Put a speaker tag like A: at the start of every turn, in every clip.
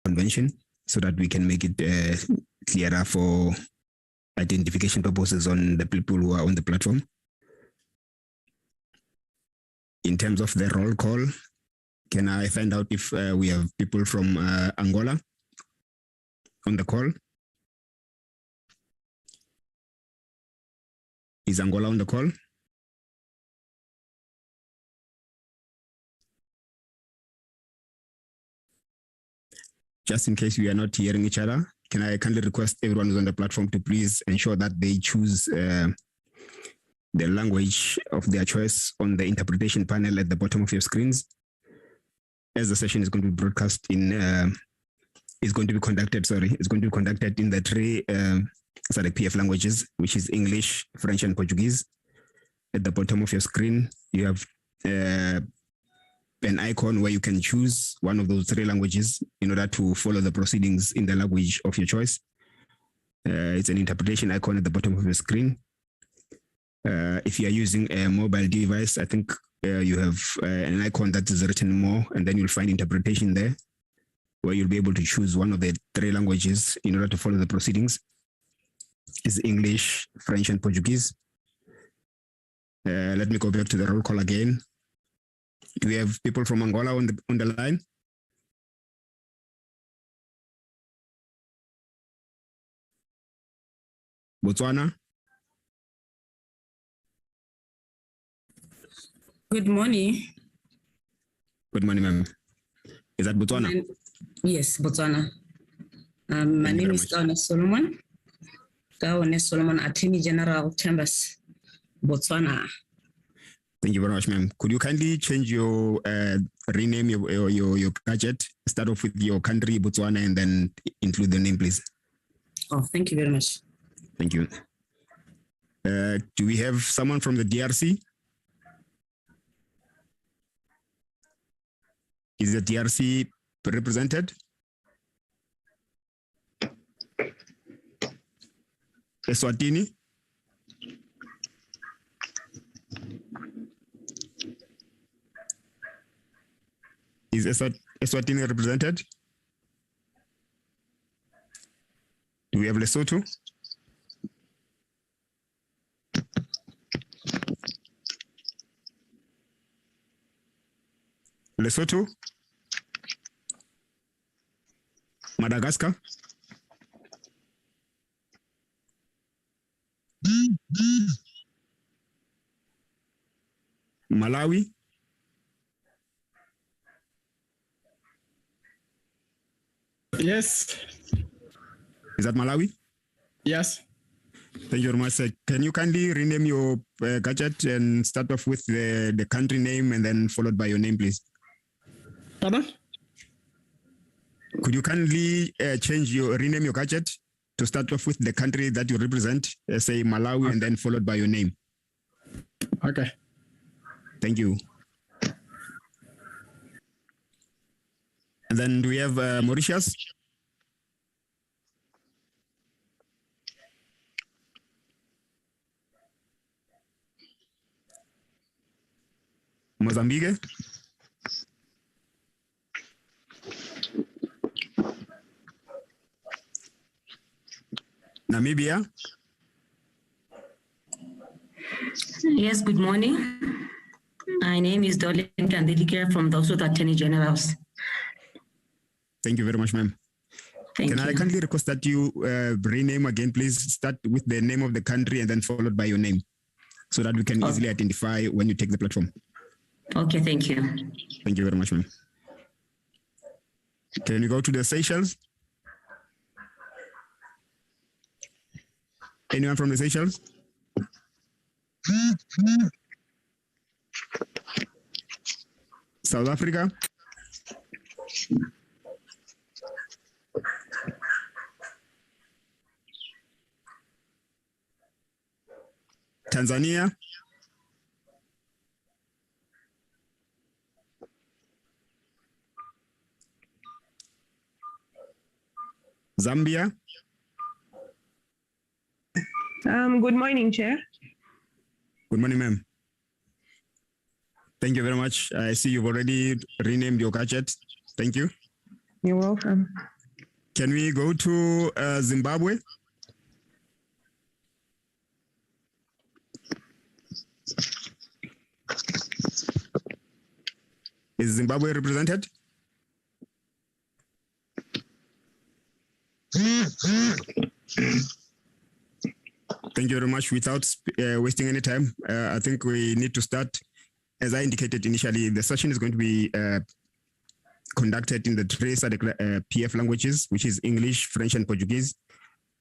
A: convention so that we can make it clearer for identification purposes on the people who are on the platform. In terms of the roll call, can I find out if we have people from Angola on the call? Is Angola on the call? Just in case we are not hearing each other, can I kindly request everyone who's on the platform to please ensure that they choose the language of their choice on the interpretation panel at the bottom of your screens, as the session is going to be broadcast in, it's going to be conducted in the three SADC-PF languages, which is English, French, and Portuguese. At the bottom of your screen, you have an icon where you can choose one of those three languages in order to follow the proceedings in the language of your choice. It's an interpretation icon at the bottom of your screen. If you are using a mobile device, I think you have an icon that is written more, and then you'll find interpretation there, where you'll be able to choose one of the three languages in order to follow the proceedings. Is English, French, and Portuguese. Let me go back to the roll call again. Do we have people from Angola on the line? Botswana?
B: Good morning.
A: Good morning, ma'am. Is that Botswana?
B: Yes, Botswana. My name is Kaone Solomon. Kaone Solomon, Attorney General Chambers, Botswana.
A: Thank you very much, ma'am. Could you kindly change your, rename your gadget, start off with your country, Botswana, and then include the name, please?
B: Oh, thank you very much.
A: Thank you. Do we have someone from the DRC? Is the DRC represented? Eswatini? Is Eswatini represented? Do we have Lesotho? Lesotho? Madagascar? Malawi?
C: Yes.
A: Is that Malawi?
C: Yes.
A: Thank you very much, sir. Can you kindly rename your gadget and start off with the country name and then followed by your name, please?
C: Pardon?
A: Could you kindly rename your gadget to start off with the country that you represent, say Malawi, okay, and then followed by your name?
C: Okay.
A: Thank you. And then do we have Mauritius? Mozambique? Namibia?
D: Yes, good morning. My name is Dolly Kandelike from the South Attorney Generals.
A: Thank you very much, ma'am. Can I kindly request that you rename again, please? Start with the name of the country and then followed by your name so that we can easily identify when you take the platform.
D: Okay, thank you.
A: Thank you very much, ma'am. Can you go to the Seychelles? Anyone from the Seychelles? South Africa? Tanzania? Zambia?
E: Good morning, Chair.
A: Good morning, ma'am. Thank you very much. I see you've already renamed your gadget. Thank you.
E: You're welcome.
A: Can we go to Zimbabwe? Is Zimbabwe represented? Thank you very much. Without wasting any time, I think we need to start. As I indicated initially, the session is going to be conducted in the three SADC-PF languages, which is English, French, and Portuguese.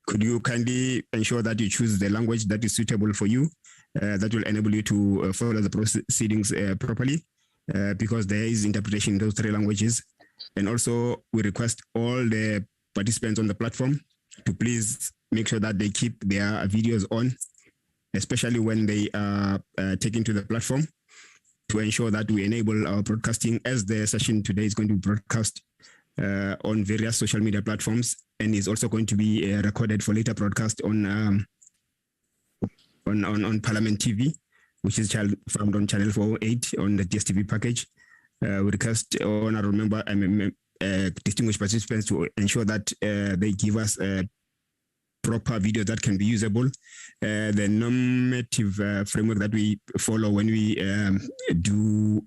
A: Could you kindly ensure that you choose the language that is suitable for you, that will enable you to follow the proceedings properly, because there is interpretation in those three languages. And also, we request all the participants on the platform to please make sure that they keep their videos on, especially when they are taken to the platform, to ensure that we enable our broadcasting, as the session today is going to be broadcast on various social media platforms, and is also going to be recorded for later broadcast on Parliament TV, which is found on channel 408 on the DSTV package. We request honorable member, distinguished participants to ensure that they give us proper video that can be usable. The normative framework that we follow when we do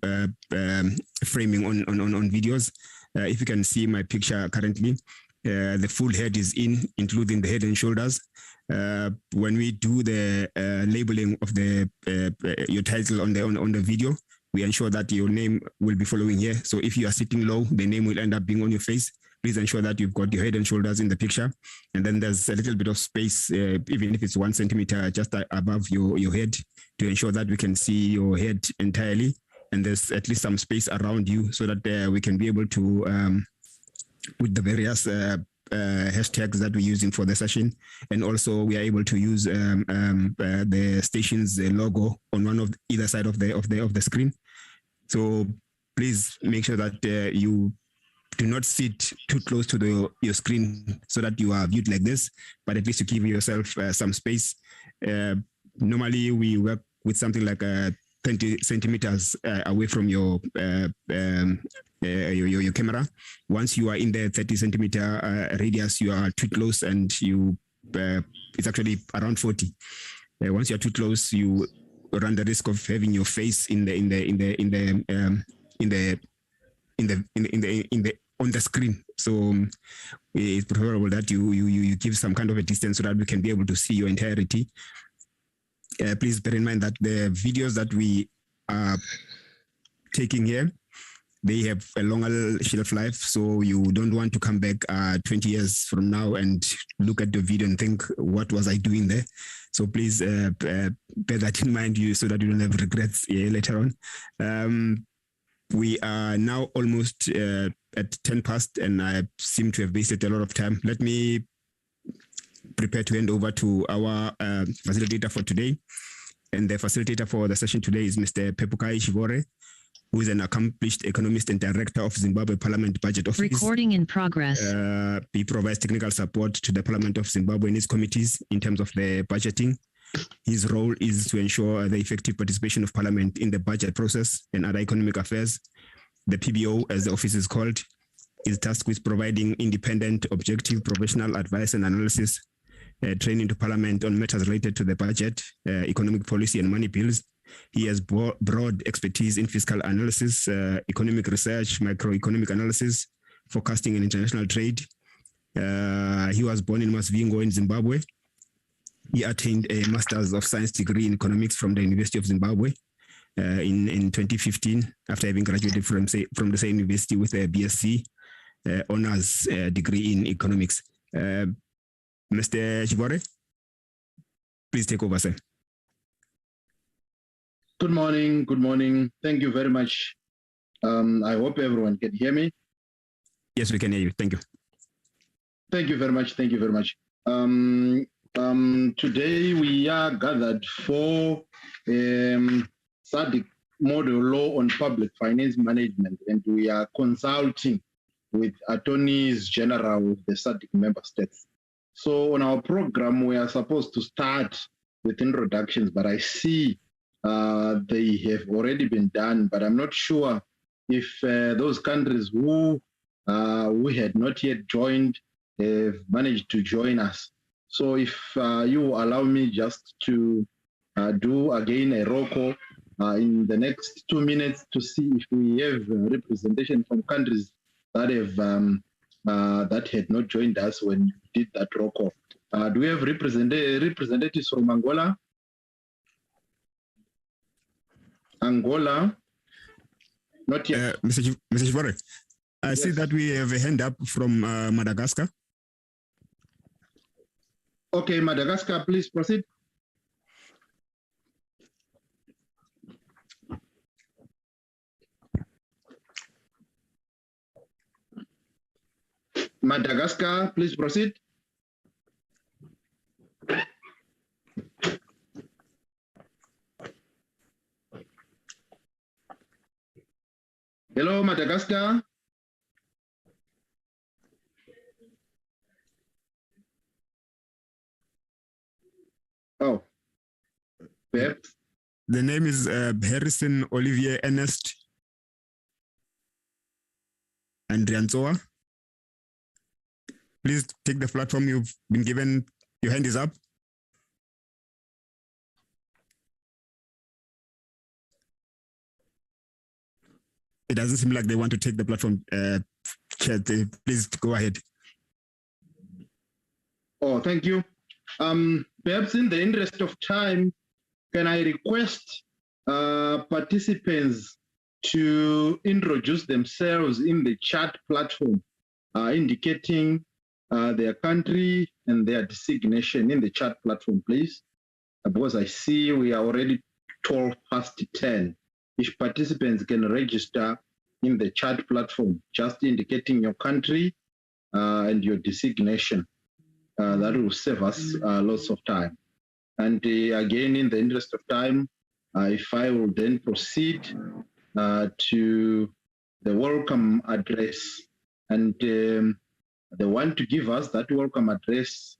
A: framing on videos. If you can see my picture currently, the full head is including the head and shoulders. When we do the labeling of the your title on the video, we ensure that your name will be following here. So if you are sitting low, the name will end up being on your face. Please ensure that you've got your head and shoulders in the picture. And then there's a little bit of space, even if it's 1 centimeter just above your head, to ensure that we can see your head entirely. And there's at least some space around you so that we can be able to put the various hashtags that we're using for the session. And also we are able to use the station's logo on one of either side of the screen. So please make sure that you do not sit too close to your screen so that you are viewed like this, but at least you give yourself some space. Normally we work with something like 20 centimeters away from your camera. Once you are in the 30 centimeter radius, you are too close, and it's actually around 40. Once you are too close, you run the risk of having your face on the screen. So it's preferable that you give some kind of a distance so that we can be able to see your entirety. Please bear in mind that the videos that we are taking here, they have a longer shelf life, so you don't want to come back 20 years from now and look at the video and think, what was I doing there? So please bear that in mind, so that you don't have regrets later on. We are now almost at 10 past, and I seem to have wasted a lot of time. Let me prepare to hand over to our facilitator for today. And the facilitator for the session today is Mr. Pepukai Shivore, who is an accomplished economist and director of Zimbabwe Parliament Budget Office.
F: Recording in progress.
A: He provides technical support to the Parliament of Zimbabwe and its committees in terms of the budgeting. His role is to ensure the effective participation of Parliament in the budget process and other economic affairs. The PBO, as the office is called, is tasked with providing independent, objective, professional advice and analysis, training to Parliament on matters related to the budget, economic policy and money bills. He has broad expertise in fiscal analysis, economic research, microeconomic analysis, forecasting and international trade. He was born in Masvingo in Zimbabwe. He attained a Master's of Science degree in economics from the University of Zimbabwe in 2015, after having graduated from the same university with a BSc honors degree in economics. Mr. Shivore, please take over, sir.
G: Good morning. Good morning. Thank you very much. I hope everyone can hear me.
A: Yes, we can hear you. Thank you.
G: Thank you very much. Thank you very much. Today we are gathered for SADC model law on public finance management, and we are consulting with attorneys general of the SADC member states. So on our program, we are supposed to start with introductions, but I see they have already been done, but I'm not sure if those countries who had not yet joined have managed to join us. So if you allow me just to do again a roll call in the next 2 minutes to see if we have representation from countries that have that had not joined us when we did that roll call. Do we have representatives from Angola? Angola? Not yet.
A: Mr. Chivore, I see that we have a hand up from Madagascar.
G: Okay, Madagascar, please proceed. Madagascar, please proceed. Hello, Madagascar. Oh, perhaps.
A: The name is Harrison Olivier Ernest Andrianzoa. Please take the platform you've been given. Your hand is up. It doesn't seem like they want to take the platform. Chair, please go ahead.
G: Oh, thank you. Perhaps in the interest of time, can I request participants to introduce themselves in the chat platform, indicating their country and their designation in the chat platform, please? Because I see we are already 10:12. If participants can register in the chat platform, just indicating your country and your designation. That will save us lots of time. And again, in the interest of time, if I will then proceed to the welcome address. And the one to give us that welcome address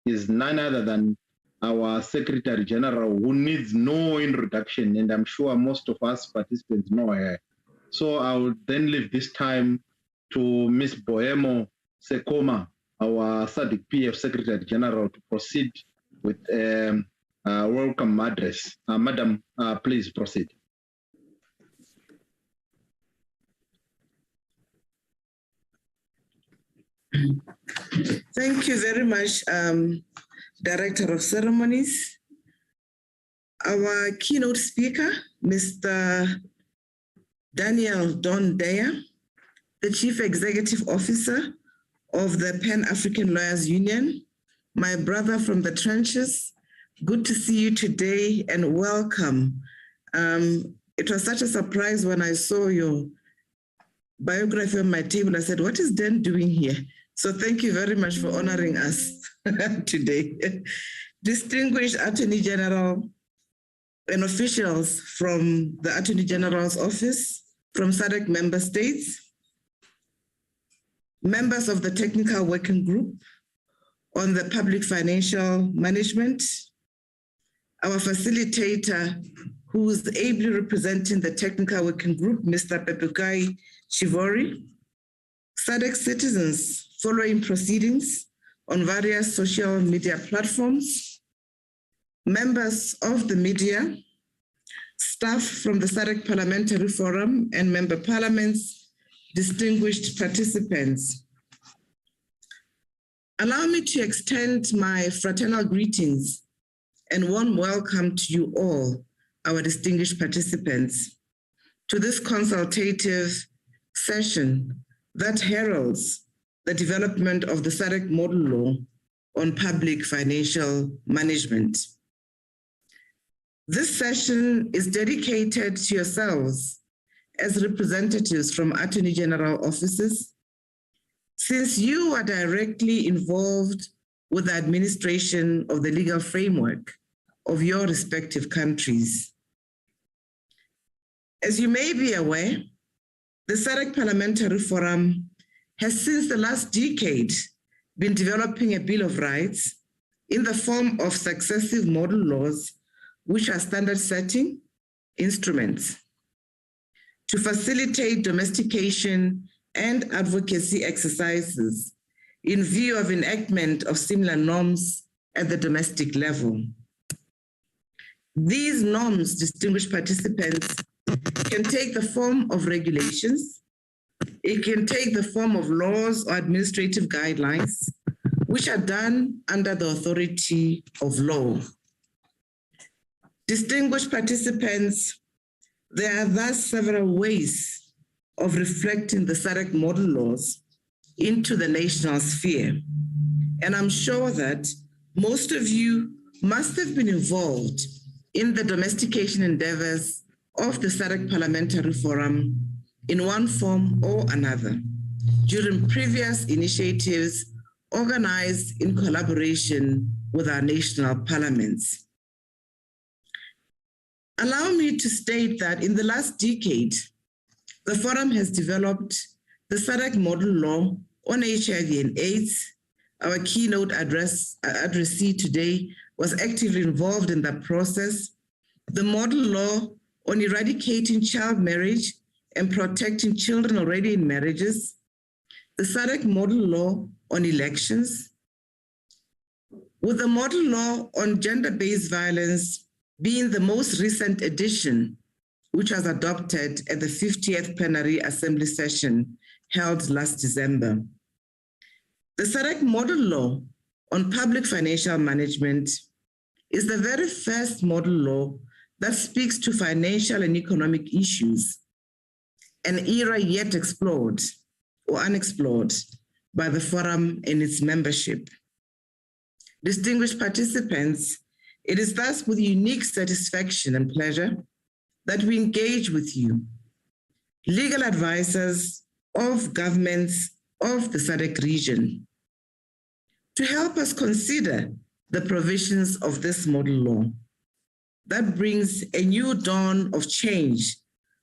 G: is none other than our Secretary General, who needs no introduction, and I'm sure most of us participants know her. So I will then leave this time to Ms. Boemo Sekoma, our SADC-PF Secretary General, to proceed with welcome address. Madam, please proceed.
F: Thank you very much, Director of Ceremonies. Our keynote speaker, Mr. Daniel Don Daya, the Chief Executive Officer of the Pan-African Lawyers Union, my brother from the trenches. Good to see you today and welcome. It was such a surprise when I saw your biography on my table. I said, what is Dan doing here? So thank you very much for honoring us today. Distinguished Attorney General and officials from the Attorney General's office, from SADC member states, members of the Technical Working Group on the Public Financial Management, our facilitator who is ably representing the Technical Working Group, Mr. Pepukai Chivori, SADC citizens following proceedings on various social media platforms, members of the media, staff from the SADC Parliamentary Forum and member parliaments, distinguished participants. Allow me to extend my fraternal greetings and warm welcome to you all, our distinguished participants, to this consultative session that heralds the development of the SADC model law on public financial management. This session is dedicated to yourselves as representatives from Attorney General offices, since you are directly involved with the administration of the legal framework of your respective countries. As you may be aware, the SADC Parliamentary Forum has since the last decade been developing a Bill of Rights in the form of successive model laws, which are standard-setting instruments to facilitate domestication and advocacy exercises in view of enactment of similar norms at the domestic level. These norms, distinguished participants, can take the form of regulations. It can take the form of laws or administrative guidelines, which are done under the authority of law. Distinguished participants, there are thus several ways of reflecting the SADC model laws into the national sphere. And I'm sure that most of you must have been involved in the domestication endeavors of the SADC Parliamentary Forum in one form or another during previous initiatives organized in collaboration with our national parliaments. Allow me to state that in the last decade, the Forum has developed the SADC model law on HIV and AIDS. Our Keynote Addressee today was actively involved in that process. The model law on eradicating child marriage and protecting children already in marriages. The SADC model law on elections. With the model law on gender-based violence being the most recent edition, which was adopted at the 50th Plenary Assembly session held last December. The SADC model law on public financial management is the very first model law that speaks to financial and economic issues, an era yet explored or unexplored by the Forum and its membership. Distinguished participants, it is thus with unique satisfaction and pleasure that we engage with you, legal advisors of governments of the SADC region, to help us consider the provisions of this model law that brings a new dawn of change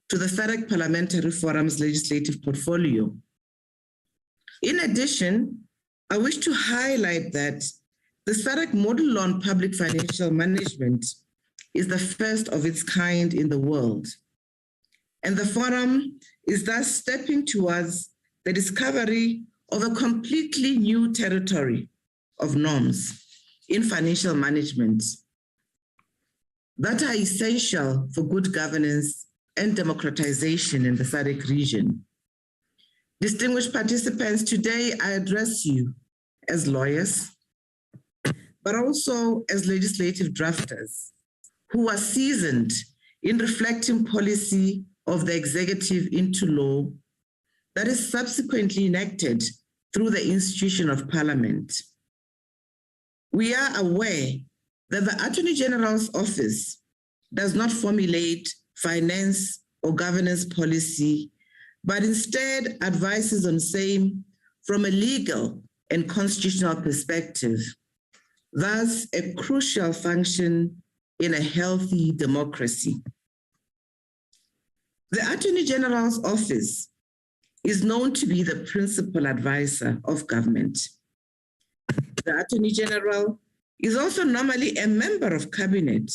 F: to the SADC Parliamentary Forum's legislative portfolio. In addition, I wish to highlight that the SADC model law on public financial management is the first of its kind in the world. And the Forum is thus stepping towards the discovery of a completely new territory of norms in financial management that are essential for good governance and democratization in the SADC region. Distinguished participants, today I address you as lawyers, but also as legislative drafters who are seasoned in reflecting policy of the executive into law that is subsequently enacted through the institution of Parliament. We are aware that the Attorney General's office does not formulate finance or governance policy, but instead advises on same from a legal and constitutional perspective, thus a crucial function in a healthy democracy. The Attorney General's office is known to be the principal advisor of government. The Attorney General is also normally a member of cabinet,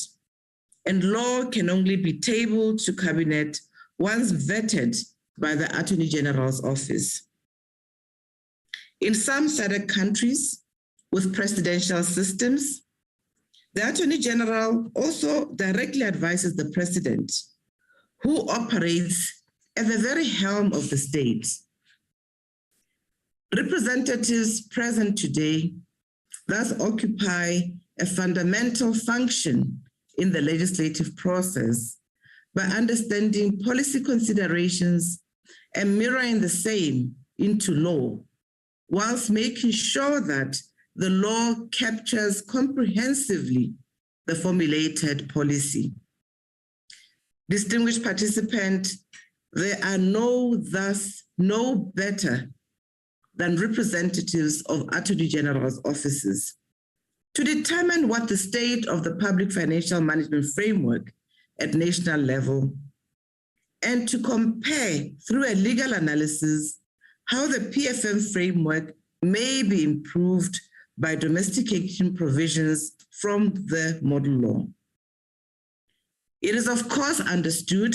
F: and law can only be tabled to cabinet once vetted by the Attorney General's office. In some SADC countries with presidential systems, the Attorney General also directly advises the President, who operates at the very helm of the state. Representatives present today thus occupy a fundamental function in the legislative process by understanding policy considerations and mirroring the same into law, whilst making sure that the law captures comprehensively the formulated policy. Distinguished participant, there are thus no better than representatives of Attorney General's offices to determine what the state of the public financial management framework at national level, and to compare through a legal analysis how the PFM framework may be improved by domestication provisions from the model law. It is of course understood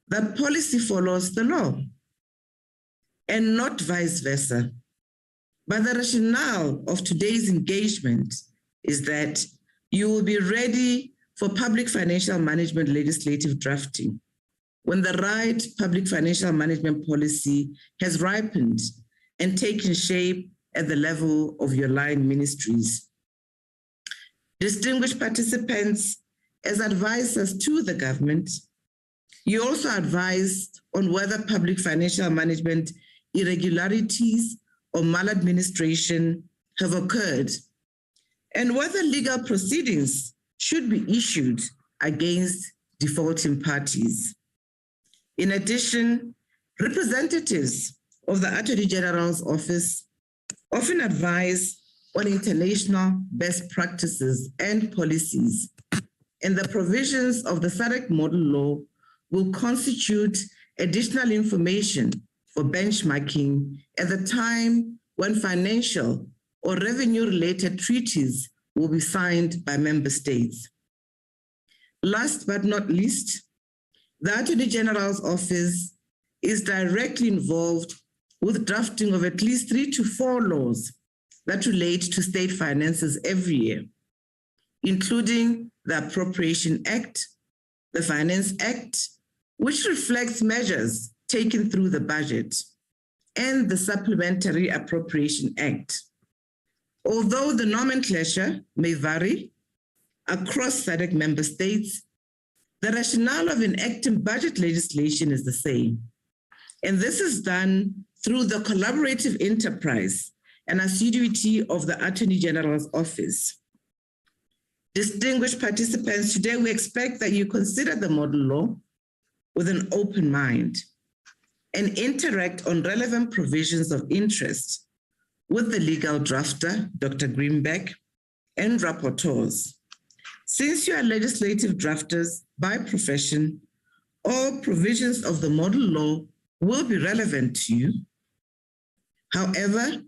F: that policy follows the law and not vice versa. But the rationale of today's engagement is that you will be ready for public financial management legislative drafting when the right public financial management policy has ripened and taken shape at the level of your line ministries. Distinguished participants, as advisors to the government, you also advised on whether public financial management irregularities or maladministration have occurred and whether legal proceedings should be issued against defaulting parties. In addition, representatives of the Attorney General's office often advise on international best practices and policies, and the provisions of the SADC model law will constitute additional information for benchmarking at the time when financial or revenue-related treaties will be signed by member states. Last but not least, the Attorney General's office is directly involved with drafting of at least 3 to 4 laws that relate to state finances every year, including the Appropriation Act, the Finance Act, which reflects measures taken through the budget, and the Supplementary Appropriation Act. Although the nomenclature may vary across SADC member states, the rationale of enacting budget legislation is the same. And this is done through the collaborative enterprise and assiduity of the Attorney General's office. Distinguished participants, today we expect that you consider the model law with an open mind and interact on relevant provisions of interest with the legal drafter, Dr. Greenberg, and rapporteurs. Since you are legislative drafters by profession, all provisions of the model law will be relevant to you. However,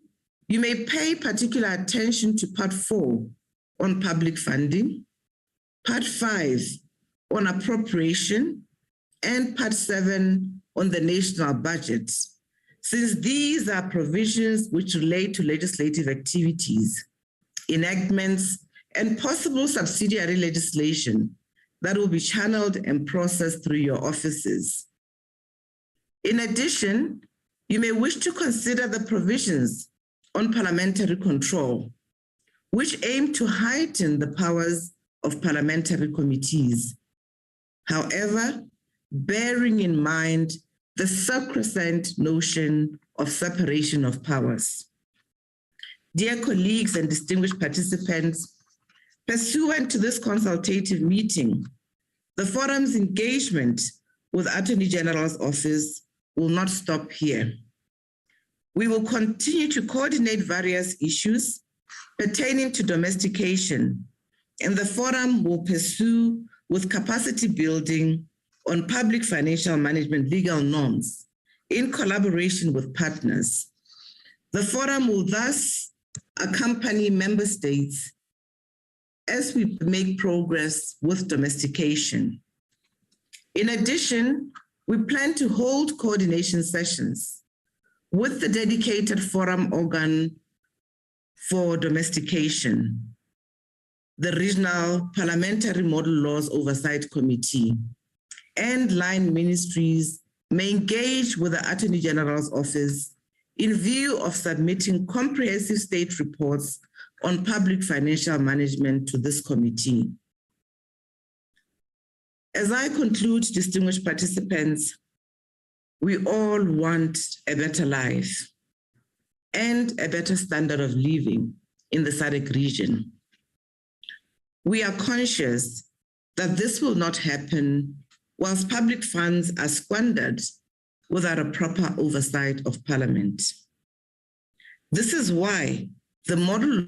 F: you may pay particular attention to Part 4 on public funding, Part 5 on appropriation, and Part 7 on the national budget, since these are provisions which relate to legislative activities, enactments, and possible subsidiary legislation that will be channeled and processed through your offices. In addition, you may wish to consider the provisions on parliamentary control, which aim to heighten the powers of parliamentary committees. However, bearing in mind the sacrosanct notion of separation of powers. Dear colleagues and distinguished participants, pursuant to this consultative meeting, the forum's engagement with Attorney General's office will not stop here. We will continue to coordinate various issues pertaining to domestication, and the forum will pursue with capacity building on public financial management legal norms in collaboration with partners. The forum will thus accompany member states as we make progress with domestication. In addition, we plan to hold coordination sessions with the dedicated forum organ for domestication, the Regional Parliamentary Model Laws Oversight Committee, and line ministries may engage with the Attorney General's office in view of submitting comprehensive state reports on public financial management to this committee. As I conclude, distinguished participants, we all want a better life and a better standard of living in the SADC region. We are conscious that this will not happen whilst public funds are squandered without a proper oversight of Parliament. This is why the model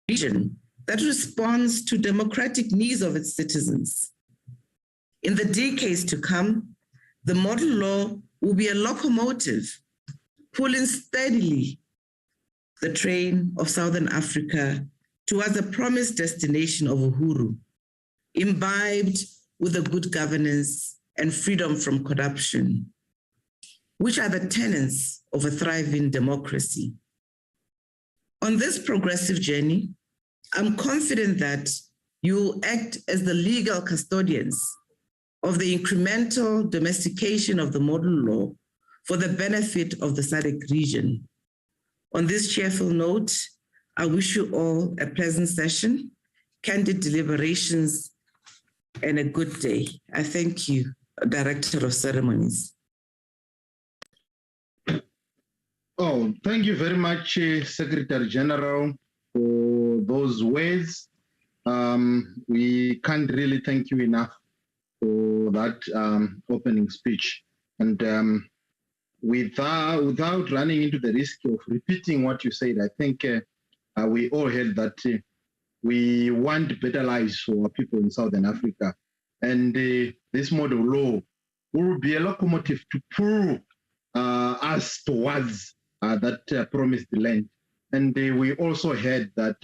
F: region that responds to democratic needs of its citizens. In the decades to come, the model law will be a locomotive pulling steadily the train of Southern Africa towards the promised destination of Uhuru, imbibed with a good governance and freedom from corruption, which are the tenets of a thriving democracy. On this progressive journey, I'm confident that you will act as the legal custodians of the incremental domestication of the model law for the benefit of the SADC region. On this cheerful note, I wish you all a pleasant session, candid deliberations, and a good day. I thank you, Director of Ceremonies.
G: Oh, thank you very much, Secretary General, for those words. We can't really thank you enough for that opening speech. And without running into the risk of repeating what you said, I think we all heard that we want better lives for our people in Southern Africa. And this model law will be a locomotive to pull us towards that promised land. And we also heard that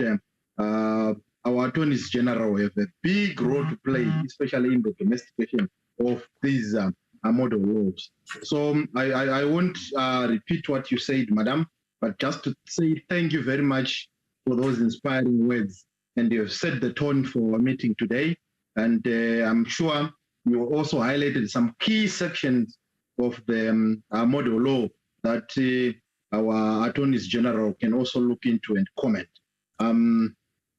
G: our attorneys general have a big role to play, especially in the domestication of these model laws. So I won't repeat what you said, Madam, but just to say thank you very much for those inspiring words. And you have set the tone for our meeting today. And I'm sure you also highlighted some key sections of the model law that our attorneys general can also look into and comment.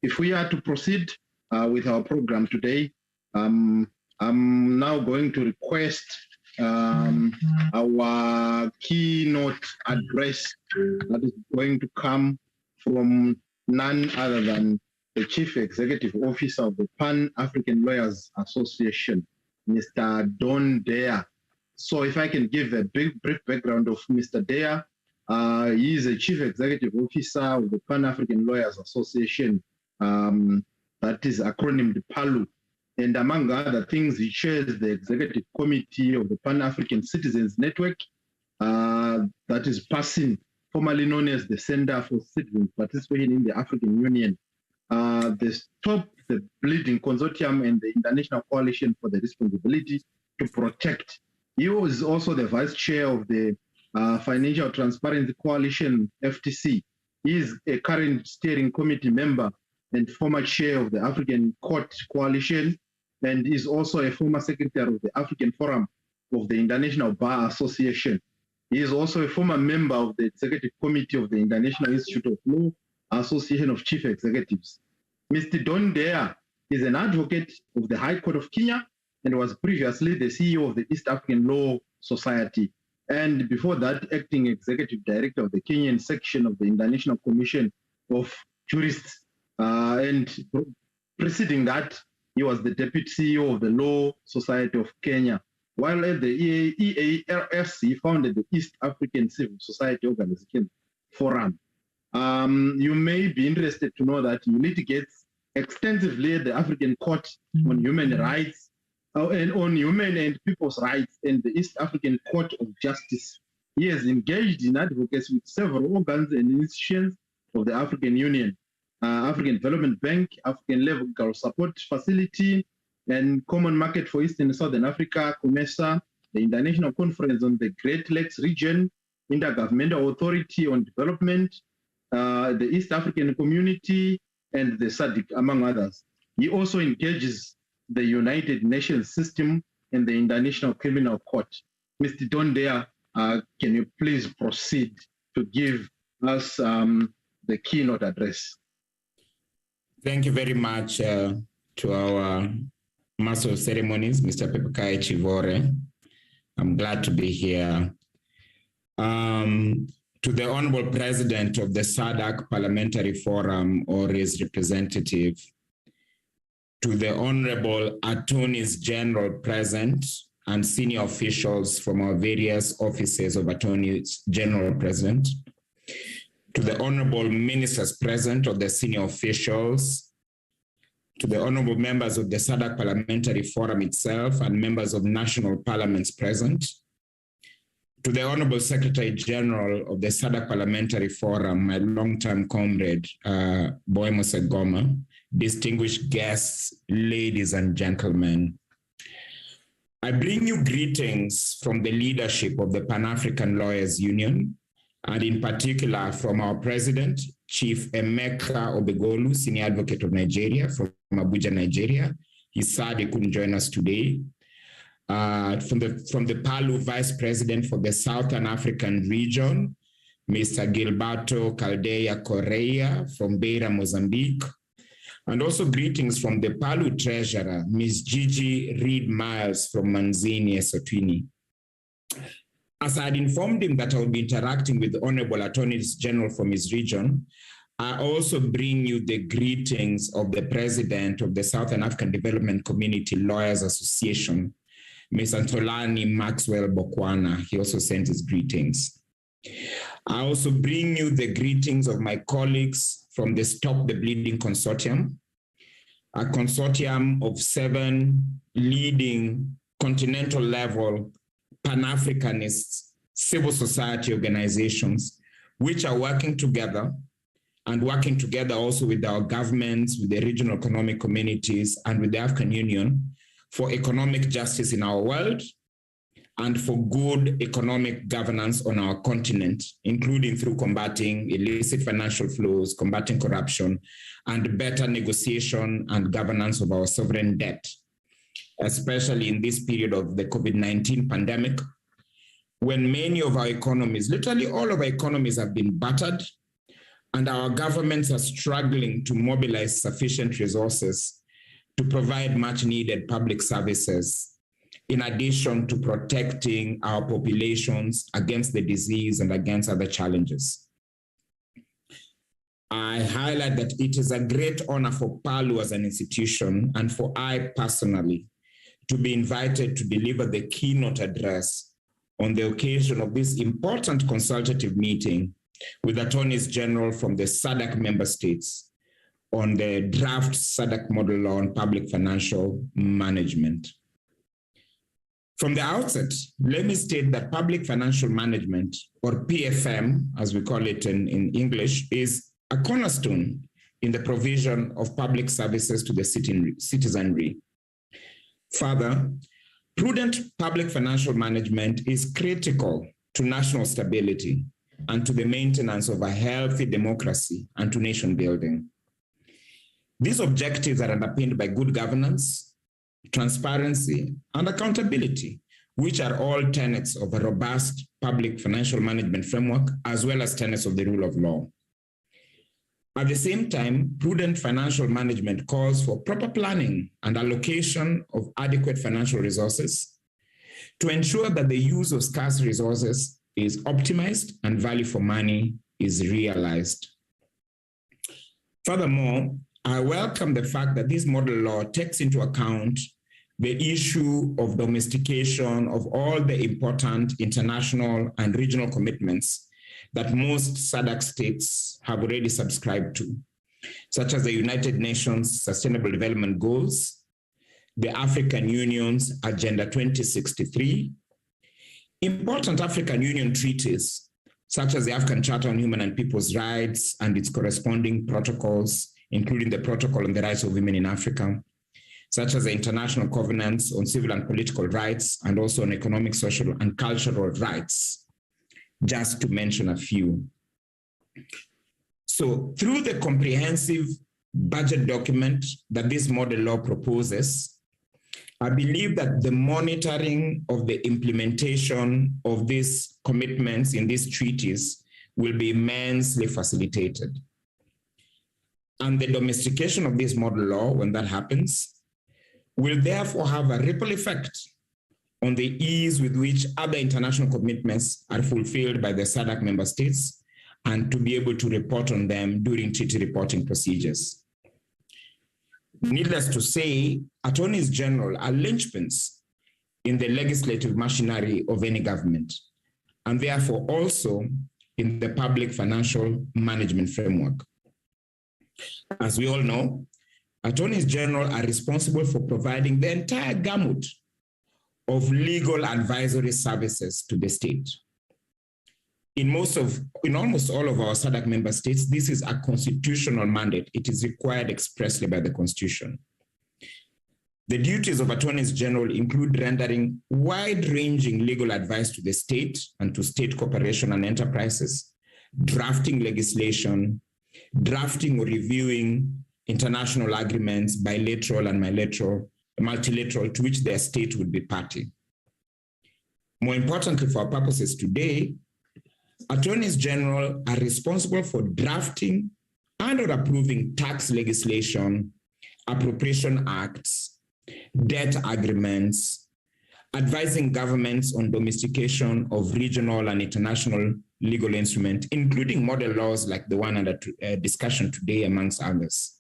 G: If we are to proceed with our program today, I'm now going to request our keynote address that is going to come from none other than the Chief Executive Officer of the Pan-African Lawyers Association, Mr. Don Dare. So if I can give a brief background of Mr. Dare, he is a Chief Executive Officer of the Pan-African Lawyers Association, that is acronymed PALU. And among other things, he chairs the Executive Committee of the Pan-African Citizens Network, that is PASSIN, formerly known as the Center for Citizens Participation in the African Union, the Stop the Bleeding Consortium, and the International Coalition for the Responsibility to Protect. He was also the Vice Chair of the Financial Transparency Coalition, FTC. He is a current steering committee member and former chair of the African Court Coalition, and is also a former secretary of the African Forum of the International Bar Association. He is also a former member of the Executive Committee of the International Institute of Law Association of Chief Executives. Mr. Don Dare is an advocate of the High Court of Kenya and was previously the CEO of the East African Law Society. And before that, acting executive director of the Kenyan section of the International Commission of Jurists. And preceding that, he was the deputy CEO of the Law Society of Kenya. While at the EARS, he founded the East African Civil Society Organization Forum. You may be interested to know that he litigates extensively at the African Court on Human Rights and on human and people's rights and the East African Court of Justice. He has engaged in advocacy with several organs and institutions of the African Union, African Development Bank, African Legal Support Facility, and Common Market for East and Southern Africa, COMESA, the International Conference on the Great Lakes Region, Intergovernmental Authority on Development, the East African Community, and the SADC, among others. He also engages the United Nations system and the International Criminal Court. Mr. Don Dare, can you please proceed to give us the keynote address?
H: Thank you very much to our Master of Ceremonies, Mr. Pepekai Chivore. I'm glad to be here. To the Honorable President of the SADC Parliamentary Forum or his representative, to the Honorable Attorneys General present and senior officials from our various offices of Attorneys General present, to the Honorable Ministers present or the senior officials, to the Honorable members of the SADC Parliamentary Forum itself and members of national parliaments present, to the Honorable Secretary General of the SADC Parliamentary Forum, my longtime comrade, Boemo Segoma, distinguished guests, ladies and gentlemen. I bring you greetings from the leadership of the Pan-African Lawyers Union, and in particular from our President, Chief Emeka Obegolu, Senior Advocate of Nigeria from Abuja, Nigeria. He's sad he couldn't join us today. From the Palu Vice President for the Southern African region, Mr. Gilberto Caldeia Correa from Beira, Mozambique. And also greetings from the Palu Treasurer, Ms. Gigi Reed-Miles from Manzini, Eswatini. As I had informed him that I would be interacting with the Honorable Attorneys General from his region, I also bring you the greetings of the President of the Southern African Development Community Lawyers Association, Ms. Antolani Maxwell Bokwana. He also sent his greetings. I also bring you the greetings of my colleagues from the Stop the Bleeding Consortium, a consortium of 7 leading continental level Pan-Africanist civil society organizations, which are working together also with our governments, with the regional economic communities, and with the African Union for economic justice in our world and for good economic governance on our continent, including through combating illicit financial flows, combating corruption, and better negotiation and governance of our sovereign debt, especially in this period of the COVID-19 pandemic, when many of our economies, literally all of our economies, have been battered, and our governments are struggling to mobilize sufficient resources to provide much needed public services, in addition to protecting our populations against the disease and against other challenges. I highlight that it is a great honor for Palu as an institution and for I personally to be invited to deliver the keynote address on the occasion of this important consultative meeting with attorneys general from the SADC member states on the draft SADC model law on public financial management. From the outset, let me state that public financial management, or PFM, as we call it in English, is a cornerstone in the provision of public services to the citizenry. Further, prudent public financial management is critical to national stability and to the maintenance of a healthy democracy and to nation building. These objectives are underpinned by good governance, transparency, and accountability, which are all tenets of a robust public financial management framework, as well as tenets of the rule of law. At the same time, prudent financial management calls for proper planning and allocation of adequate financial resources to ensure that the use of scarce resources is optimized and value for money is realized. Furthermore, I welcome the fact that this model law takes into account the issue of domestication of all the important international and regional commitments that most SADC states have already subscribed to, such as the United Nations Sustainable Development Goals, the African Union's Agenda 2063, important African Union treaties, such as the African Charter on Human and People's Rights and its corresponding protocols, including the Protocol on the Rights of Women in Africa, such as the International Covenants on Civil and Political Rights, and also on Economic, Social, and Cultural Rights, just to mention a few. So through the comprehensive budget document that this model law proposes, I believe that the monitoring of the implementation of these commitments in these treaties will be immensely facilitated. And the domestication of this model law, when that happens, will therefore have a ripple effect on the ease with which other international commitments are fulfilled by the SADC member states, and to be able to report on them during treaty reporting procedures. Needless to say, attorneys general are linchpins in the legislative machinery of any government, and therefore also in the public financial management framework. As we all know, attorneys general are responsible for providing the entire gamut of legal advisory services to the state, in almost all of our SADC member states, this is a constitutional mandate. It is required expressly by the Constitution. The duties of attorneys general include rendering wide-ranging legal advice to the state and to state corporation and enterprises, drafting legislation, drafting or reviewing international agreements, bilateral and multilateral, to which their state would be party. More importantly, for our purposes today, attorneys general are responsible for drafting and or approving tax legislation, appropriation acts, debt agreements, advising governments on domestication of regional and international legal instruments, including model laws like the one under discussion today, amongst others.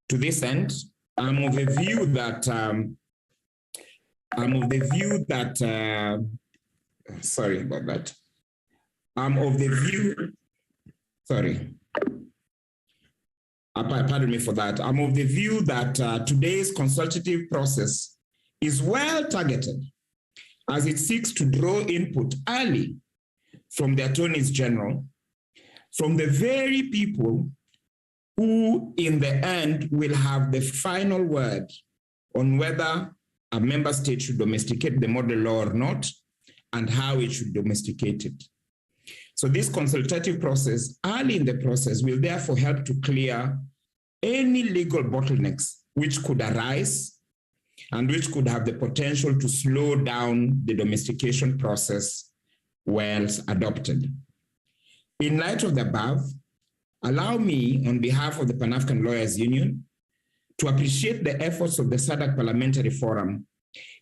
H: To this end, I'm of the view that sorry about that. I'm of the view, pardon me for that. I'm of the view that today's consultative process is well targeted as it seeks to draw input early from the attorneys general, from the very people who in the end will have the final word on whether a member state should domesticate the model law or not, and how it should domesticate it. So this consultative process, early in the process, will therefore help to clear any legal bottlenecks which could arise and which could have the potential to slow down the domestication process once adopted. In light of the above, allow me, on behalf of the Pan-African Lawyers Union, to appreciate the efforts of the SADC Parliamentary Forum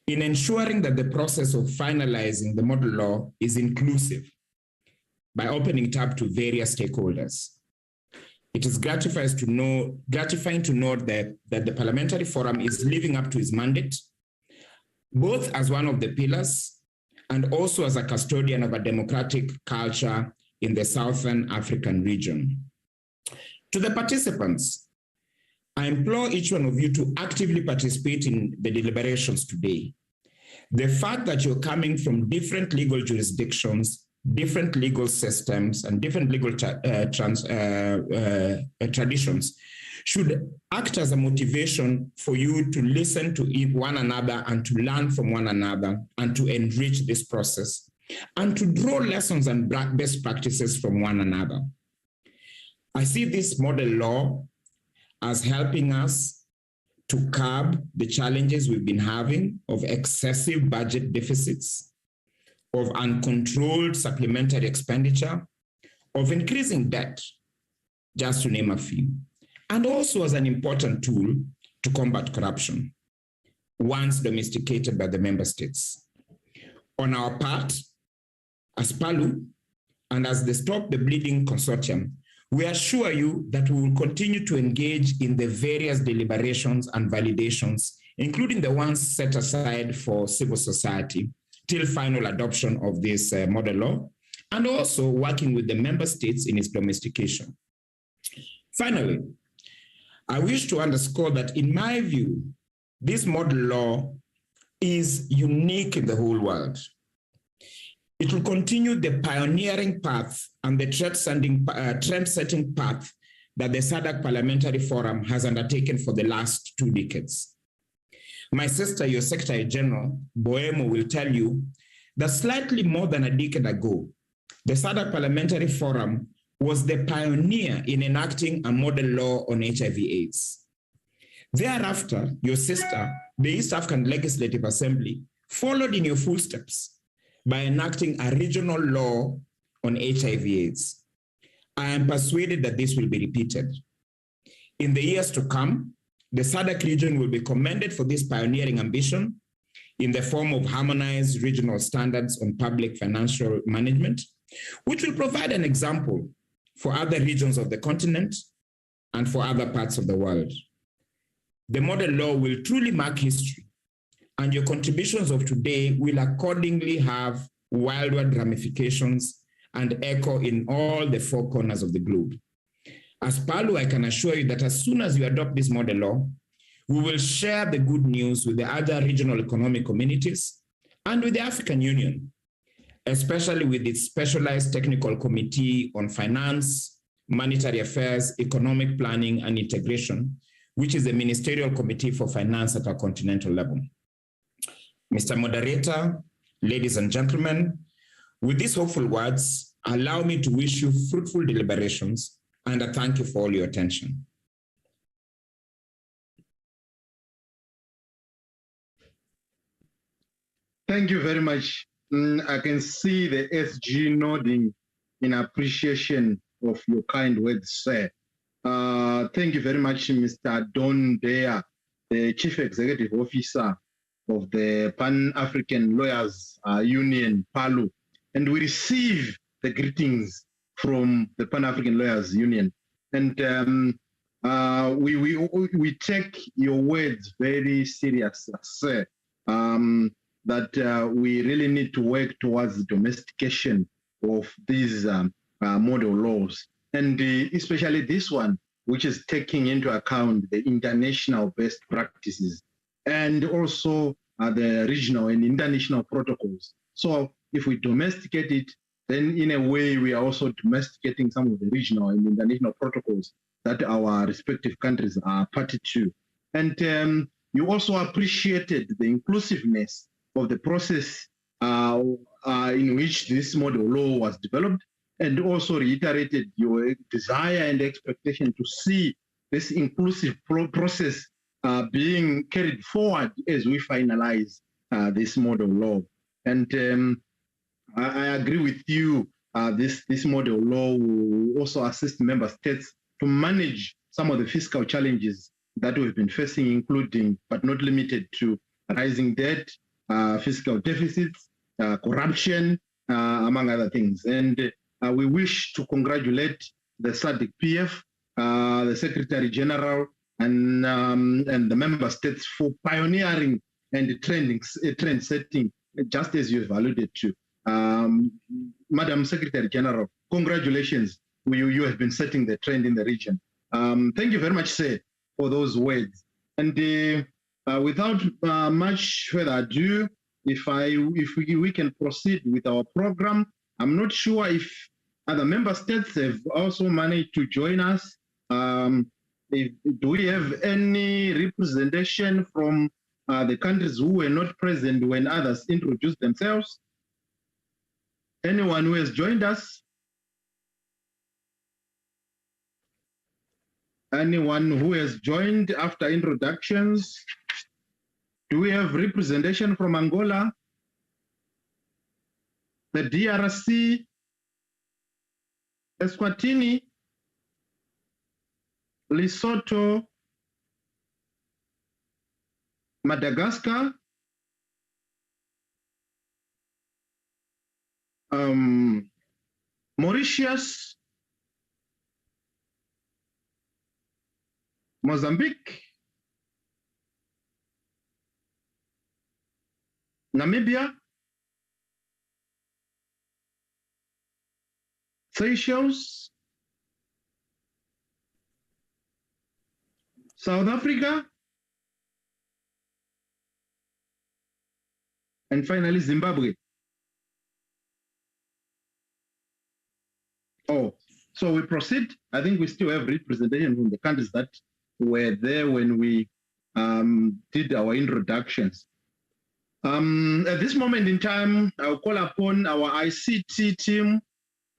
H: in ensuring that the process of finalizing the model law is inclusive by opening it up to various stakeholders. It is gratifying to note that the Parliamentary Forum is living up to its mandate, both as one of the pillars and also as a custodian of a democratic culture in the Southern African region. To the participants, I implore each one of you to actively participate in the deliberations today. The fact that you're coming from different legal jurisdictions, different legal systems, and different legal traditions should act as a motivation for you to listen to one another and to learn from one another and to enrich this process and to draw lessons and best practices from one another. I see this model law as helping us to curb the challenges we've been having of excessive budget deficits, of uncontrolled supplementary expenditure, of increasing debt, just to name a few, and also as an important tool to combat corruption, once domesticated by the member states. On our part, as PALU and as the Stop the Bleeding Consortium, we assure you that we will continue to engage in the various deliberations and validations, including the ones set aside for civil society, till final adoption of this model law, and also working with the member states in its domestication. Finally, I wish to underscore that in my view, this model law is unique in the whole world. It will continue the pioneering path and the trend-setting path that the SADC Parliamentary Forum has undertaken for the last 2 decades. My sister, your Secretary General, Boemo, will tell you that slightly more than a decade ago, the SADC Parliamentary Forum was the pioneer in enacting a model law on HIV/AIDS. Thereafter, your sister, the East African Legislative Assembly, followed in your footsteps by enacting a regional law on HIV/AIDS. I am persuaded that this will be repeated. In the years to come, the SADC region will be commended for this pioneering ambition in the form of harmonized regional standards on public financial management, which will provide an example for other regions of the continent and for other parts of the world. The model law will truly mark history, and your contributions of today will accordingly have worldwide ramifications and echo in all the 4 corners of the globe. As PALU, I can assure you that as soon as you adopt this model law, we will share the good news with the other regional economic communities and with the African Union. especially with its specialized technical committee on finance, monetary affairs, economic planning, and integration, which is the ministerial committee for finance at a continental level. Mr. Moderator, ladies and gentlemen, with these hopeful words, allow me to wish you fruitful deliberations and I thank you for all your attention.
G: Thank you very much. I can see the SG nodding in appreciation of your kind words, sir. Thank you very much, Mr. Don Dea, the Chief Executive Officer of the Pan-African Lawyers Union, PALU. And we receive the greetings from the Pan-African Lawyers Union. And we take your words very serious, sir. That we really need to work towards the domestication of these model laws, and especially this one, which is taking into account the international best practices and also the regional and international protocols. So if we domesticate it, then in a way we are also domesticating some of the regional and international protocols that our respective countries are party to. And you also appreciated the inclusiveness of the process in which this model law was developed, and also reiterated your desire and expectation to see this inclusive process being carried forward as we finalize this model law. And I agree with you, this model law will also assist member states to manage some of the fiscal challenges that we've been facing, including, but not limited to, rising debt, fiscal deficits, corruption, among other things. And we wish to congratulate the SADC-PF, the Secretary General, and the member states for pioneering and trend setting, just as you've alluded to. Madam Secretary General, congratulations. You have been setting the trend in the region. Thank you very much, sir, for those words. And without much further ado, if we can proceed with our program. I'm not sure if other member states have also managed to join us. Do we have any representation from the countries who were not present when others introduced themselves? Anyone who has joined us? Anyone who has joined after introductions? Do we have representation from Angola, the DRC, Eswatini, Lesotho, Madagascar, Mauritius, Mozambique, Namibia, Seychelles, South Africa, and finally Zimbabwe. Oh, so we proceed. I think we still have representation from the countries that were there when we did our introductions. At this moment in time, I'll call upon our ICT team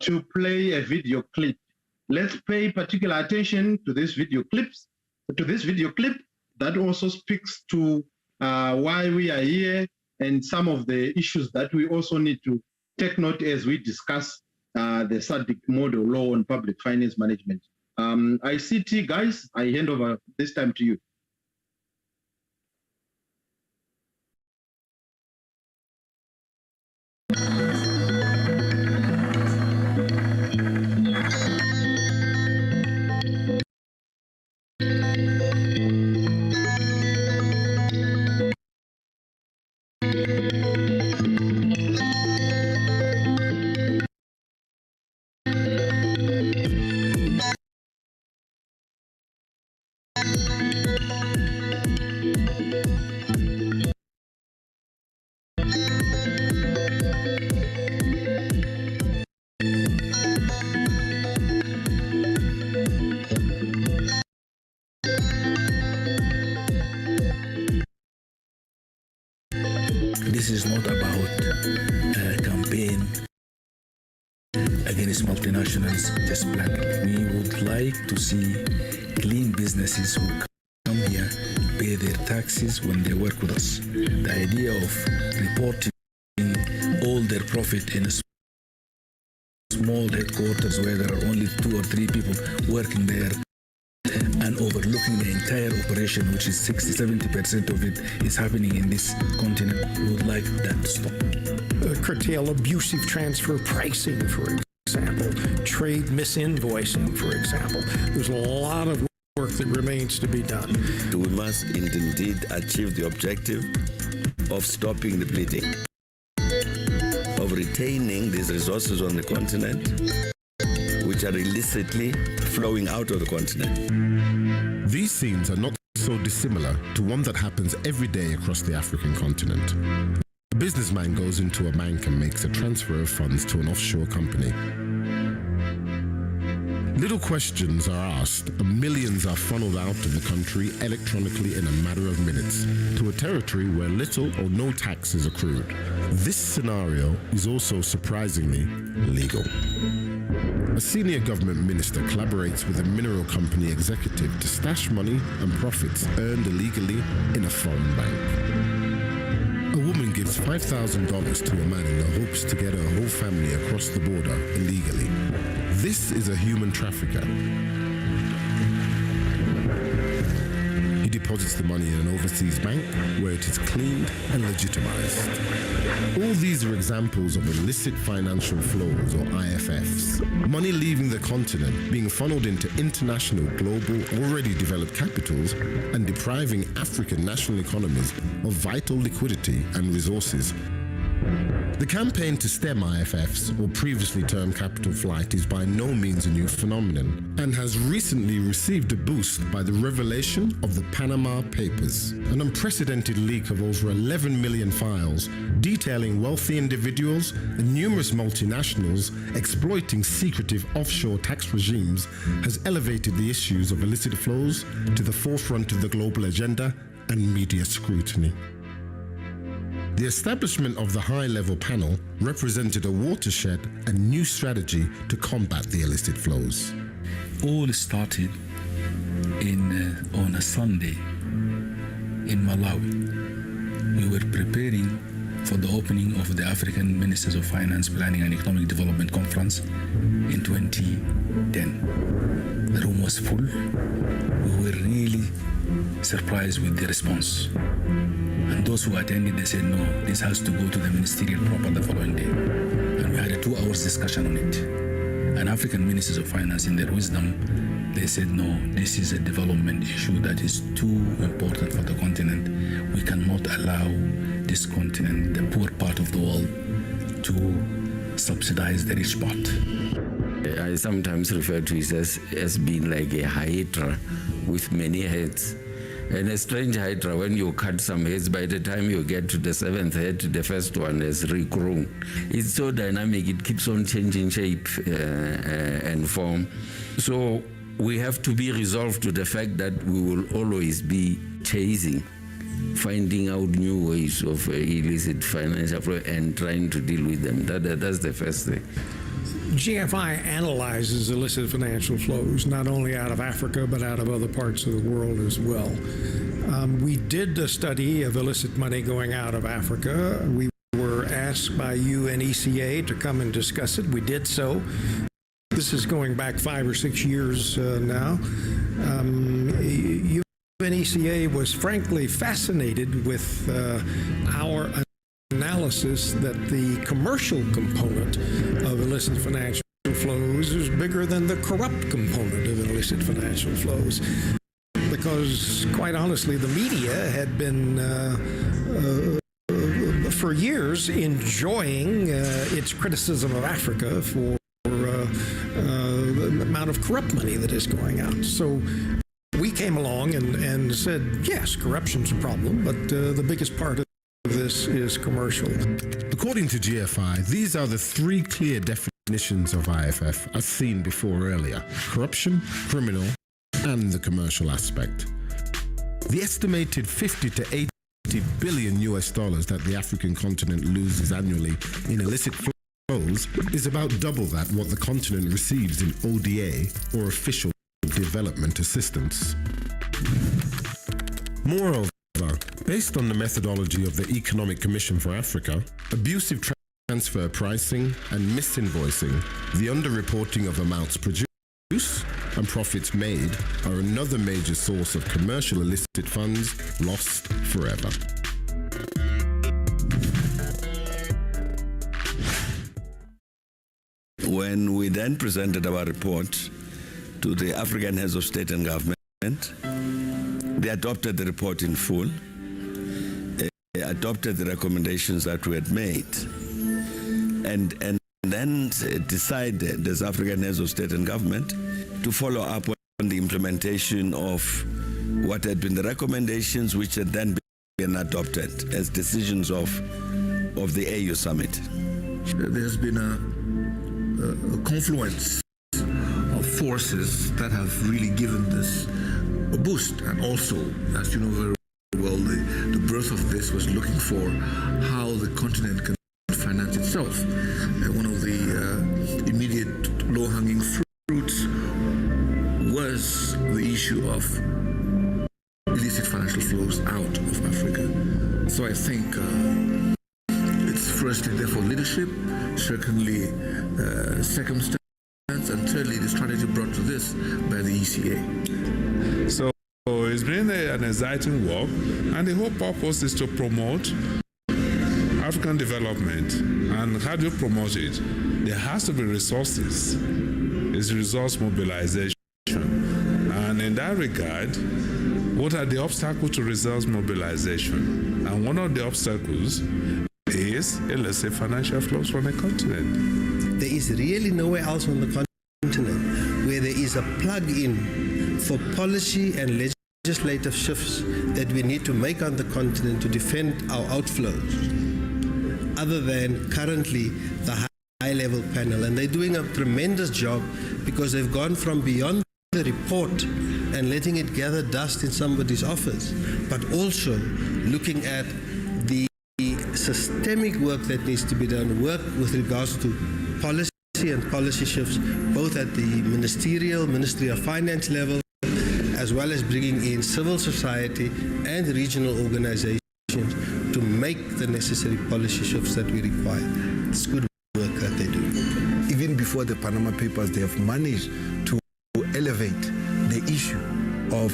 G: to play a video clip. Let's pay particular attention to this video clip that also speaks to why we are here and some of the issues that we also need to take note as we discuss the SADC model law on public finance management. ICT guys, I hand over this time to you.
I: is not about a campaign against multinationals, just bluntly. We would like to see clean businesses who come here, pay their taxes when they work with us. The idea of reporting all their profit in a small headquarters where there are only 2 or 3 people working there and overlooking the entire operation, which is 60-70% of it is happening in this continent. We would like that to stop.
J: Curtail abusive transfer pricing, for example, trade misinvoicing, for example. There's a lot of work that remains to be done.
K: We must indeed achieve the objective of stopping the bleeding, of retaining these resources on the continent, which are illicitly flowing out of the continent.
L: These scenes are not so dissimilar to one that happens every day across the African continent. A businessman goes into a bank and makes a transfer of funds to an offshore company. Little questions are asked and millions are funneled out of the country electronically in a matter of minutes to a territory where little or no tax is accrued. This scenario is also surprisingly legal. A senior government minister collaborates with a mineral company executive to stash money and profits earned illegally in a foreign bank. A woman gives $5,000 to a man in the hopes to get her whole family across the border illegally. This is a human trafficker. He deposits the money in an overseas bank where it is cleaned and legitimized. All these are examples of illicit financial flows, or IFFs. Money leaving the continent, being funneled into international, global, already developed capitals and depriving African national economies of vital liquidity and resources. The campaign to stem IFFs, or previously termed capital flight, is by no means a new phenomenon and has recently received a boost by the revelation of the Panama Papers, an unprecedented leak of over 11 million files detailing wealthy individuals and numerous multinationals exploiting secretive offshore tax regimes has elevated the issues of illicit flows to the forefront of the global agenda and media scrutiny. The establishment of the high-level panel represented a watershed and new strategy to combat the illicit flows.
I: All started on a Sunday in Malawi. We were preparing for the opening of the African Ministers of Finance, Planning and Economic Development Conference in 2010. The room was full. We were really surprised with the response. And those who attended, they said, no, this has to go to the ministerial proper the following day. And we had a 2 hours discussion on it. And African Ministers of Finance, in their wisdom, they said, no, this is a development issue that is too important for the continent. We cannot allow this continent, the poor part of the world, to subsidize the rich part.
K: I sometimes refer to it as being like a hydra with many heads. And a strange hydra, when you cut some heads, by the time you get to the 7th head, the first one has regrown. It's so dynamic, it keeps on changing shape and form. So we have to be resolved to the fact that we will always be chasing, finding out new ways of illicit financial flow and trying to deal with them. That's the first thing.
J: GFI analyzes illicit financial flows, not only out of Africa, but out of other parts of the world as well. We did a study of illicit money going out of Africa. We were asked by UNECA to come and discuss it. We did so. This is going back 5 or 6 years now. UNECA was frankly fascinated with our analysis that the commercial component of illicit financial flows is bigger than the corrupt component of illicit financial flows. Because, quite honestly, the media had been, for years, enjoying its criticism of Africa for the amount of corrupt money that is going out. So we came along and said, yes, corruption's a problem, but the biggest part of this is commercial.
L: According to GFI, these are the 3 clear definitions of IFF as seen before earlier: corruption, criminal, and the commercial aspect. The estimated 50 to 80 billion US dollars that the African continent loses annually in illicit flows is about double that what the continent receives in ODA or official development assistance. Moreover, based on the methodology of the Economic Commission for Africa, abusive transfer pricing and misinvoicing, the underreporting of amounts produced and profits made are another major source of commercial illicit funds lost forever.
M: When we then presented our report to the African heads of state and government, they adopted the report in full, adopted the recommendations that we had made, and then decided as African heads of state and government to follow up on the implementation of what had been the recommendations, which had then been adopted as decisions of the AU summit.
I: There's been a confluence of forces that have really given this a boost, and also, as you know very well, the birth of this was looking for how the continent can finance itself. And one of the immediate low-hanging fruits was the issue of illicit financial flows out of Africa. So I think it's firstly therefore leadership, secondly circumstance, and thirdly the strategy brought to this by the ECA.
N: So it's been an exciting work, and the whole purpose is to promote African development. And how do you promote it? There has to be resources. It's resource mobilization. And in that regard, what are the obstacles to resource mobilization? And one of the obstacles is illicit financial flows from the continent.
O: There is really nowhere else on the continent where there is a plug-in for policy and legislative shifts that we need to make on the continent to defend our outflows, other than currently the high-level panel. And they're doing a tremendous job because they've gone from beyond the report and letting it gather dust in somebody's office, but also looking at the systemic work that needs to be done, work with regards to policy and policy shifts, both at the Ministry of Finance level, as well as bringing in civil society and regional organizations to make the necessary policy shifts that we require. It's good work that they do.
P: Even before the Panama Papers, they have managed to elevate the issue of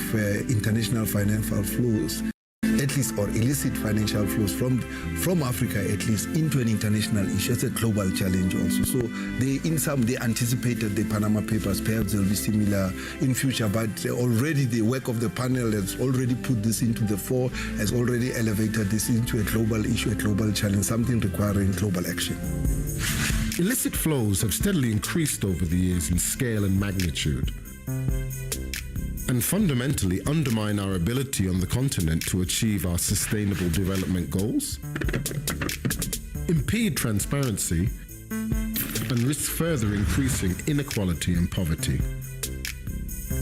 P: international financial flows, at least, or illicit financial flows from Africa, at least, into an international issue. It's a global challenge also. So they anticipated the Panama Papers. Perhaps they'll be similar in future, but already the work of the panel has already put this into the fore, has already elevated this into a global issue, a global challenge, something requiring global action.
L: Illicit flows have steadily increased over the years in scale and magnitude, and fundamentally undermine our ability on the continent to achieve our sustainable development goals, impede transparency, and risk further increasing inequality and poverty.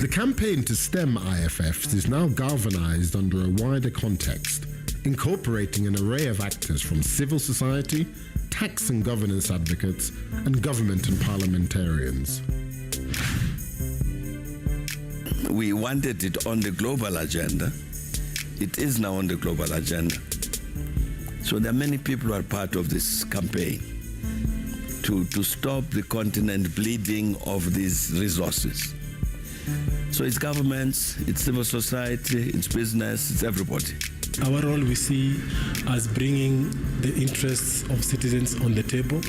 L: The campaign to stem IFFs is now galvanized under a wider context, incorporating an array of actors from civil society, tax and governance advocates, and government and parliamentarians.
M: We wanted it on the global agenda. It is now on the global agenda. So there are many people who are part of this campaign to stop the continent bleeding of these resources. So it's governments, it's civil society, it's business, it's everybody.
Q: Our role we see as bringing the interests of citizens on the table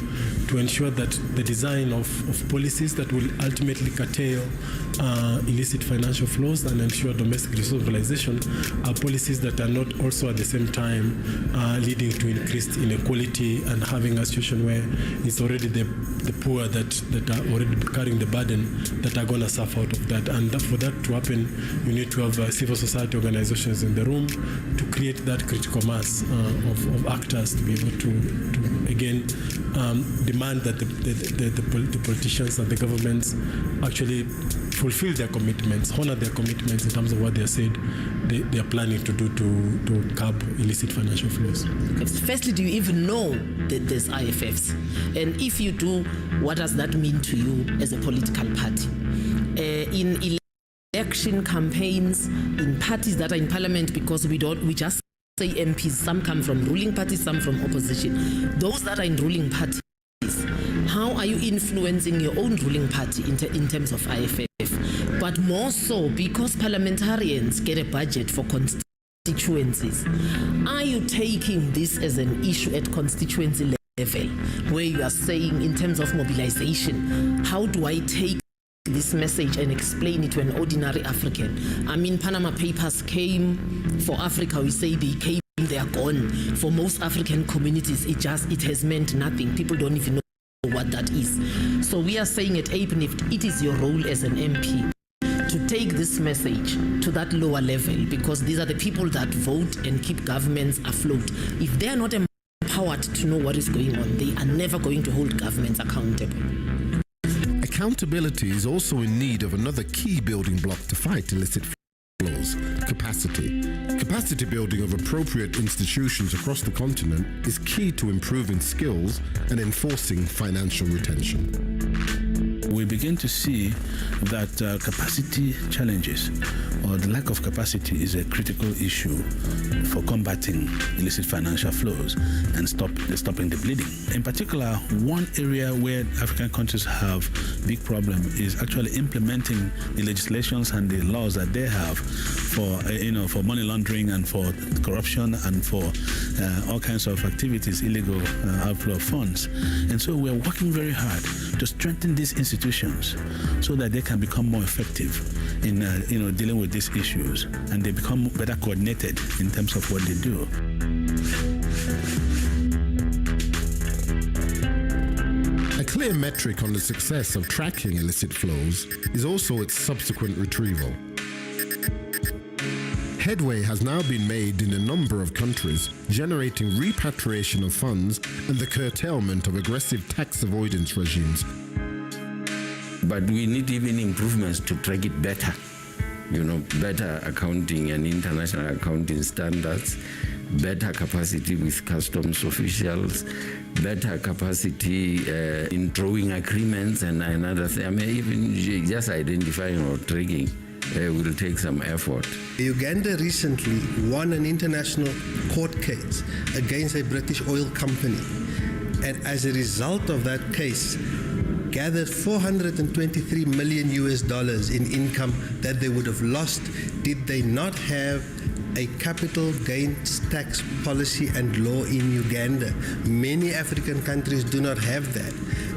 Q: to ensure that the design of policies that will ultimately curtail illicit financial flows and ensure domestic resource mobilization are policies that are not also at the same time leading to increased inequality and having a situation where it's already the poor that are already carrying the burden that are going to suffer out of that. And for that to happen, you need to have civil society organizations in the room to create that critical mass of actors to be able to again demand that the politicians and the governments actually fulfill their commitments, honor their commitments in terms of what they said they are planning to do to curb illicit financial flows.
R: Firstly, do you even know that there's IFFs? And if you do, what does that mean to you as a political party? In election campaigns, in parties that are in parliament, because we just say MPs, some come from ruling parties, some from opposition. Those that are in ruling parties, how are you influencing your own ruling party in terms of IFF? But more so because parliamentarians get a budget for constituencies. Are you taking this as an issue at constituency level, where you are saying in terms of mobilization, how do I take this message and explain it to an ordinary African? I mean, Panama Papers came for Africa, we say they came, they are gone. For most African communities, it has meant nothing. People don't even know what that is. So we are saying at APNIFT, it is your role as an MP to take this message to that lower level, because these are the people that vote and keep governments afloat. If they are not empowered to know what is going on, they are never going to hold governments accountable.
L: Accountability is also in need of another key building block to fight illicit flows: capacity. Capacity building of appropriate institutions across the continent is key to improving skills and enforcing financial retention.
I: We begin to see that capacity challenges or the lack of capacity is a critical issue for combating illicit financial flows and stopping the bleeding. In particular, one area where African countries have big problem is actually implementing the legislations and the laws that they have for money laundering and for corruption and for all kinds of activities, illegal outflow of funds. And so we're working very hard to strengthen these institutions so that they can become more effective in dealing with these issues, and they become better coordinated in terms of what they do.
L: A clear metric on the success of tracking illicit flows is also its subsequent retrieval. Headway has now been made in a number of countries, generating repatriation of funds and the curtailment of aggressive tax avoidance regimes.
K: But we need even improvements to track it better. Better accounting and international accounting standards, better capacity with customs officials, better capacity in drawing agreements and another thing. I mean, even just identifying or tracking will take some effort.
O: Uganda recently won an international court case against a British oil company, and as a result of that case, gathered $423 million in income that they would have lost did they not have a capital gains tax policy and law in Uganda. Many African countries do not have that.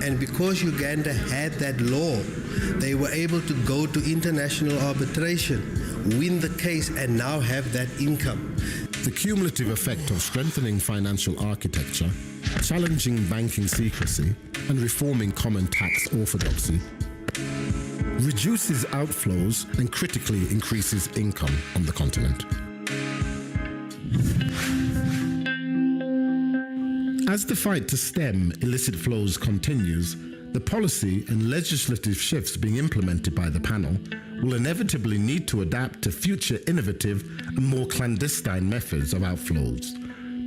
O: And because Uganda had that law, they were able to go to international arbitration, win the case, and now have that income.
L: The cumulative effect of strengthening financial architecture, challenging banking secrecy, and reforming common tax orthodoxy reduces outflows and critically increases income on the continent. As the fight to stem illicit flows continues, the policy and legislative shifts being implemented by the panel will inevitably need to adapt to future innovative and more clandestine methods of outflows,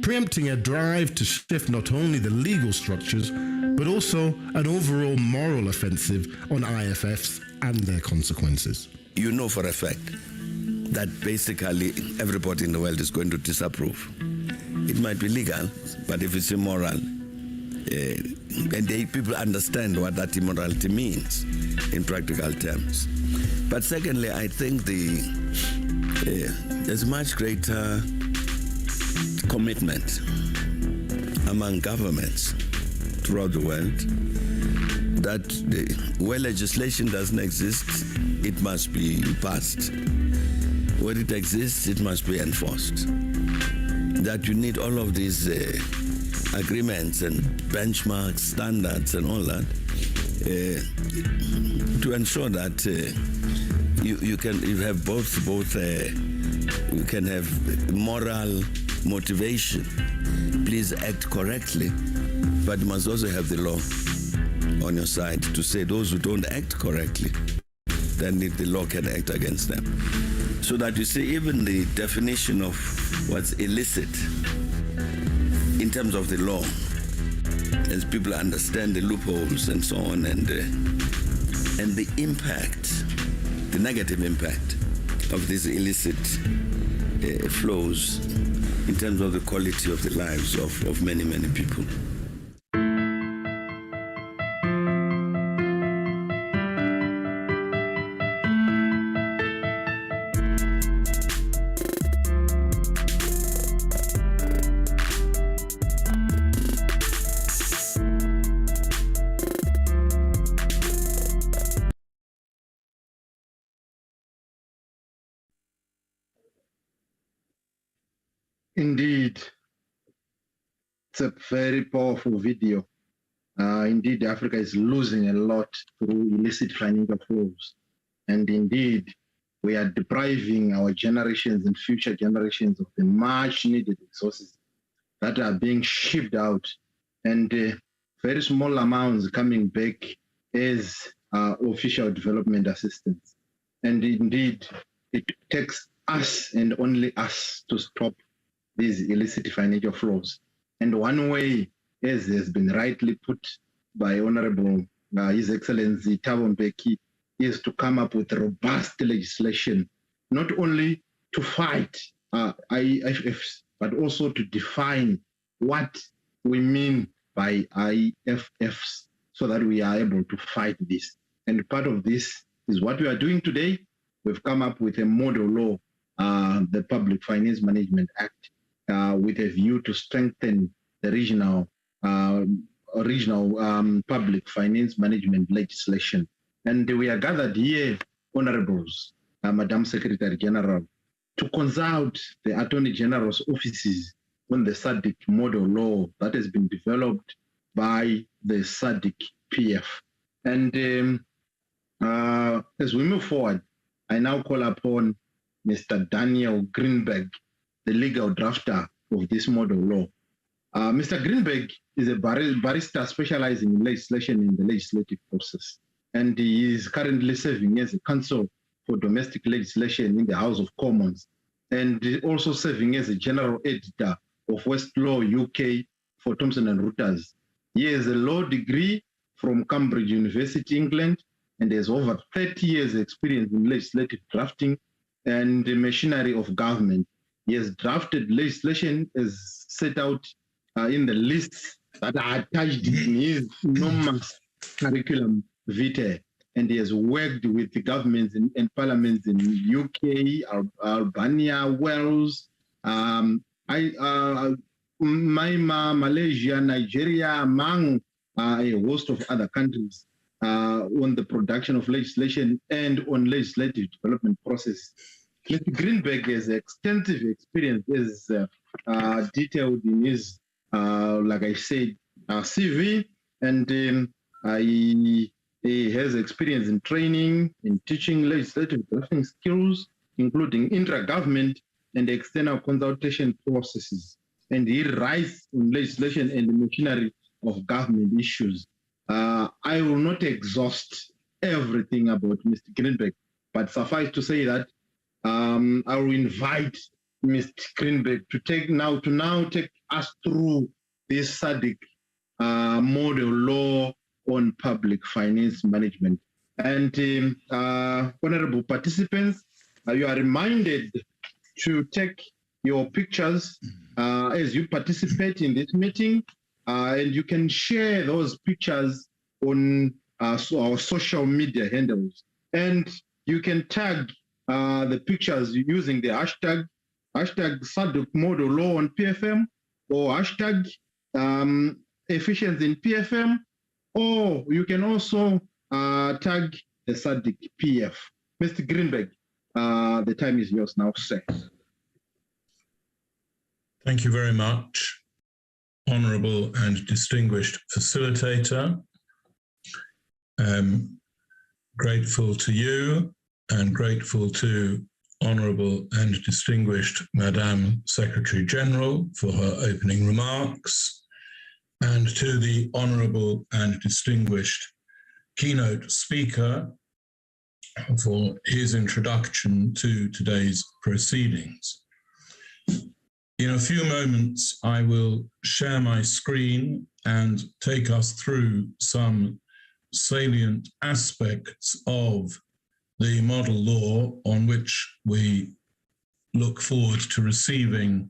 L: preempting a drive to shift not only the legal structures, but also an overall moral offensive on IFFs and their consequences.
M: You know for a fact that basically everybody in the world is going to disapprove. It might be legal, but if it's immoral, and people understand what that immorality means in practical terms. But secondly, I think there's much greater commitment among governments throughout the world that where legislation doesn't exist, it must be passed. Where it exists, it must be enforced. That you need all of these agreements and benchmarks, standards, and all that to ensure that you have both you can have moral motivation. Please act correctly, but you must also have the law on your side to say those who don't act correctly, then the law can act against them. So that you see, even the definition of what's illicit in terms of the law, as people understand the loopholes and so on, and the impact, the negative impact of these illicit flows in terms of the quality of the lives of many, many people.
G: Indeed, it's a very powerful video. Indeed, Africa is losing a lot through illicit financial flows. And indeed, we are depriving our generations and future generations of the much needed resources that are being shipped out, and very small amounts coming back as official development assistance. And indeed, it takes us and only us to stop these illicit financial flows. And one way, as has been rightly put by Honorable His Excellency Thabo Mbeki, is to come up with robust legislation, not only to fight IFFs, but also to define what we mean by IFFs so that we are able to fight this. And part of this is what we are doing today. We've come up with a model law, the Public Finance Management Act, with a view to strengthen the regional public finance management legislation. And we are gathered here, honorables, Madam Secretary General, to consult the Attorney General's offices on the SADC model law that has been developed by the SADC-PF. And as we move forward, I now call upon Mr. Daniel Greenberg, the legal drafter of this model law. Mr. Greenberg is a barrister specializing in legislation in the legislative process, and he is currently serving as a counsel for domestic legislation in the House of Commons, and also serving as a general editor of Westlaw UK for Thomson and Reuters. He has a law degree from Cambridge University, England, and has over 30 years experience in legislative drafting and the machinery of government. He has drafted legislation as set out in the lists that are attached in his enormous curriculum vitae, and he has worked with the governments and parliaments in UK, Albania, Wales, Malaysia, Nigeria, among a host of other countries on the production of legislation and on legislative development process. Mr. Greenberg has extensive experience, as detailed in his, like I said, CV, and he has experience in training, in teaching legislative drafting skills, including intra-government and external consultation processes. And he writes on legislation and the machinery of government issues. I will not exhaust everything about Mr. Greenberg, but suffice to say that I will invite Mr. Greenberg to now take us through this SADC model law on public finance management. And honorable participants, you are reminded to take your pictures as you participate in this meeting, and you can share those pictures on our social media handles. And you can tag the pictures using the hashtag SADC model law on PFM, or hashtag efficiency in PFM, or you can also tag the SADC-PF. Mr. Greenberg, the time is yours now, sir.
S: Thank you very much, honourable and distinguished facilitator. Grateful to you and grateful to honourable and distinguished Madam Secretary General for her opening remarks. and to the Honourable and Distinguished Keynote Speaker for his introduction to today's proceedings. In a few moments, I will share my screen and take us through some salient aspects of the model law on which we look forward to receiving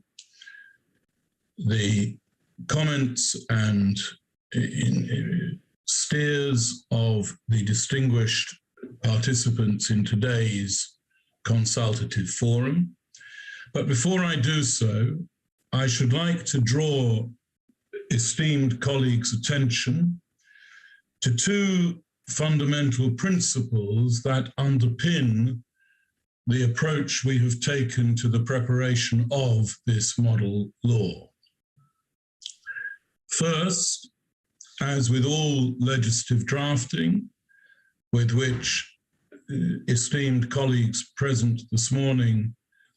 S: the comments and steers of the distinguished participants in today's consultative forum. But before I do so, I should like to draw esteemed colleagues' attention to two fundamental principles that underpin the approach we have taken to the preparation of this model law. First, as with all legislative drafting, with which esteemed colleagues present this morning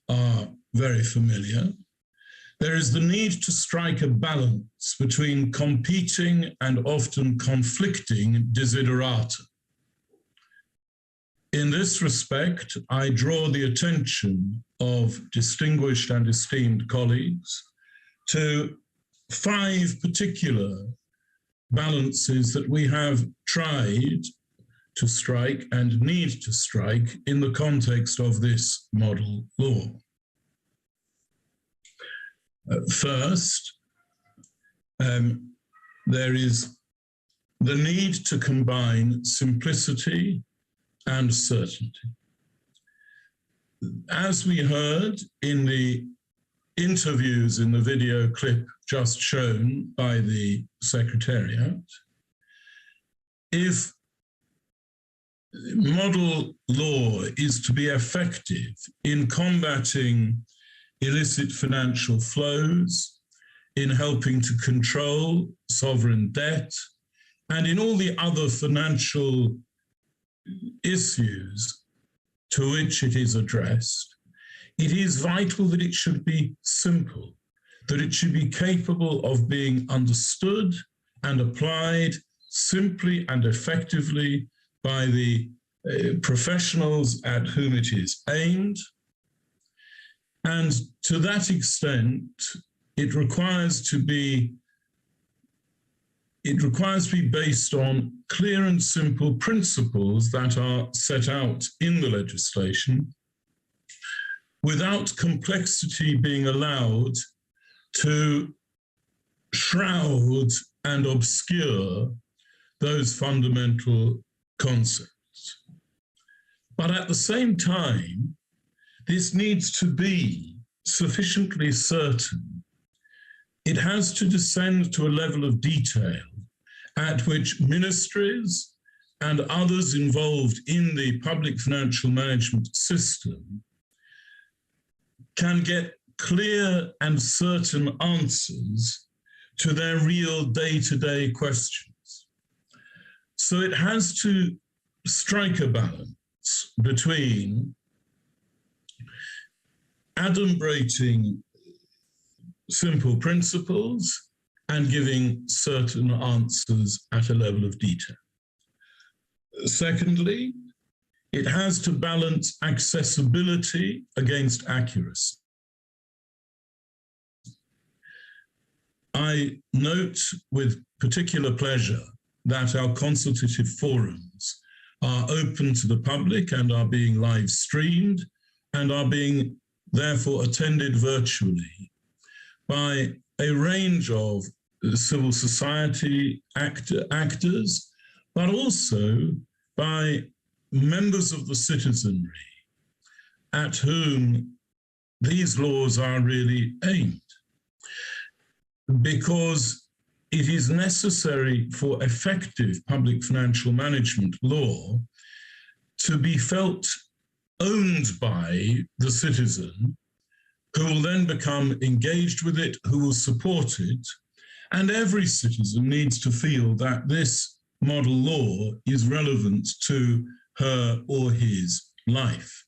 S: are very familiar, there is the need to strike a balance between competing and often conflicting desiderata. In this respect, I draw the attention of distinguished and esteemed colleagues to 5 particular balances that we have tried to strike and need to strike in the context of this model law. First, there is the need to combine simplicity and certainty. As we heard in the interviews in the video clip just shown by the Secretariat, if model law is to be effective in combating illicit financial flows, in helping to control sovereign debt, and in all the other financial issues to which it is addressed, it is vital that it should be simple, that it should be capable of being understood and applied simply and effectively by the professionals at whom it is aimed. And to that extent, it requires to be based on clear and simple principles that are set out in the legislation, without complexity being allowed to shroud and obscure those fundamental concepts. But at the same time, this needs to be sufficiently certain. It has to descend to a level of detail at which ministries and others involved in the public financial management system can get clear and certain answers to their real day-to-day questions. So it has to strike a balance between adumbrating simple principles and giving certain answers at a level of detail. Secondly, it has to balance accessibility against accuracy. I note with particular pleasure that our consultative forums are open to the public and are being live streamed and are being therefore attended virtually by a range of civil society actors, but also by members of the citizenry at whom these laws are really aimed. Because it is necessary for effective public financial management law to be felt owned by the citizen, who will then become engaged with it, who will support it. And every citizen needs to feel that this model law is relevant to her or his life.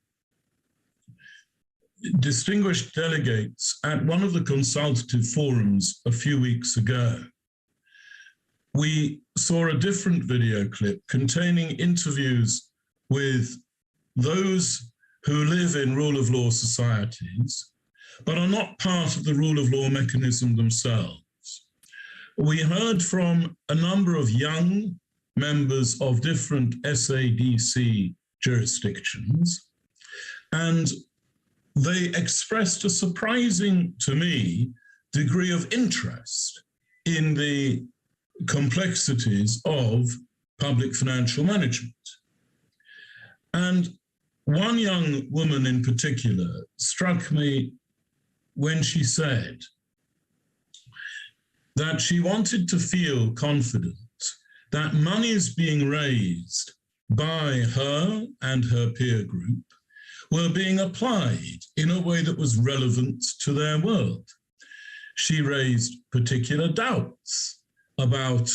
S: Distinguished delegates, at one of the consultative forums a few weeks ago, we saw a different video clip containing interviews with those who live in rule of law societies, but are not part of the rule of law mechanism themselves. We heard from a number of young members of different SADC jurisdictions, and they expressed a surprising, to me, degree of interest in the complexities of public financial management. And one young woman in particular struck me when she said that she wanted to feel confident that monies being raised by her and her peer group were being applied in a way that was relevant to their world. She raised particular doubts about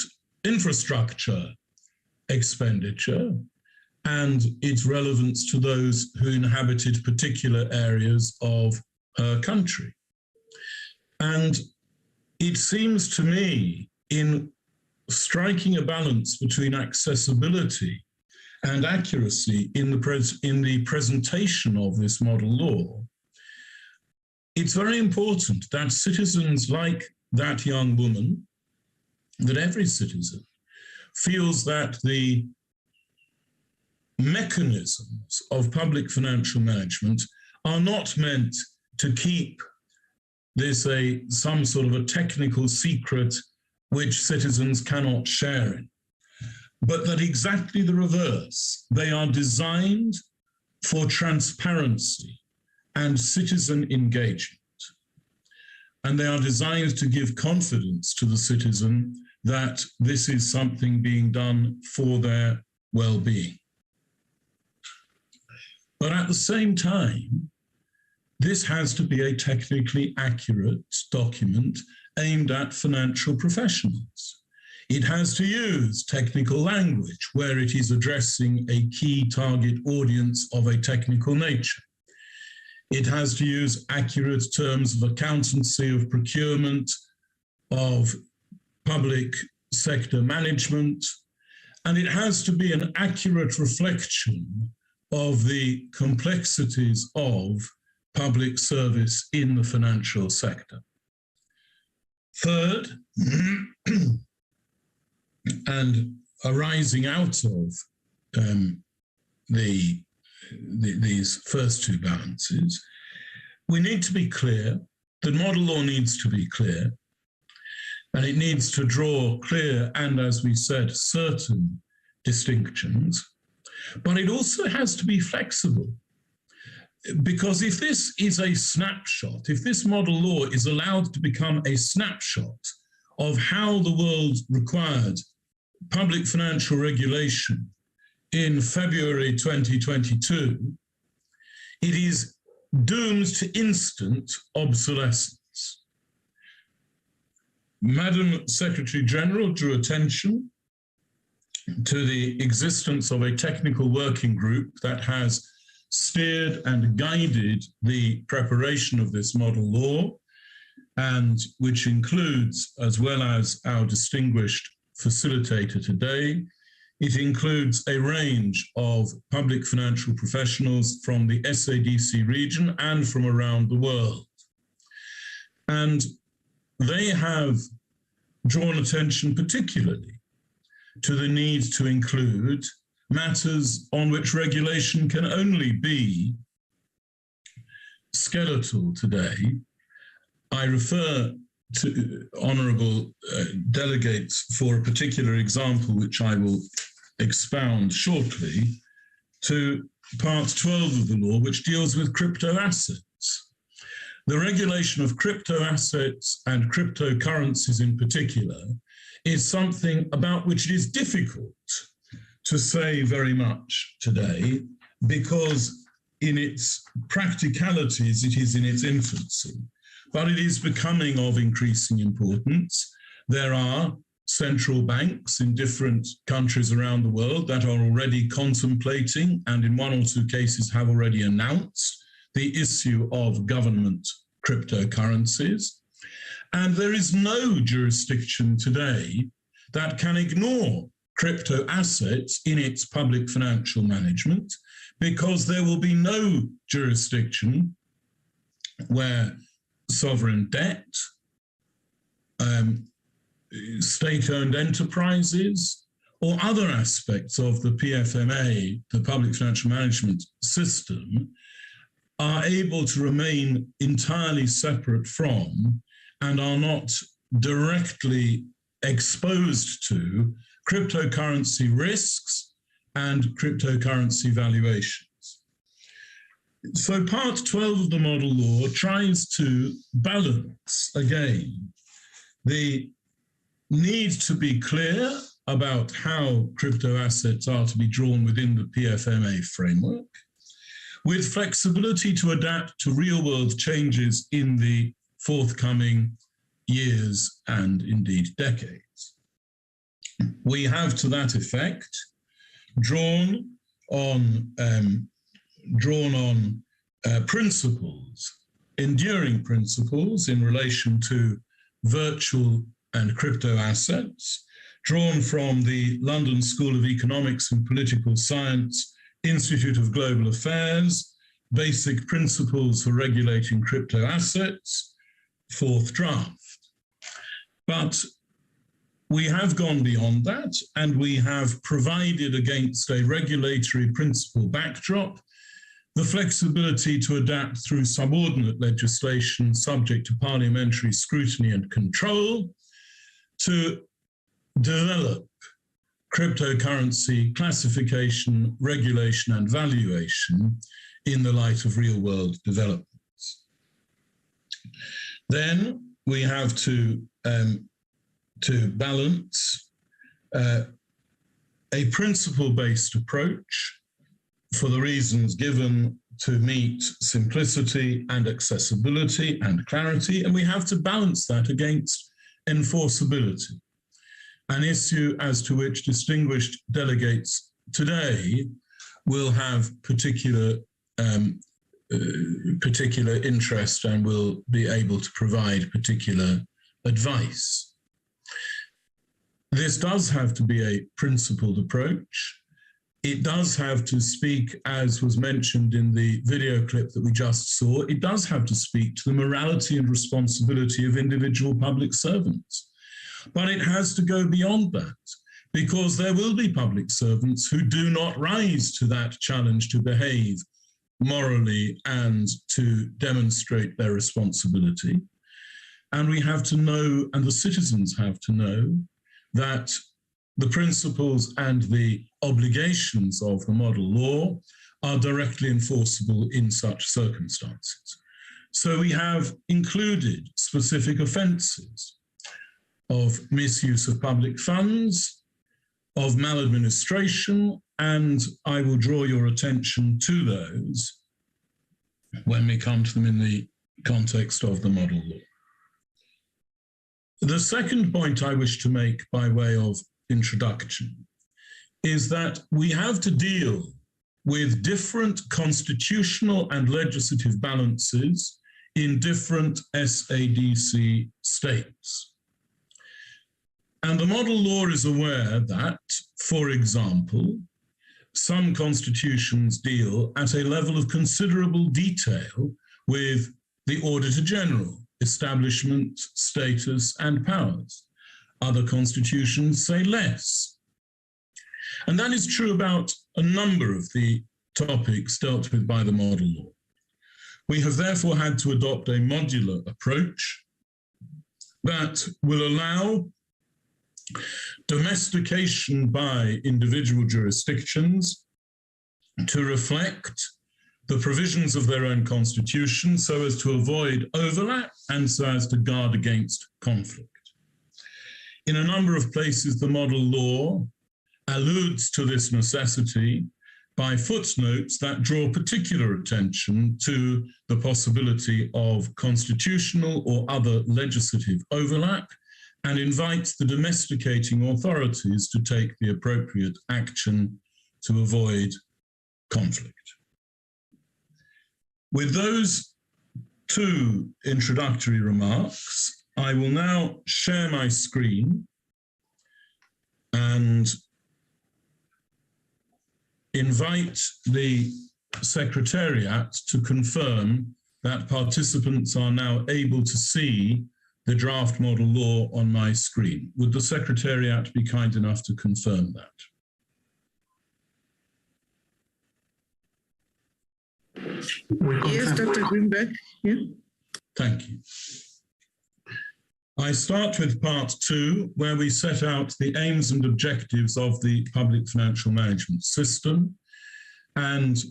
S: infrastructure expenditure and its relevance to those who inhabited particular areas of her country. And it seems to me, in striking a balance between accessibility and accuracy in the presentation of this model law, it's very important that citizens like that young woman, that every citizen feels that the mechanisms of public financial management are not meant to keep this some sort of a technical secret which citizens cannot share in, but that exactly the reverse. They are designed for transparency and citizen engagement. And they are designed to give confidence to the citizen that this is something being done for their well-being. But at the same time, this has to be a technically accurate document aimed at financial professionals. It has to use technical language where it is addressing a key target audience of a technical nature. It has to use accurate terms of accountancy, of procurement, of public sector management, and it has to be an accurate reflection of the complexities of public service in the financial sector. Third, and arising out of these first two balances, we need to be clear, the model law needs to be clear, and it needs to draw clear and, as we said, certain distinctions, but it also has to be flexible. Because if this is a snapshot, if this model law is allowed to become a snapshot of how the world required public financial regulation in February 2022, it is doomed to instant obsolescence. Madam Secretary General drew attention to the existence of a technical working group that has steered and guided the preparation of this model law, and which includes, as well as our distinguished facilitator today, it includes a range of public financial professionals from the SADC region and from around the world. And they have drawn attention particularly to the need to include matters on which regulation can only be skeletal today. I refer to honourable delegates for a particular example, which I will expound shortly, to part 12 of the law, which deals with crypto assets. The regulation of crypto assets and cryptocurrencies in particular is something about which it is difficult to say very much today, because in its practicalities, it is in its infancy, but it is becoming of increasing importance. There are central banks in different countries around the world that are already contemplating, and in one or two cases have already announced, the issue of government cryptocurrencies. And there is no jurisdiction today that can ignore crypto assets in its public financial management, because there will be no jurisdiction where sovereign debt, state-owned enterprises, or other aspects of the PFMA, the public financial management system, are able to remain entirely separate from and are not directly exposed to cryptocurrency risks and cryptocurrency valuations. So part 12 of the model law tries to balance, again, the need to be clear about how crypto assets are to be drawn within the PFMA framework, with flexibility to adapt to real-world changes in the forthcoming years and indeed decades. We have, to that effect, drawn on principles, enduring principles in relation to virtual and crypto assets, drawn from the London School of Economics and Political Science Institute of Global Affairs, Basic Principles for Regulating Crypto Assets, fourth draft. But we have gone beyond that, and we have provided, against a regulatory principle backdrop, the flexibility to adapt through subordinate legislation subject to parliamentary scrutiny and control to develop cryptocurrency classification, regulation, and valuation in the light of real-world developments. Then we have to balance a principle-based approach for the reasons given to meet simplicity and accessibility and clarity, and we have to balance that against enforceability, an issue as to which distinguished delegates today will have particular interest and will be able to provide particular advice. This does have to be a principled approach. It does have to speak, as was mentioned in the video clip that we just saw, it does have to speak to the morality and responsibility of individual public servants. But it has to go beyond that, because there will be public servants who do not rise to that challenge to behave morally and to demonstrate their responsibility. And we have to know, and the citizens have to know, that the principles and the obligations of the model law are directly enforceable in such circumstances. So we have included specific offences of misuse of public funds, of maladministration, and I will draw your attention to those when we come to them in the context of the model law. The second point I wish to make by way of introduction is that we have to deal with different constitutional and legislative balances in different SADC states. And the model law is aware that, for example, some constitutions deal at a level of considerable detail with the Auditor General, establishment, status, and powers. Other constitutions say less. And that is true about a number of the topics dealt with by the model law. We have therefore had to adopt a modular approach that will allow domestication by individual jurisdictions to reflect the provisions of their own constitution so as to avoid overlap and so as to guard against conflict. In a number of places, the model law alludes to this necessity by footnotes that draw particular attention to the possibility of constitutional or other legislative overlap and invites the domesticating authorities to take the appropriate action to avoid conflict. With those two introductory remarks, I will now share my screen and invite the Secretariat to confirm that participants are now able to see the draft model law on my screen. Would the Secretariat be kind enough to confirm that?
F: Yes, Dr. Greenberg. Yeah.
S: Thank you. I start with part 2, where we set out the aims and objectives of the public financial management system. And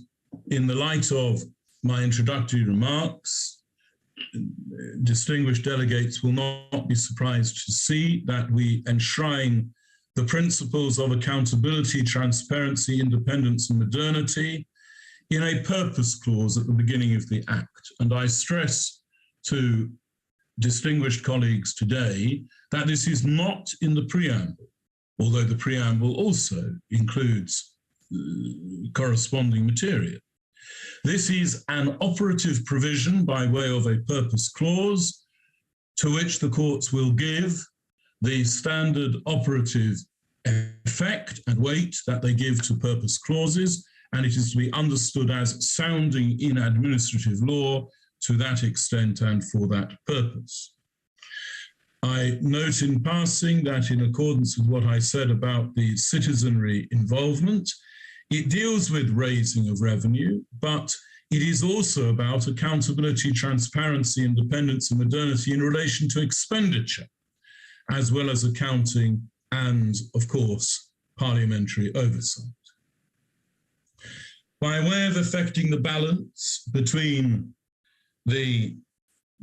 S: in the light of my introductory remarks, distinguished delegates will not be surprised to see that we enshrine the principles of accountability, transparency, independence, and modernity in a purpose clause at the beginning of the Act. And I stress to distinguished colleagues today that this is not in the preamble, although the preamble also includes corresponding material. This is an operative provision by way of a purpose clause to which the courts will give the standard operative effect and weight that they give to purpose clauses, and it is to be understood as sounding in administrative law to that extent and for that purpose. I note in passing that in accordance with what I said about the citizenry involvement, it deals with raising of revenue, but it is also about accountability, transparency, independence, and modernity in relation to expenditure, as well as accounting and, of course, parliamentary oversight. By way of affecting the balance between the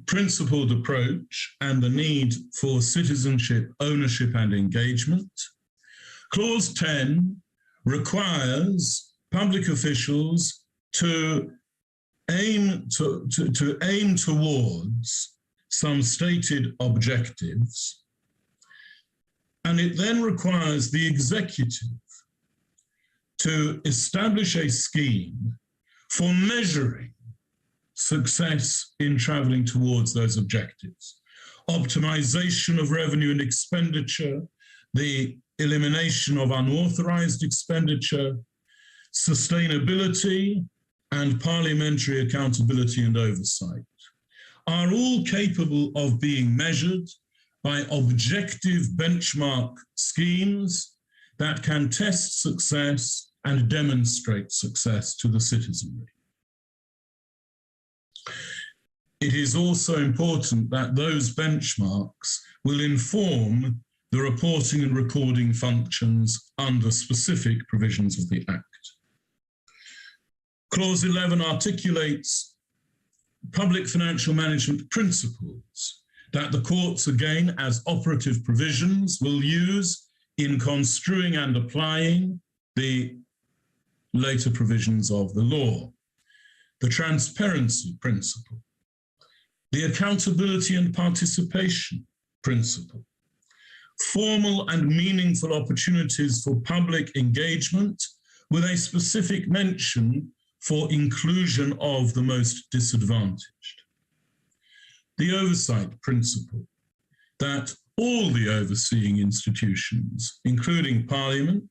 S: principled approach and the need for citizenship, ownership, and engagement, Clause 10 requires public officials to aim towards some stated objectives, and it then requires the executive to establish a scheme for measuring success in traveling towards those objectives. Optimization of revenue and expenditure, the elimination of unauthorized expenditure, sustainability, and parliamentary accountability and oversight are all capable of being measured by objective benchmark schemes that can test success and demonstrate success to the citizenry. It is also important that those benchmarks will inform the reporting and recording functions under specific provisions of the Act. Clause 11 articulates public financial management principles that the courts, again, as operative provisions, will use in construing and applying the later provisions of the law. The transparency principle, the accountability and participation principle, formal and meaningful opportunities for public engagement with a specific mention for inclusion of the most disadvantaged. The oversight principle, that all the overseeing institutions, including Parliament,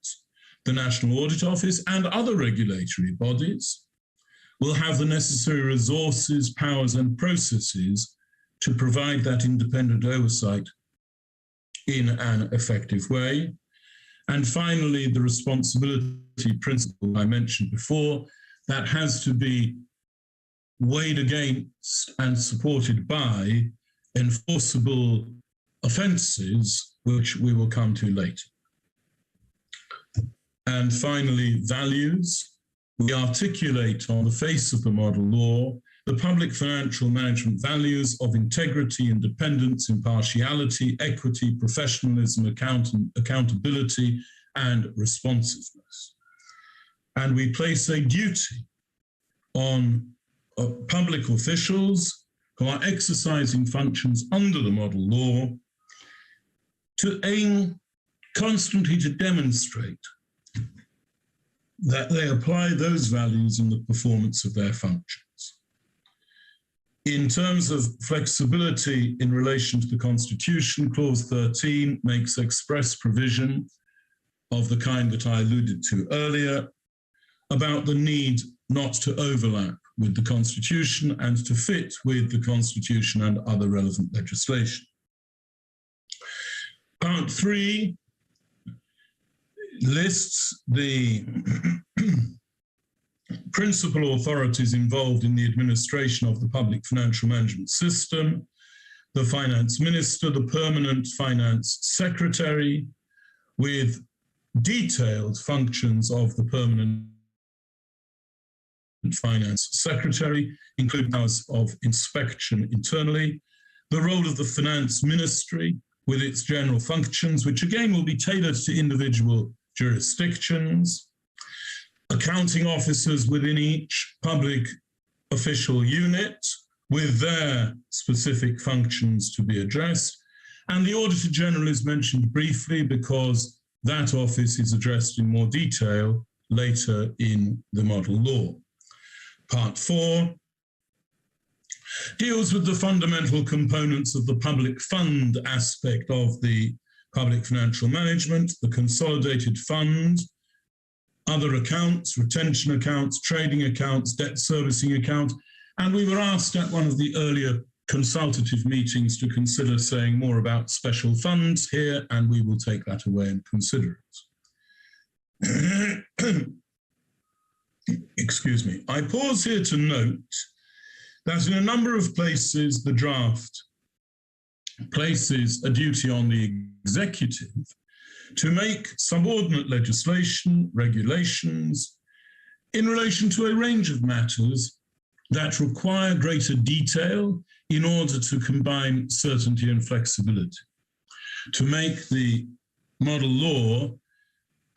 S: the National Audit Office, and other regulatory bodies, will have the necessary resources, powers, and processes to provide that independent oversight in an effective way. And finally, the responsibility principle I mentioned before, that has to be weighed against and supported by enforceable offences, which we will come to later. And finally, values. We articulate on the face of the model law the public financial management values of integrity, independence, impartiality, equity, professionalism, accountability, and responsiveness. And we place a duty on public officials who are exercising functions under the model law to aim constantly to demonstrate that they apply those values in the performance of their functions. In terms of flexibility in relation to the Constitution, Clause 13 makes express provision of the kind that I alluded to earlier, about the need not to overlap with the Constitution and to fit with the Constitution and other relevant legislation. Part 3 lists the principal authorities involved in the administration of the public financial management system: the finance minister, the permanent finance secretary, with detailed functions of the permanent finance secretary, including powers of inspection internally, the role of the finance ministry with its general functions, which again will be tailored to individual jurisdictions, accounting officers within each public official unit with their specific functions to be addressed, and the Auditor General is mentioned briefly because that office is addressed in more detail later in the model law. Part 4 deals with the fundamental components of the public fund aspect of the public financial management: the consolidated fund, other accounts, retention accounts, trading accounts, debt servicing account. And we were asked at one of the earlier consultative meetings to consider saying more about special funds here, and we will take that away and consider it. Excuse me. I pause here to note that in a number of places, the draft places a duty on the executive to make subordinate legislation, regulations, in relation to a range of matters that require greater detail in order to combine certainty and flexibility, to make the model law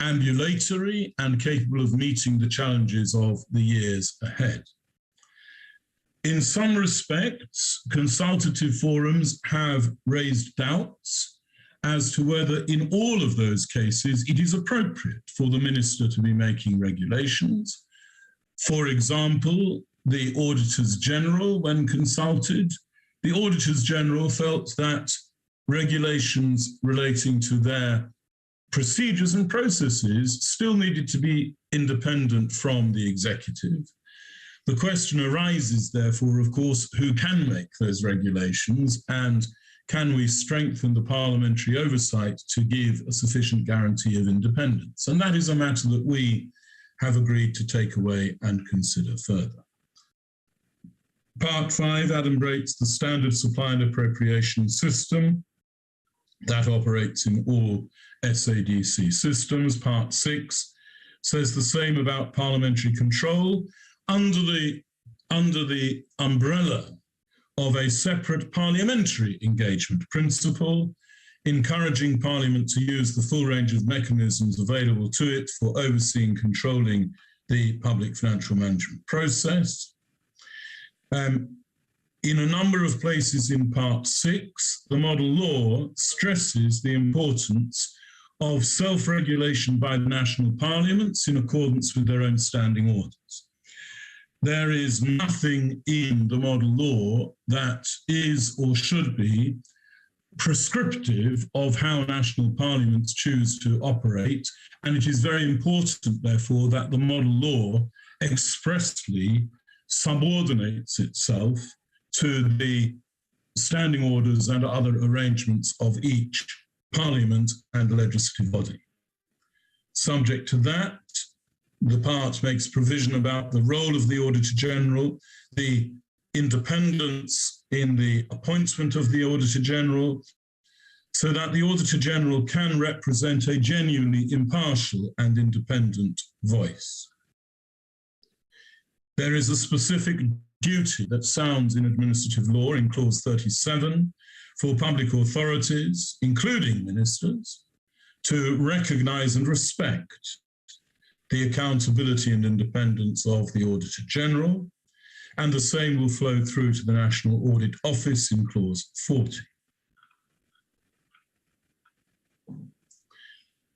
S: ambulatory and capable of meeting the challenges of the years ahead. In some respects, consultative forums have raised doubts as to whether in all of those cases it is appropriate for the minister to be making regulations. For example, the Auditors General, when consulted, the Auditors General felt that regulations relating to their procedures and processes still needed to be independent from the executive. The question arises, therefore, of course, who can make those regulations, and can we strengthen the parliamentary oversight to give a sufficient guarantee of independence? And that is a matter that we have agreed to take away and consider further. Part 5 adumbrates the standard supply and appropriation system that operates in all SADC systems. Part 6 says the same about parliamentary control under the umbrella of a separate parliamentary engagement principle, encouraging Parliament to use the full range of mechanisms available to it for overseeing, controlling the public financial management process. In a number of places in Part 6, the model law stresses the importance of self-regulation by the national parliaments in accordance with their own standing orders. There is nothing in the model law that is or should be prescriptive of how national parliaments choose to operate, and it is very important, therefore, that the model law expressly subordinates itself to the standing orders and other arrangements of each parliament and legislative body. Subject to that, the part makes provision about the role of the Auditor General, the independence in the appointment of the Auditor General, so that the Auditor General can represent a genuinely impartial and independent voice. There is a specific duty that sounds in administrative law in clause 37 for public authorities, including ministers, to recognize and respect the accountability and independence of the Auditor General, and the same will flow through to the National Audit Office in clause 40.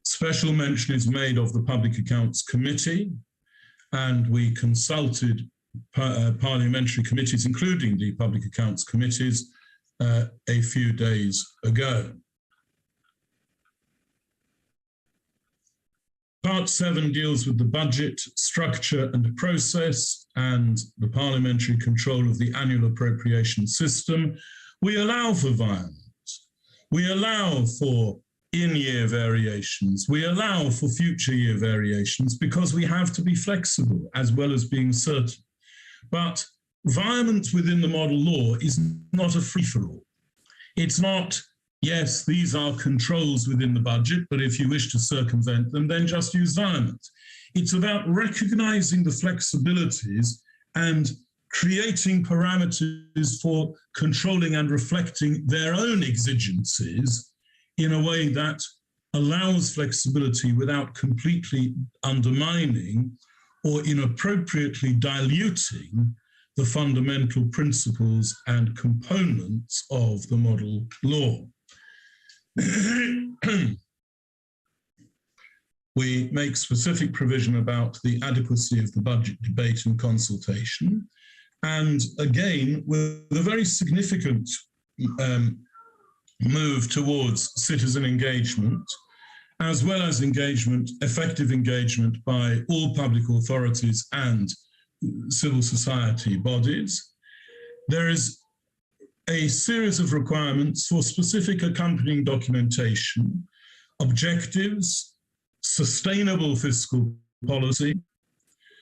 S: Special mention is made of the Public Accounts Committee, and we consulted parliamentary committees, including the Public Accounts Committees, a few days ago. Part 7 deals with the budget, structure and process and the parliamentary control of the annual appropriation system. We allow for violence. We allow for in-year variations. We allow for future year variations because we have to be flexible as well as being certain. But violence within the model law is not a free-for-all. It's not, yes, these are controls within the budget, but if you wish to circumvent them, then just use violence. It's about recognizing the flexibilities and creating parameters for controlling and reflecting their own exigencies in a way that allows flexibility without completely undermining or inappropriately diluting the fundamental principles and components of the model law. We make specific provision about the adequacy of the budget debate and consultation, and again, with a very significant move towards citizen engagement, as well as engagement, effective engagement by all public authorities and civil society bodies. There is a series of requirements for specific accompanying documentation, objectives, sustainable fiscal policy,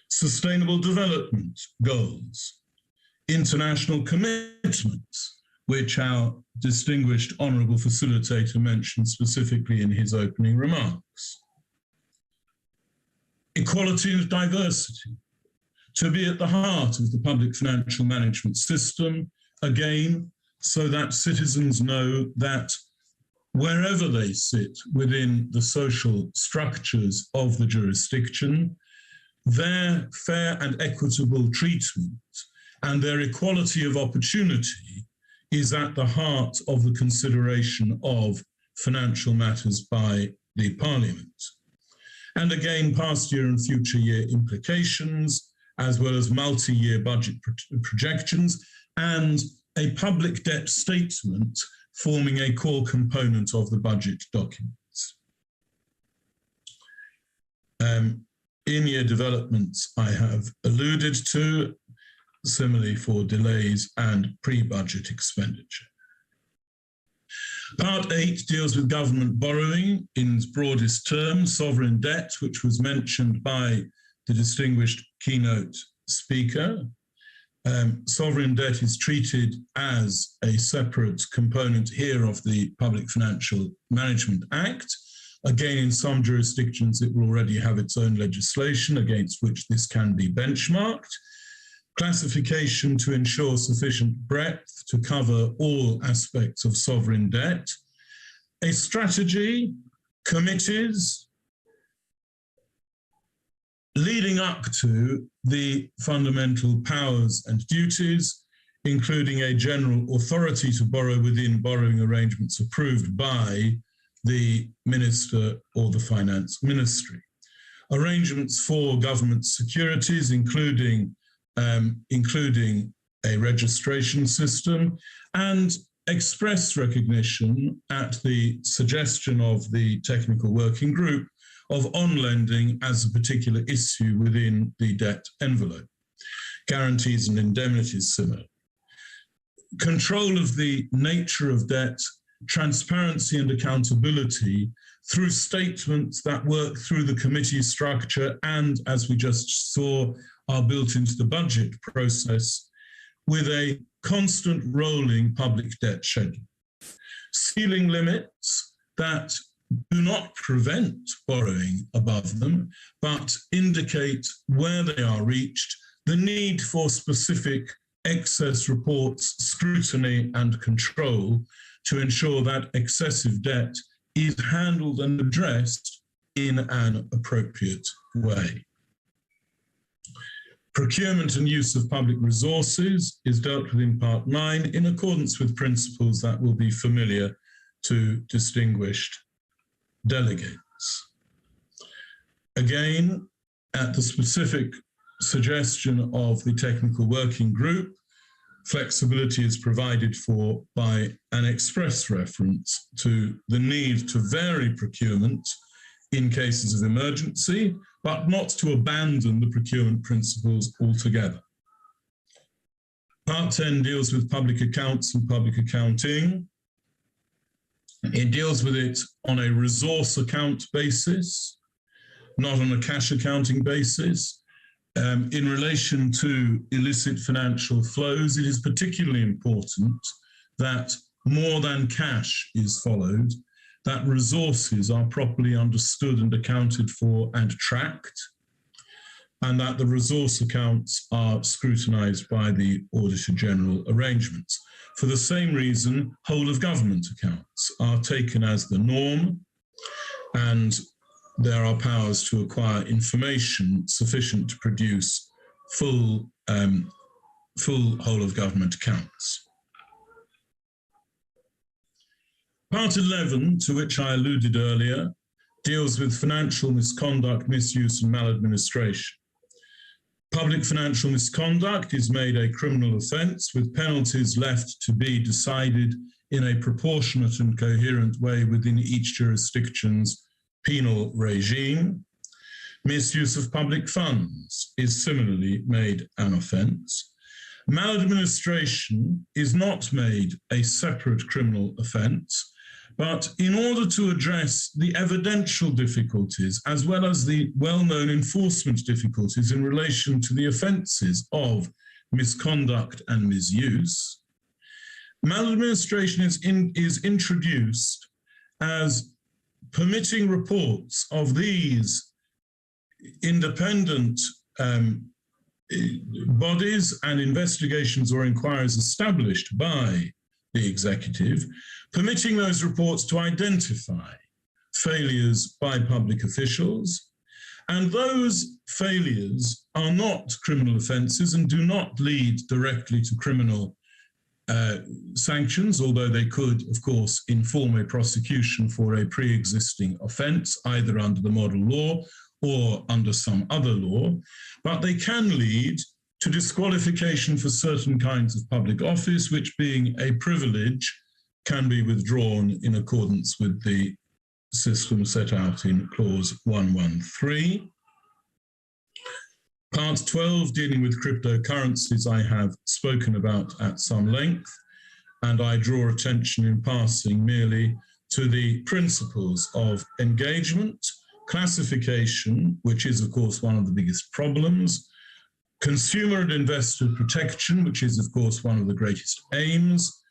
S: sustainable development goals, international commitments, which our distinguished honourable facilitator mentioned specifically in his opening remarks. Equality and diversity, to be at the heart of the public financial management system, again, so that citizens know that wherever they sit within the social structures of the jurisdiction, their fair and equitable treatment and their equality of opportunity is at the heart of the consideration of financial matters by the Parliament. And again, past year and future year implications, as well as multi-year budget projections, and a public debt statement forming a core component of the budget documents. In-year developments I have alluded to, similarly for delays and pre-budget expenditure. Part 8 deals with government borrowing in its broadest terms, sovereign debt, which was mentioned by the distinguished keynote speaker. Sovereign debt is treated as a separate component here of the Public Financial Management Act. Again, in some jurisdictions, it will already have its own legislation against which this can be benchmarked. Classification to ensure sufficient breadth to cover all aspects of sovereign debt. A strategy, committees, leading up to the fundamental powers and duties, including a general authority to borrow within borrowing arrangements approved by the minister or the finance ministry. Arrangements for government securities, including a registration system, and express recognition at the suggestion of the technical working group of on-lending as a particular issue within the debt envelope. Guarantees and indemnities similar. Control of the nature of debt, transparency and accountability through statements that work through the committee structure and, as we just saw, are built into the budget process with a constant rolling public debt schedule. Ceiling limits that do not prevent borrowing above them, but indicate where they are reached, the need for specific excess reports, scrutiny and control to ensure that excessive debt is handled and addressed in an appropriate way. Procurement and use of public resources is dealt with in Part 9 in accordance with principles that will be familiar to distinguished delegates. Again, at the specific suggestion of the technical working group, flexibility is provided for by an express reference to the need to vary procurement in cases of emergency, but not to abandon the procurement principles altogether. Part 10 deals with public accounts and public accounting. It deals with it on a resource account basis, not on a cash accounting basis. In relation to illicit financial flows, it is particularly important that more than cash is followed, that resources are properly understood and accounted for and tracked, and that the resource accounts are scrutinized by the Auditor General arrangements. For the same reason, whole of government accounts are taken as the norm, and there are powers to acquire information sufficient to produce full whole of government accounts. Part 11, to which I alluded earlier, deals with financial misconduct, misuse, and maladministration. Public financial misconduct is made a criminal offence, with penalties left to be decided in a proportionate and coherent way within each jurisdiction's penal regime. Misuse of public funds is similarly made an offence. Maladministration is not made a separate criminal offence, but in order to address the evidential difficulties as well as the well-known enforcement difficulties in relation to the offences of misconduct and misuse, maladministration is introduced as permitting reports of these independent bodies and investigations or inquiries established by the executive, permitting those reports to identify failures by public officials, and those failures are not criminal offences and do not lead directly to criminal sanctions, although they could, of course, inform a prosecution for a pre-existing offence, either under the model law or under some other law, but they can lead to disqualification for certain kinds of public office, which, being a privilege, can be withdrawn in accordance with the system set out in clause 113. Part 12, dealing with cryptocurrencies, I have spoken about at some length, and I draw attention in passing merely to the principles of engagement, classification, which is, of course, one of the biggest problems, consumer and investor protection, which is, of course, one of the greatest aims,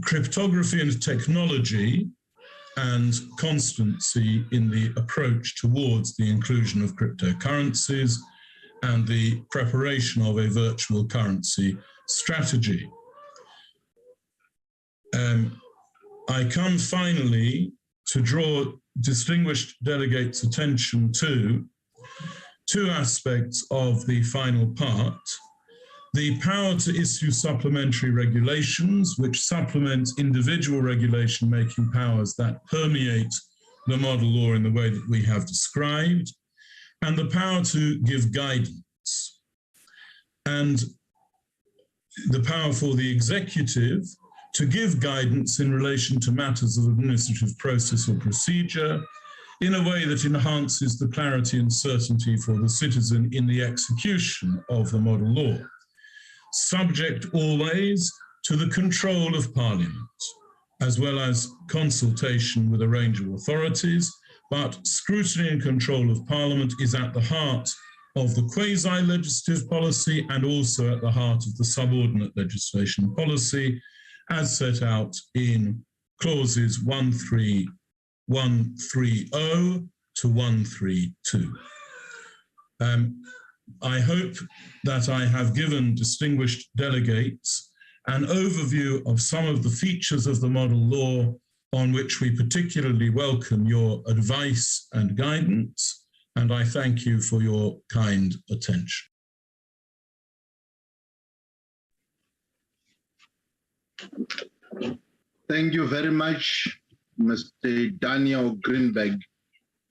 S: cryptography and technology, and constancy in the approach towards the inclusion of cryptocurrencies and the preparation of a virtual currency strategy. I come finally to draw distinguished delegates' attention to two aspects of the final part: the power to issue supplementary regulations, which supplements individual regulation-making powers that permeate the model law in the way that we have described, and the power to give guidance, and the power for the executive to give guidance in relation to matters of administrative process or procedure in a way that enhances the clarity and certainty for the citizen in the execution of the model law, subject always to the control of Parliament, as well as consultation with a range of authorities, but scrutiny and control of Parliament is at the heart of the quasi-legislative policy and also at the heart of the subordinate legislation policy, as set out in clauses 130 to 132. I hope that I have given distinguished delegates an overview of some of the features of the model law on which we particularly welcome your advice and guidance, and I thank you for your kind attention.
G: Thank you very much, Mr. Daniel Greenberg,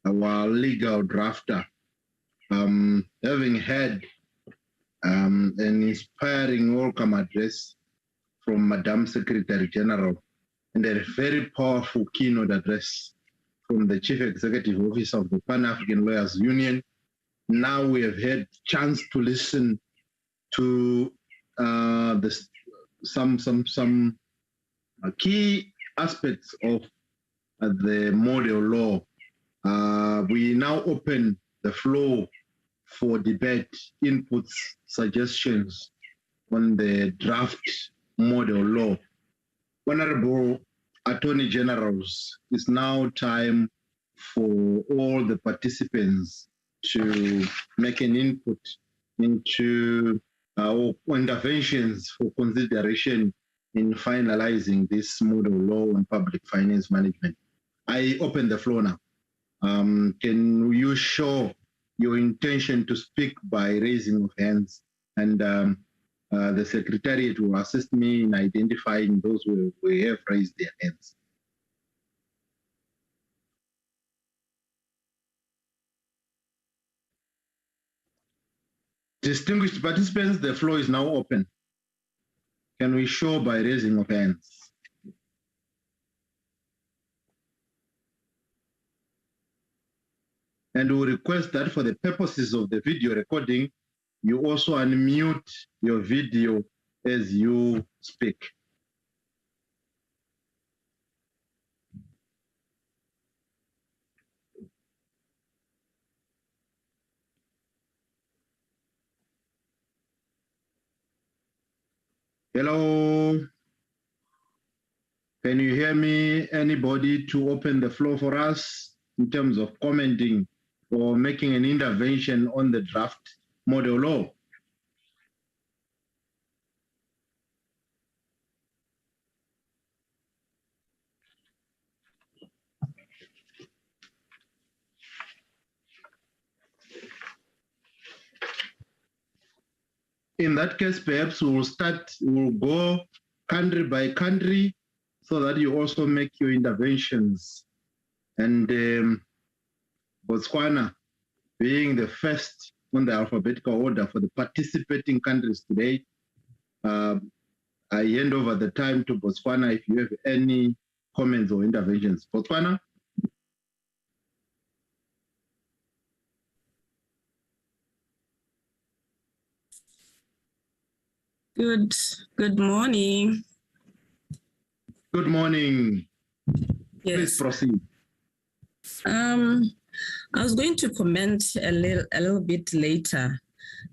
G: our legal drafter. Having had an inspiring welcome address from Madam Secretary General and a very powerful keynote address from the Chief Executive Officer of the Pan-African Lawyers Union. Now we have had chance to listen to some key aspects of the model law. We now open the floor for debate, inputs, suggestions on the draft model law. Honorable Attorney Generals, it's now time for all the participants to make an input into our interventions for consideration in finalizing this model law on public finance management. I open the floor now. Can you show your intention to speak by raising of hands? And the Secretariat will assist me in identifying those who have raised their hands. Distinguished participants, the floor is now open. Can we show by raising of hands? And we request that for the purposes of the video recording, you also unmute your video as you speak. Hello, can you hear me? Anybody to open the floor for us in terms of commenting or making an intervention on the draft model law? In that case, perhaps we'll go country by country so that you also make your interventions. And Botswana being the first on the alphabetical order for the participating countries today, I hand over the time to Botswana if you have any comments or interventions. Botswana?
B: Good morning.
G: Good morning.
B: Yes.
G: Please proceed.
B: I was going to comment a little bit later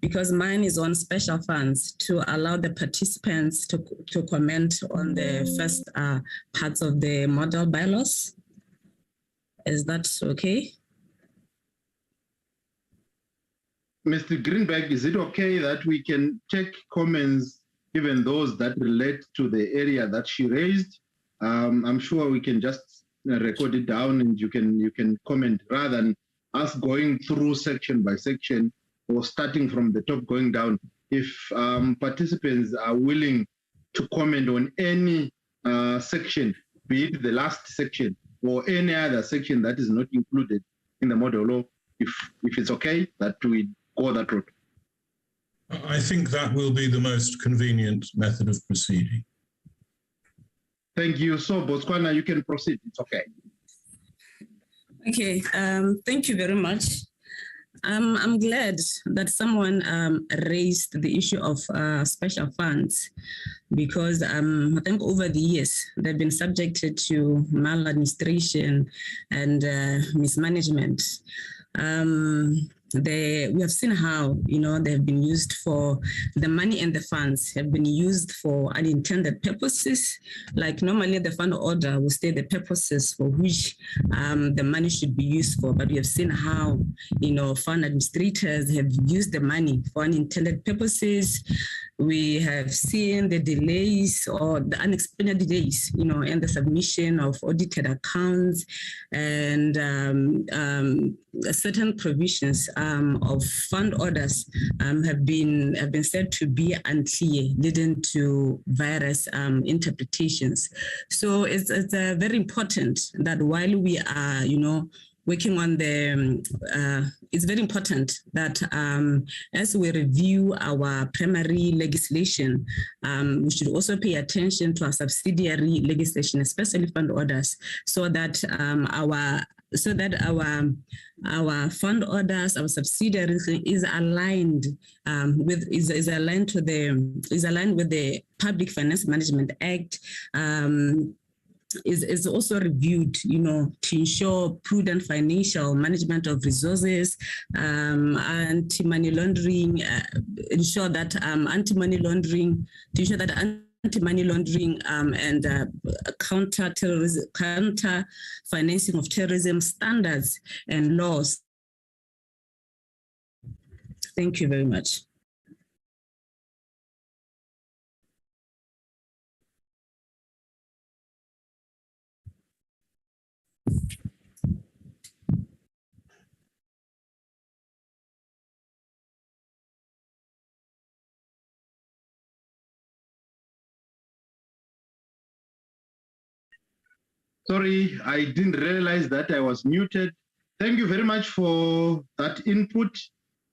B: because mine is on special funds to allow the participants to comment on the first parts of the model bylaws. Is that okay?
G: Mr. Greenberg, is it okay that we can take comments, even those that relate to the area that she raised? I'm sure we can just record it down and you can comment rather than us going through section by section or starting from the top going down. If participants are willing to comment on any section, be it the last section or any other section that is not included in the model law, if it's okay that we go that route.
S: I think that will be the most convenient method of proceeding.
G: Thank you. So, Botswana, you can proceed. It's okay.
B: Okay. Thank you very much. I'm glad that someone raised the issue of special funds because I think over the years they've been subjected to maladministration and mismanagement. We have seen how, they've been used for the money and the funds have been used for unintended purposes. Like normally the fund order will state the purposes for which the money should be used for, but we have seen how, fund administrators have used the money for unintended purposes. We have seen the delays or the unexplained delays, in the submission of audited accounts and certain provisions of fund orders have been said to be unclear, leading to various interpretations. So it's very important that while we are, working on it's very important that as we review our primary legislation, we should also pay attention to our subsidiary legislation, especially fund orders, so that our so that our fund orders, our subsidiaries is aligned with the Public Finance Management Act. Is also reviewed, to ensure prudent financial management of resources, anti-money laundering, ensure that anti-money laundering and counter financing of terrorism standards and laws. Thank you very much.
G: Sorry, I didn't realize that I was muted. Thank you very much for that input.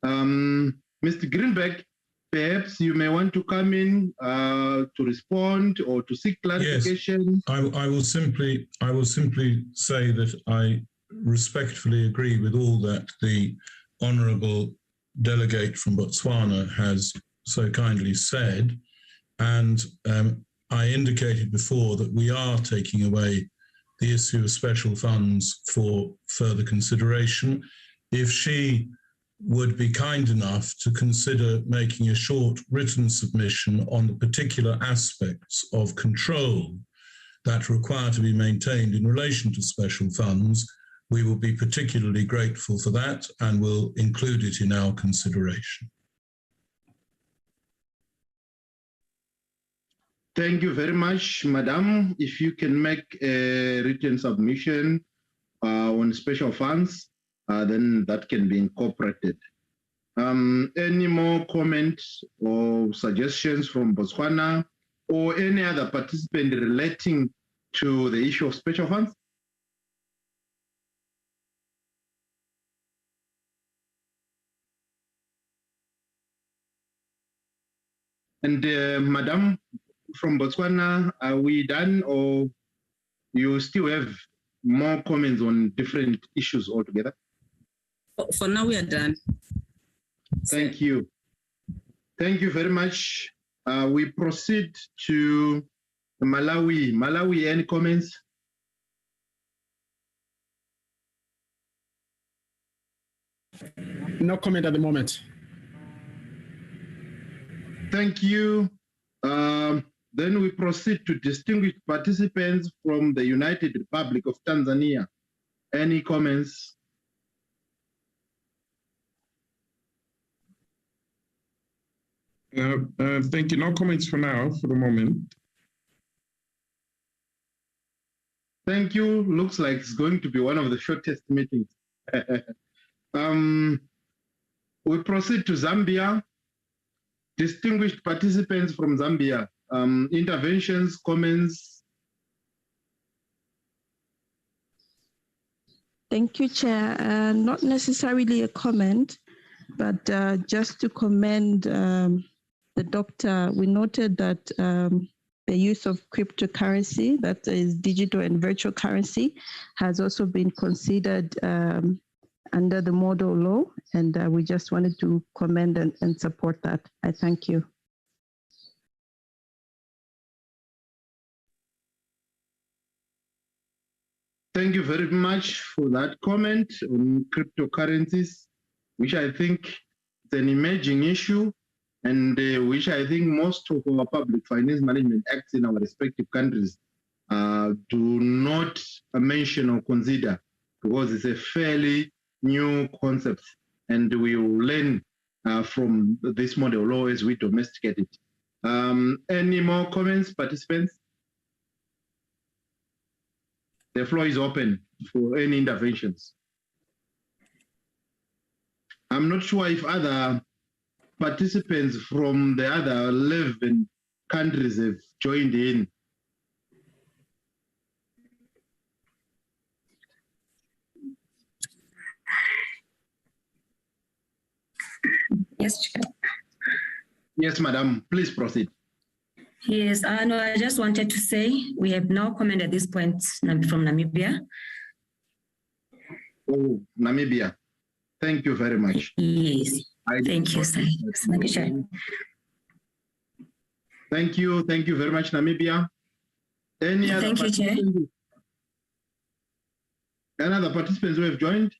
G: Mr. Greenberg, perhaps you may want to come in to respond or to seek clarification.
S: Yes, I will simply say that I respectfully agree with all that the Honourable Delegate from Botswana has so kindly said. And I indicated before that we are taking away the issue of special funds for further consideration. If she would be kind enough to consider making a short written submission on the particular aspects of control that require to be maintained in relation to special funds, we will be particularly grateful for that and will include it in our consideration.
G: Thank you very much, Madam. If you can make a written submission on special funds, then that can be incorporated. Any more comments or suggestions from Botswana or any other participant relating to the issue of special funds? And Madam, from Botswana, are we done, or you still have more comments on different issues altogether?
B: For now, we are done.
G: Thank you. Thank you very much. We proceed to Malawi. Malawi, any comments?
C: No comment at the moment.
G: Thank you. Then we proceed to distinguished participants from the United Republic of Tanzania. Any comments?
N: Thank you. No comments for now, for the moment.
G: Thank you. Looks like it's going to be one of the shortest meetings. We proceed to Zambia. Distinguished participants from Zambia. Interventions, comments?
E: Thank you, Chair. Not necessarily a comment, but just to commend the doctor. We noted that the use of cryptocurrency, that is digital and virtual currency, has also been considered under the model law, and we just wanted to commend and support that. I thank you.
G: Thank you very much for that comment on cryptocurrencies, which I think is an emerging issue, and which I think most of our public finance management acts in our respective countries do not mention or consider, because it's a fairly new concept, and we will learn from this model law as we domesticate it. Any more comments, participants? The floor is open for any interventions. I'm not sure if other participants from the other 11 countries have joined in.
D: Yes, Chair.
G: Yes, Madam, please proceed.
D: Yes, no, I just wanted to say we have no comment at this point from Namibia.
G: Oh, Namibia. Thank you very much.
D: Yes. Thank you, sir.
G: Thank you. Thank you very much, Namibia. Any other
D: Thank you, Chair.
G: Any other participants who have joined?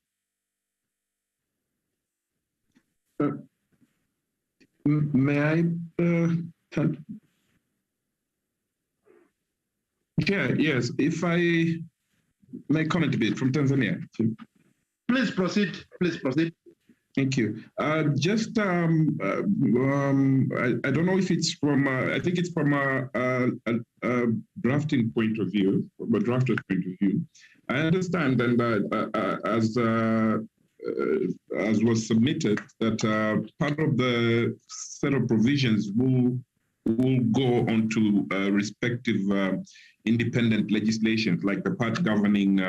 N: May I? Yeah, yes. If I may comment a bit from Tanzania.
G: Please proceed. Please proceed.
N: Thank you. I don't know if it's from, I think it's from a drafting point of view, from a drafter's point of view. I understand, and as was submitted, that part of the set of provisions will go onto respective independent legislations, like the part governing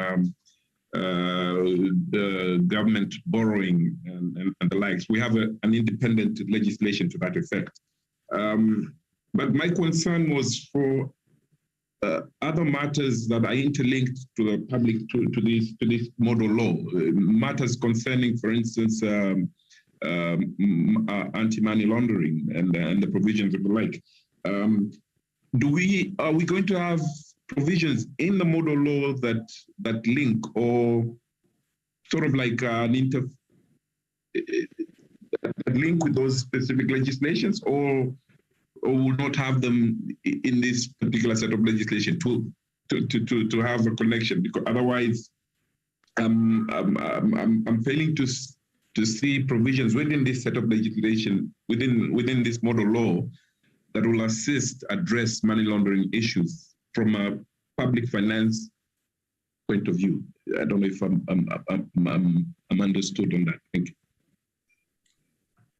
N: the government borrowing and the likes. We have an independent legislation to that effect. But my concern was for other matters that are interlinked to the public, to this model law, matters concerning, for instance, anti-money laundering and the provisions of the like. Are we going to have provisions in the model law that link, or sort of like an link with those specific legislations, or will not have them in this particular set of legislation to have a connection? Because otherwise, I'm failing to see provisions within this set of legislation, within this model law, that will address money laundering issues from a public finance point of view. I don't know if I'm understood on that. Thank you.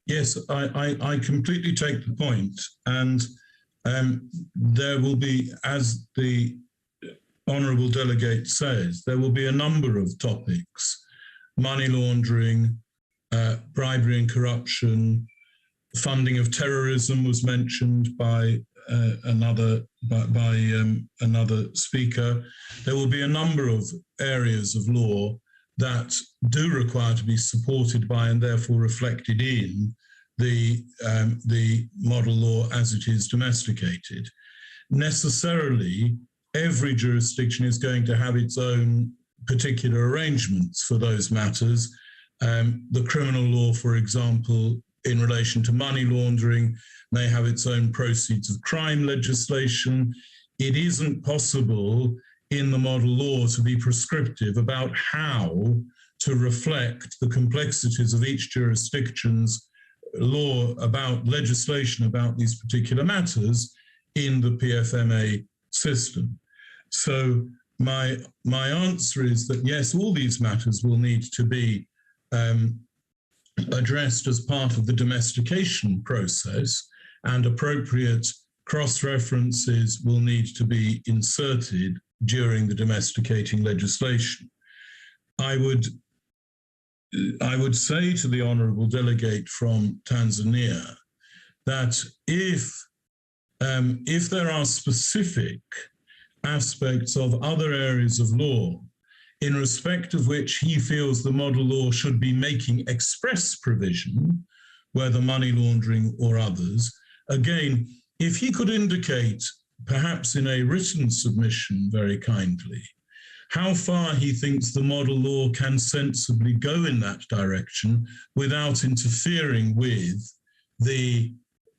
S: Yes, I completely take the point, and there will be, as the Honourable Delegate says, there will be a number of topics: money laundering, bribery and corruption, funding of terrorism was mentioned by another speaker. There will be a number of areas of law that do require to be supported by and therefore reflected in the model law as it is domesticated. Necessarily, every jurisdiction is going to have its own particular arrangements for those matters. The criminal law, for example, in relation to money laundering, may have its own proceeds of crime legislation. It isn't possible in the model law to be prescriptive about how to reflect the complexities of each jurisdiction's law about legislation about these particular matters in the PFMA system. So my answer is that yes, all these matters will need to be addressed as part of the domestication process, and appropriate cross-references will need to be inserted during the domesticating legislation. I would say to the Honourable Delegate from Tanzania that if there are specific aspects of other areas of law in respect of which he feels the model law should be making express provision, whether money laundering or others, again, if he could indicate, perhaps in a written submission very kindly, how far he thinks the model law can sensibly go in that direction without interfering with the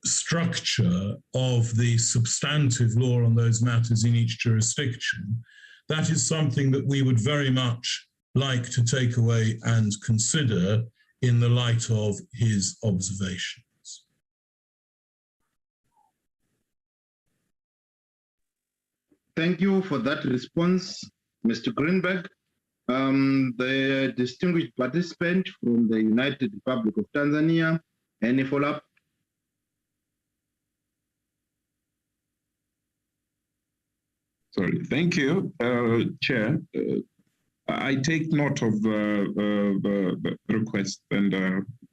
S: structure of the substantive law on those matters in each jurisdiction, that is something that we would very much like to take away and consider in the light of his observations.
G: Thank you for that response, Mr. Greenberg. The distinguished participant from the United Republic of Tanzania, any follow-up?
N: Sorry, thank you, Chair. I take note of the request, and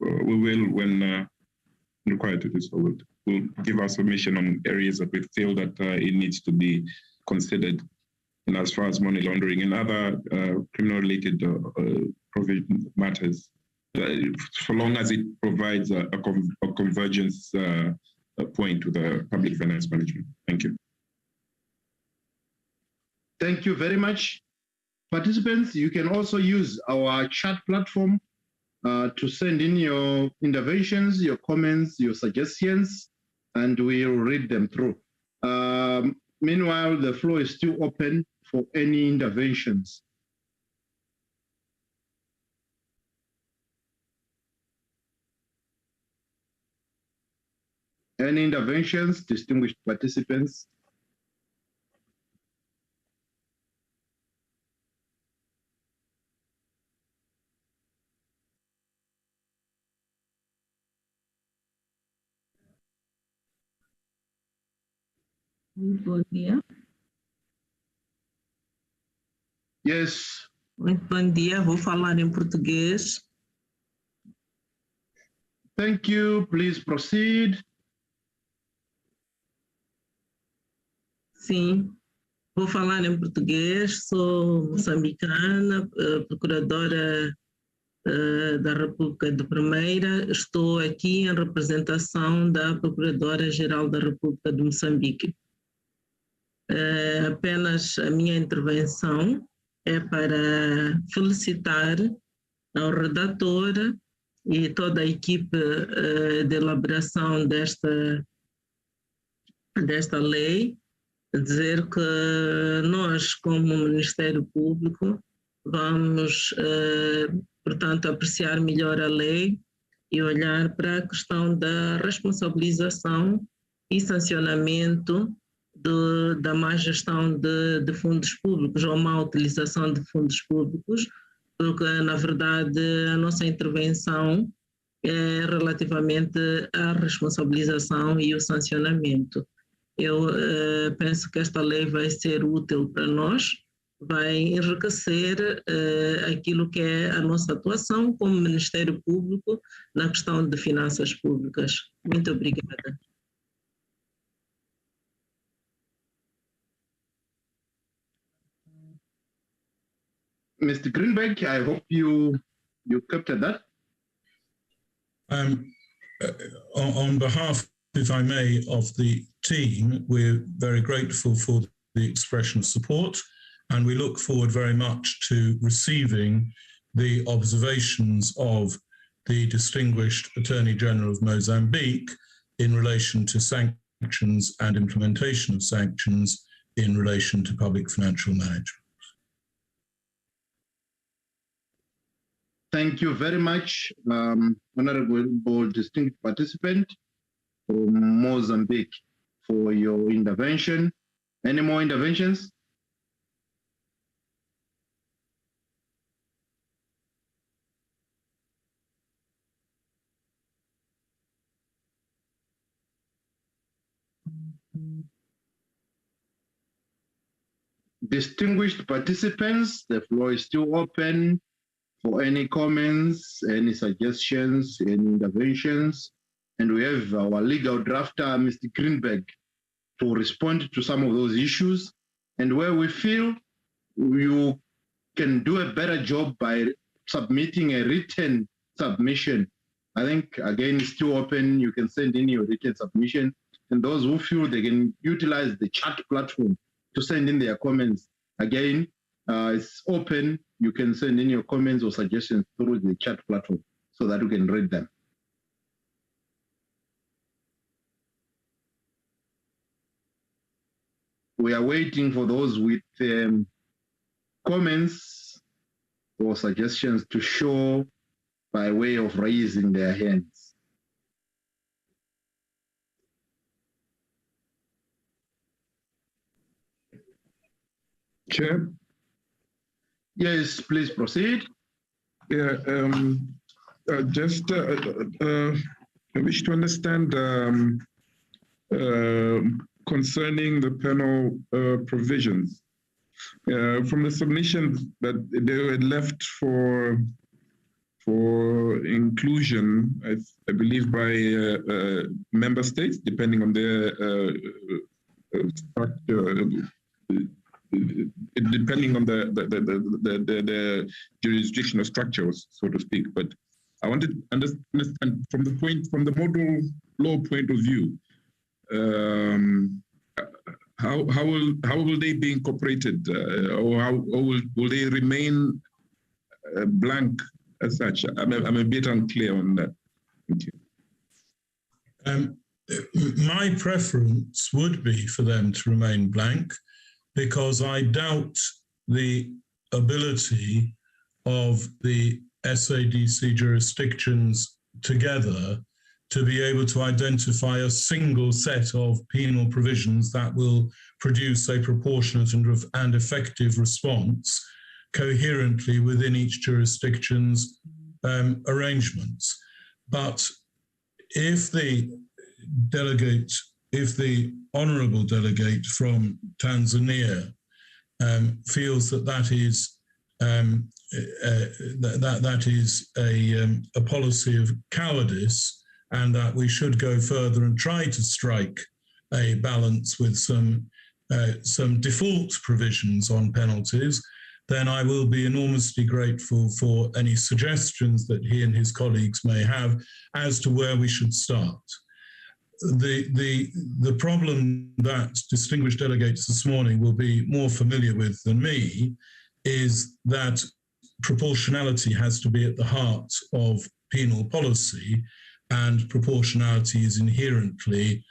N: we will, when required to do so, we'll give our submission on areas that we feel that it needs to be considered. And as far as money laundering and other criminal-related provision matters, so long as it provides a convergence point to the public finance management. Thank you.
G: Thank you very much. Participants, you can also use our chat platform to send in your interventions, your comments, your suggestions, and we'll read them through. Meanwhile, the floor is still open for any interventions. Any interventions, distinguished participants?
T: Bom dia.
G: Yes.
T: Muito bom dia, vou falar em português.
G: Thank you, please proceed.
T: Sim, vou falar em português, sou moçambicana, procuradora da República de Primeira, estou aqui em representação da Procuradora-Geral da República de Moçambique. Apenas a minha intervenção é para felicitar ao redator e toda a equipe de elaboração desta lei, dizer que nós, como Ministério Público, vamos, portanto, apreciar melhor a lei e olhar para a questão da responsabilização e sancionamento da má gestão de fundos públicos ou má utilização de fundos públicos, porque, na verdade, a nossa intervenção é relativamente à responsabilização e o sancionamento. Eu penso que esta lei vai ser útil para nós, vai enriquecer aquilo que é a nossa atuação como Ministério Público na questão de finanças públicas. Muito obrigada.
G: Mr. Greenberg, I hope you captured that.
S: On behalf, if I may, of the team, we're very grateful for the expression of support, and we look forward very much to receiving the observations of the distinguished Attorney General of Mozambique in relation to sanctions and implementation of sanctions in relation to public financial management.
G: Thank you very much, honorable distinguished participant from Mozambique, for your intervention. Any more interventions? Distinguished participants, the floor is still open for any comments, any suggestions, any interventions. And we have our legal drafter, Mr. Greenberg, to respond to some of those issues. And where we feel you can do a better job by submitting a written submission, I think, again, it's still open. You can send in your written submission. And those who feel they can utilize the chat platform to send in their comments, again, it's open. You can send in your comments or suggestions through the chat platform so that we can read them. We are waiting for those with comments or suggestions to show by way of raising their hands.
N: Chair?
G: Yes, please proceed.
N: Yeah, just I wish to understand concerning the panel provisions. From the submissions that they were left for inclusion, I believe, by member states, depending on their
U: depending on the jurisdictional structures, so to speak. But I wanted to understand from the model law point of view, how will they be incorporated, or how will they remain blank as such? I'm a bit unclear on that. Thank you.
S: My preference would be for them to remain blank, because I doubt the ability of the SADC jurisdictions together to be able to identify a single set of penal provisions that will produce a proportionate and effective response coherently within each jurisdiction's arrangements. But if the honourable delegate from Tanzania feels that is a policy of cowardice, and that we should go further and try to strike a balance with some default provisions on penalties, then I will be enormously grateful for any suggestions that he and his colleagues may have as to where we should start. The problem that distinguished delegates this morning will be more familiar with than me is that proportionality has to be at the heart of penal policy, and proportionality is inherently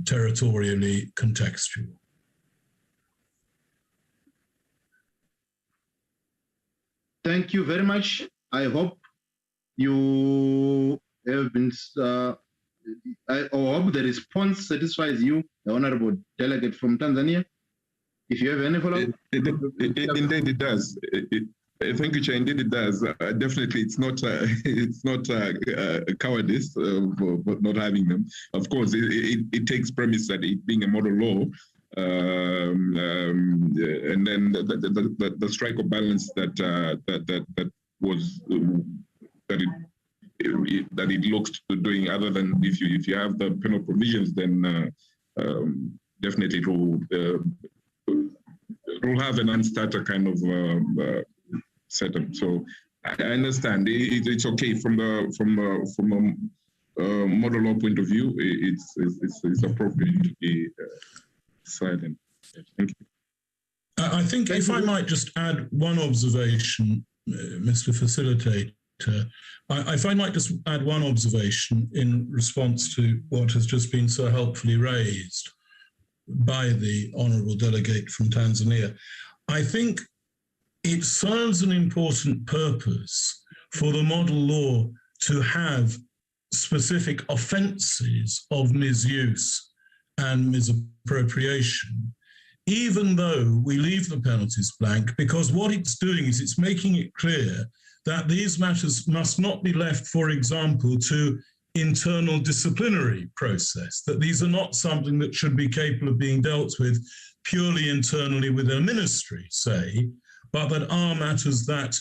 S: territorially contextual.
G: Thank you very much. I hope you have been, I hope the response satisfies you, the Honorable Delegate from Tanzania. If you have any follow-up.
U: Indeed, it does. Thank you, Chair. Indeed, it does. Definitely, it's not cowardice for not having them. Of course, it takes premise that it being a model law, and then the strike of balance that it looks to doing. Other than if you have the penal provisions, then definitely it will have an unstarter kind of setup. So I understand it's okay from a model law point of view. It's appropriate to be silent. Thank you.
S: I think if I might just add one observation, Mr. Facilitator, if I might just add one observation in response to what has just been so helpfully raised by the Honourable Delegate from Tanzania. I think it serves an important purpose for the model law to have specific offences of misuse and misappropriation, even though we leave the penalties blank, because what it's doing is it's making it clear that these matters must not be left, for example, to internal disciplinary process, that these are not something that should be capable of being dealt with purely internally within a ministry, say, but that are matters that,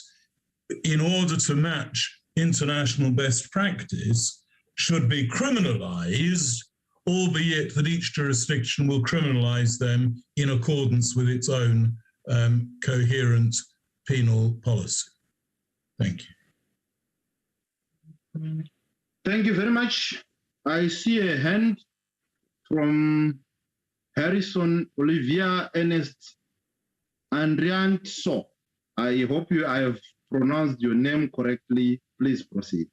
S: in order to match international best practice, should be criminalized, albeit that each jurisdiction will criminalize them in accordance with its own coherent penal policy. Thank you.
G: Thank you very much. I see a hand from Harrison Olivia Ernest Andrianso. I hope I have pronounced your name correctly. Please proceed.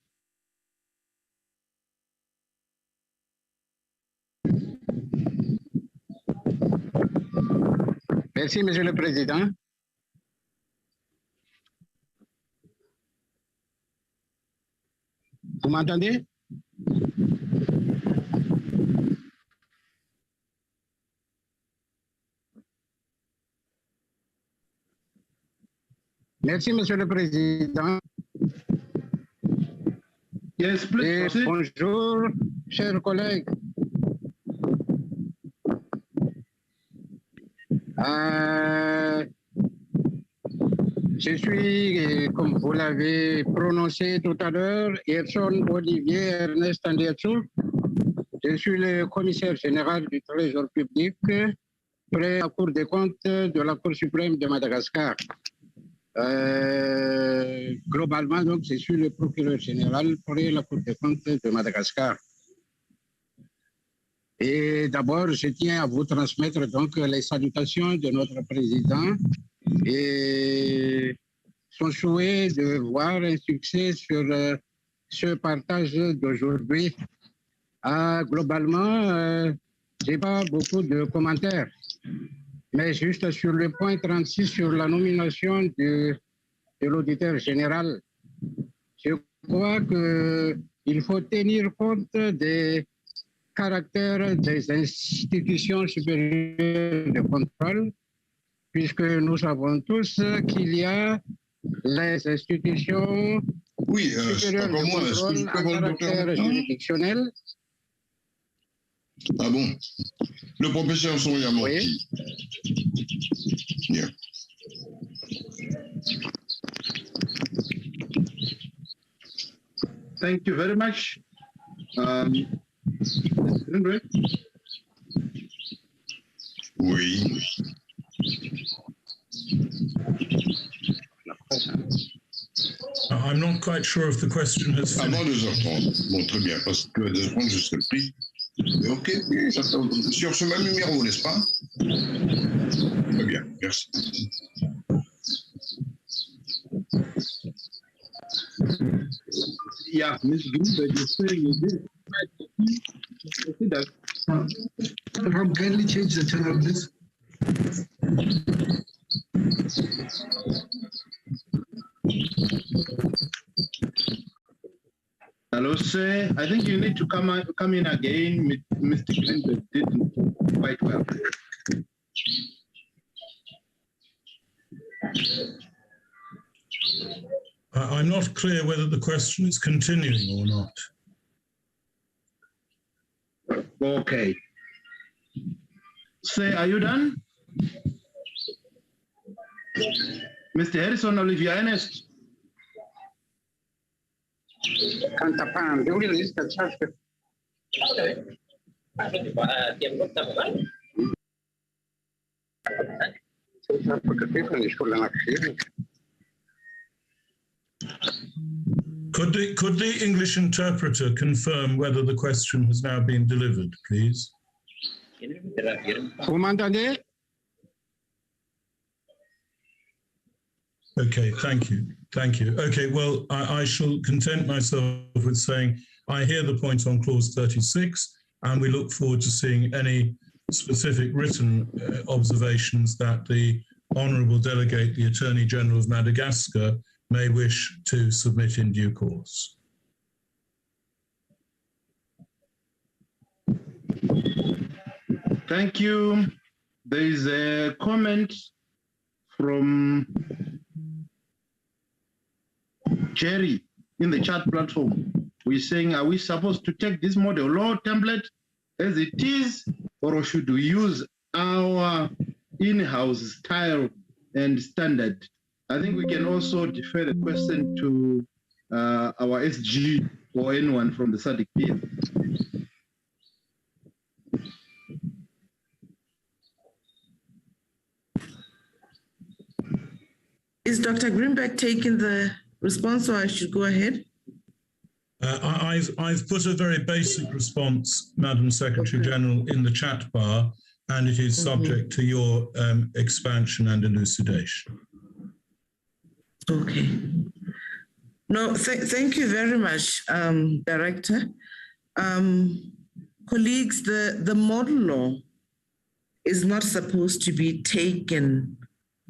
V: Merci, Monsieur le Président. Vous m'entendez? Merci, Monsieur le Président.
G: Yes, please.
V: Et bonjour, chers collègues. Je suis, comme vous l'avez prononcé tout à l'heure, Erson Olivier Ernest Andrianso. Je suis le commissaire général du Trésor public près la Cour des comptes de la Cour suprême de Madagascar. Globalement, donc, je suis le procureur général près la Cour des comptes de Madagascar. Et d'abord, je tiens à vous transmettre donc les salutations de notre président et son souhait de voir un succès sur ce partage d'aujourd'hui. Globalement, je n'ai pas beaucoup de commentaires, mais juste sur le point 36, sur la nomination de l'auditeur général, je crois qu'il faut tenir compte des caractères des institutions supérieures de contrôle, puisque nous savons tous qu'il y a les institutions supérieures de contrôle à caractère juridictionnel.
A: Ah bon? Le professeur Sonia Morti. Oui. Yeah.
G: Thank you very much.
A: Oui.
S: I'm not quite sure if the question has finished.
A: Avant 2h30. Bon, très bien, parce que à 2h30, je serai pris. Ok, j'attends. Sur ce même numéro, n'est-ce pas? Très bien, merci.
G: Yeah, Ms. Greenberg is saying that.
H: Kindly change the channel, please.
G: Hello, sir. I think you need to come in again. Mr. Greenberg didn't quite well.
S: I'm not clear whether the question is continuing or not.
G: Okay. Sir, are you done? Mr. Harrison Olivier Ernest.
S: Could the English interpreter confirm whether the question has now been delivered, please?
V: Vous m'entendez?
S: Okay, thank you. Thank you. Okay, well, I shall content myself with saying I hear the point on clause 36, and we look forward to seeing any specific written observations that the Honourable Delegate, the Attorney General of Madagascar, may wish to submit in due course.
G: Thank you. There is a comment from Jerry in the chat platform. We're saying, are we supposed to take this model law template as it is, or should we use our in-house style and standard? I think we can also defer the question to our SG or anyone from the SADC-PF.
F: Is Dr. Greenberg taking the response, or I should go ahead?
S: I've put a very basic response, Madam Secretary General, in the chat bar, and it is subject to your expansion and elucidation.
F: Okay. No, thank you very much, Director. Colleagues, the model law is not supposed to be taken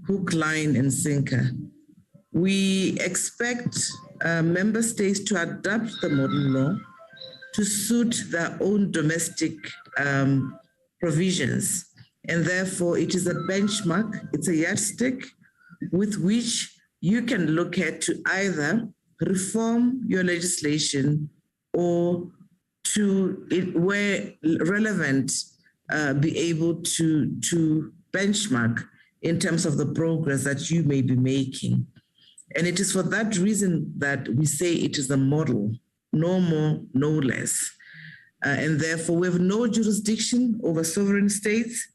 F: hook, line, and sinker. We expect member states to adapt the model law to suit their own domestic provisions. And therefore, it is a benchmark, it's a yardstick with which you can look at to either reform your legislation or to, where relevant, be able to benchmark in terms of the progress that you may be making. And it is for that reason that we say it is a model, no more, no less. And therefore, we have no jurisdiction over sovereign states.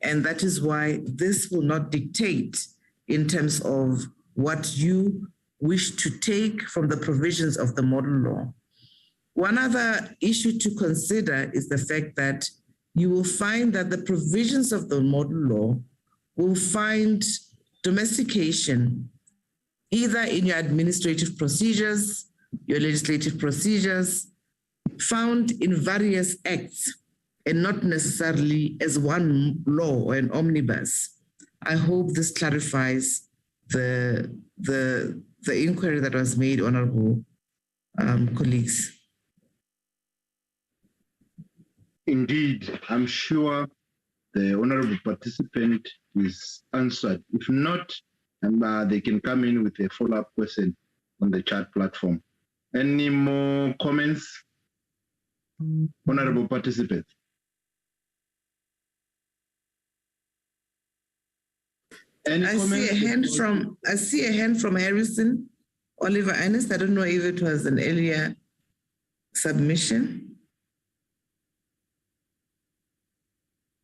F: And that is why this will not dictate in terms of what you wish to take from the provisions of the model law. One other issue to consider is the fact that you will find that the provisions of the model law will find domestication either in your administrative procedures, your legislative procedures, found in various acts and not necessarily as one law or an omnibus. I hope this clarifies the inquiry that was made, honorable colleagues.
G: Indeed, I'm sure the honorable participant is answered. If not, they can come in with a follow-up question on the chat platform. Any more comments, honorable participants?
F: I see a hand from Harrison Oliver Ernest. I don't know if it was an earlier submission.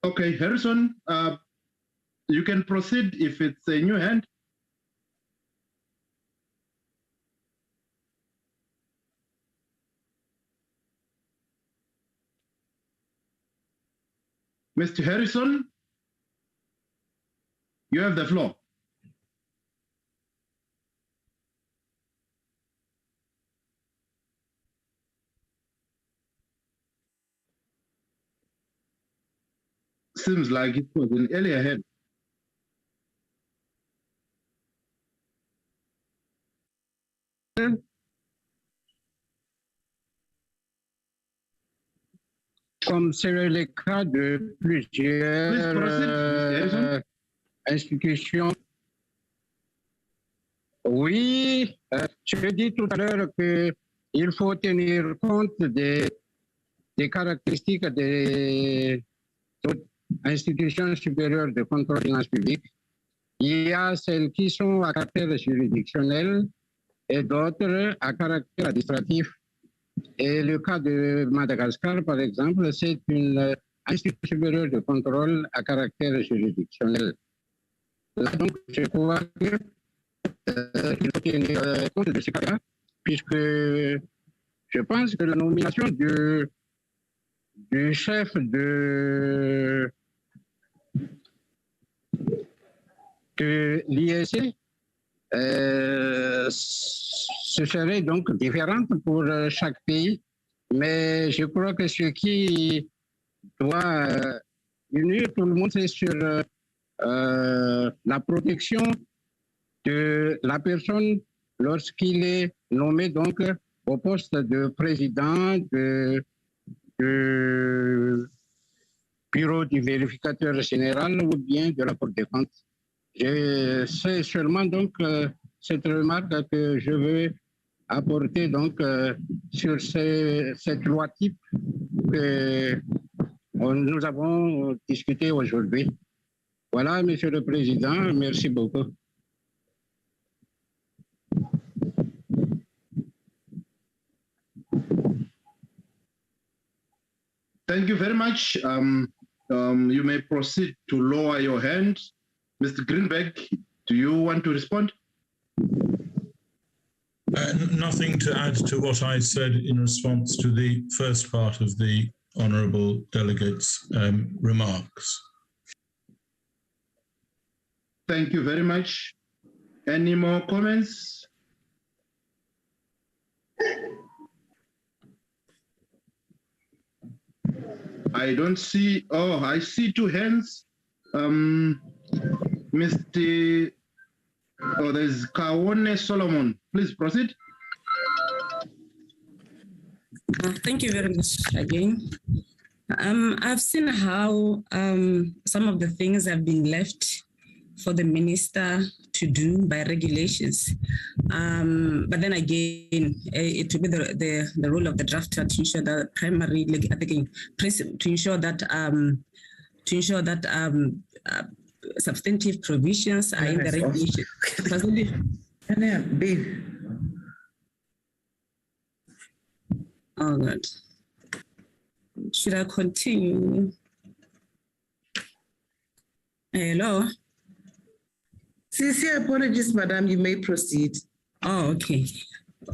G: Okay, Harrison, you can proceed if it's a new hand. Mr. Harrison, you have the floor. Seems like it was an earlier hand.
V: Comme c'est le cas de plusieurs institutions. Oui, je dis tout à l'heure qu'il faut tenir compte des caractéristiques des institutions supérieures de contrôle des finances publiques. Il y a celles qui sont à caractère juridictionnel et d'autres à caractère administratif. Et le cas de Madagascar, par exemple, c'est une institution supérieure de contrôle à caractère juridictionnel. Là, donc, je crois qu'il faut tenir compte de ce cas-là, puisque je pense que la nomination du chef de l'ISC ce serait donc différente pour chaque pays, mais je crois que ce qui doit unir tout le monde, c'est sur la protection de la personne lorsqu'il est nommé donc au poste de président du bureau du vérificateur général ou bien de la Cour des comptes. C'est seulement donc cette remarque que je veux apporter donc sur cette loi type que nous avons discuté aujourd'hui. Voilà, Monsieur le Président, merci beaucoup.
G: Thank you very much. You may proceed to lower your hand. Mr. Greenberg, do you want to respond?
S: Nothing to add to what I said in response to the first part of the honourable delegate's remarks.
G: Thank you very much. Any more comments? I don't see, oh, I see two hands. Mr. Oh, there's Kawone Solomon. Please proceed.
B: Thank you very much again. I've seen how some of the things have been left for the minister to do by regulations. But then again, it will be the role of the drafter to ensure that to ensure that substantive provisions are in the regulation. Oh God. Should I continue? Hello.
F: Sincere apologies, Madam. You may proceed.
B: Oh, okay.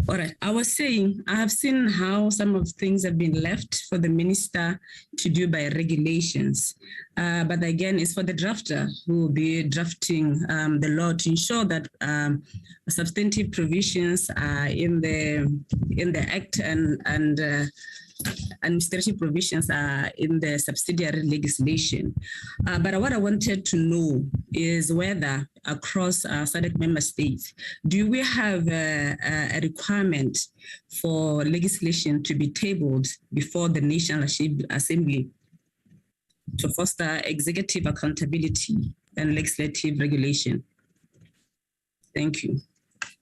B: All right. I was saying, I have seen how some of things have been left for the minister to do by regulations. But again, it's for the drafter who will be drafting the law to ensure that substantive provisions are in the Act and administrative provisions are in the subsidiary legislation. But what I wanted to know is whether across SADC member states, do we have a requirement for legislation to be tabled before the National Assembly to foster executive accountability and legislative regulation? Thank you.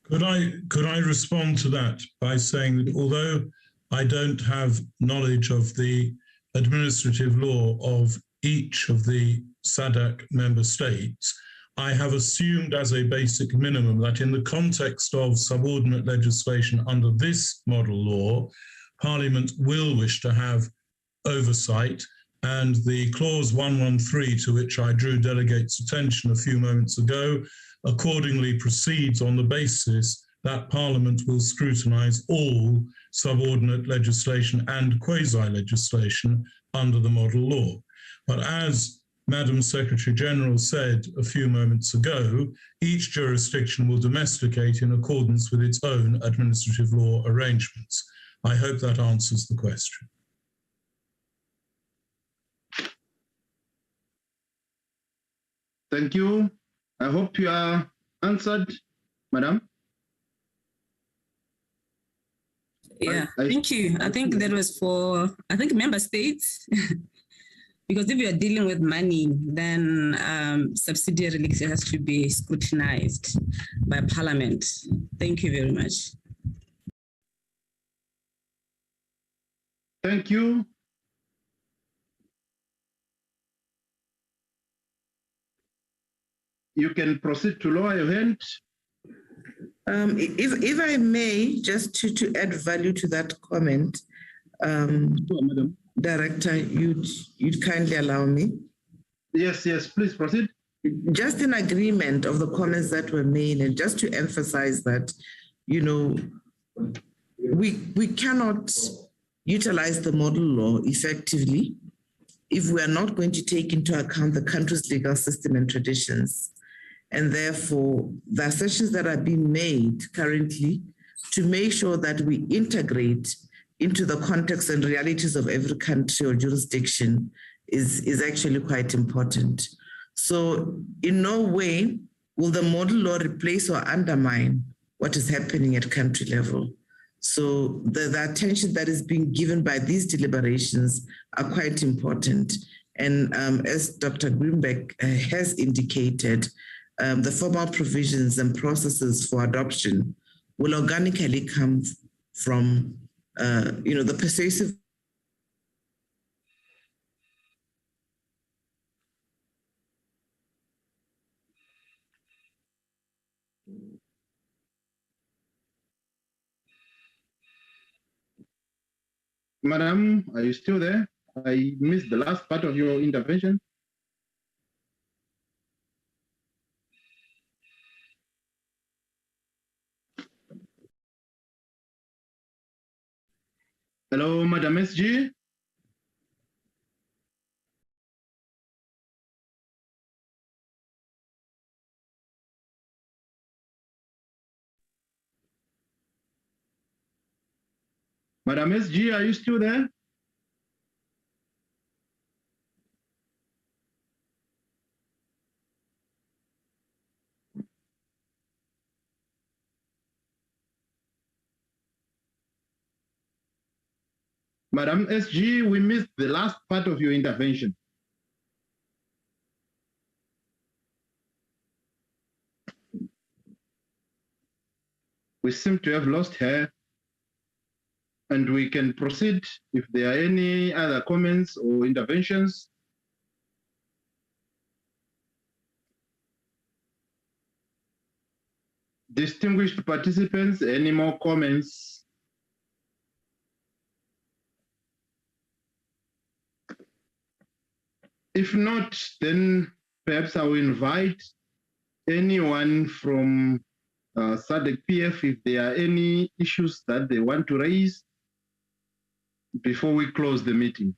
S: Could I respond to that by saying that although I don't have knowledge of the administrative law of each of the SADC member states, I have assumed as a basic minimum that in the context of subordinate legislation under this model law, Parliament will wish to have oversight, and the clause 113 to which I drew delegates' attention a few moments ago accordingly proceeds on the basis that Parliament will scrutinise all subordinate legislation and quasi-legislation under the model law. But as Madam Secretary-General said a few moments ago, each jurisdiction will domesticate in accordance with its own administrative law arrangements. I hope that answers the question.
G: Thank you. I hope you are answered, Madam.
B: Yeah, thank you. I think that was for, member states. Because if you are dealing with money, then subsidiary legislation has to be scrutinized by Parliament. Thank you very much.
G: Thank you. You can proceed to lower your hand.
F: If I may, just to add value to that comment,
G: Madam
F: Director, you'd kindly allow me?
G: Yes, please proceed.
F: Just in agreement of the comments that were made, and just to emphasize that, we cannot utilize the model law effectively if we are not going to take into account the country's legal system and traditions. And therefore, the assertions that are being made currently to make sure that we integrate into the context and realities of every country or jurisdiction is actually quite important. So in no way will the model law replace or undermine what is happening at country level. So the attention that is being given by these deliberations are quite important. And as Dr. Greenberg has indicated, the formal provisions and processes for adoption will organically come from the persuasive
G: Madam, are you still there? I missed the last part of your intervention. Hello, Madam SG. Madam SG, are you still there? Madam SG, we missed the last part of your intervention. We seem to have lost her, and we can proceed if there are any other comments or interventions. Distinguished participants, any more comments? If not, then perhaps I will invite anyone from SADC-PF if there are any issues that they want to raise before we close the meeting.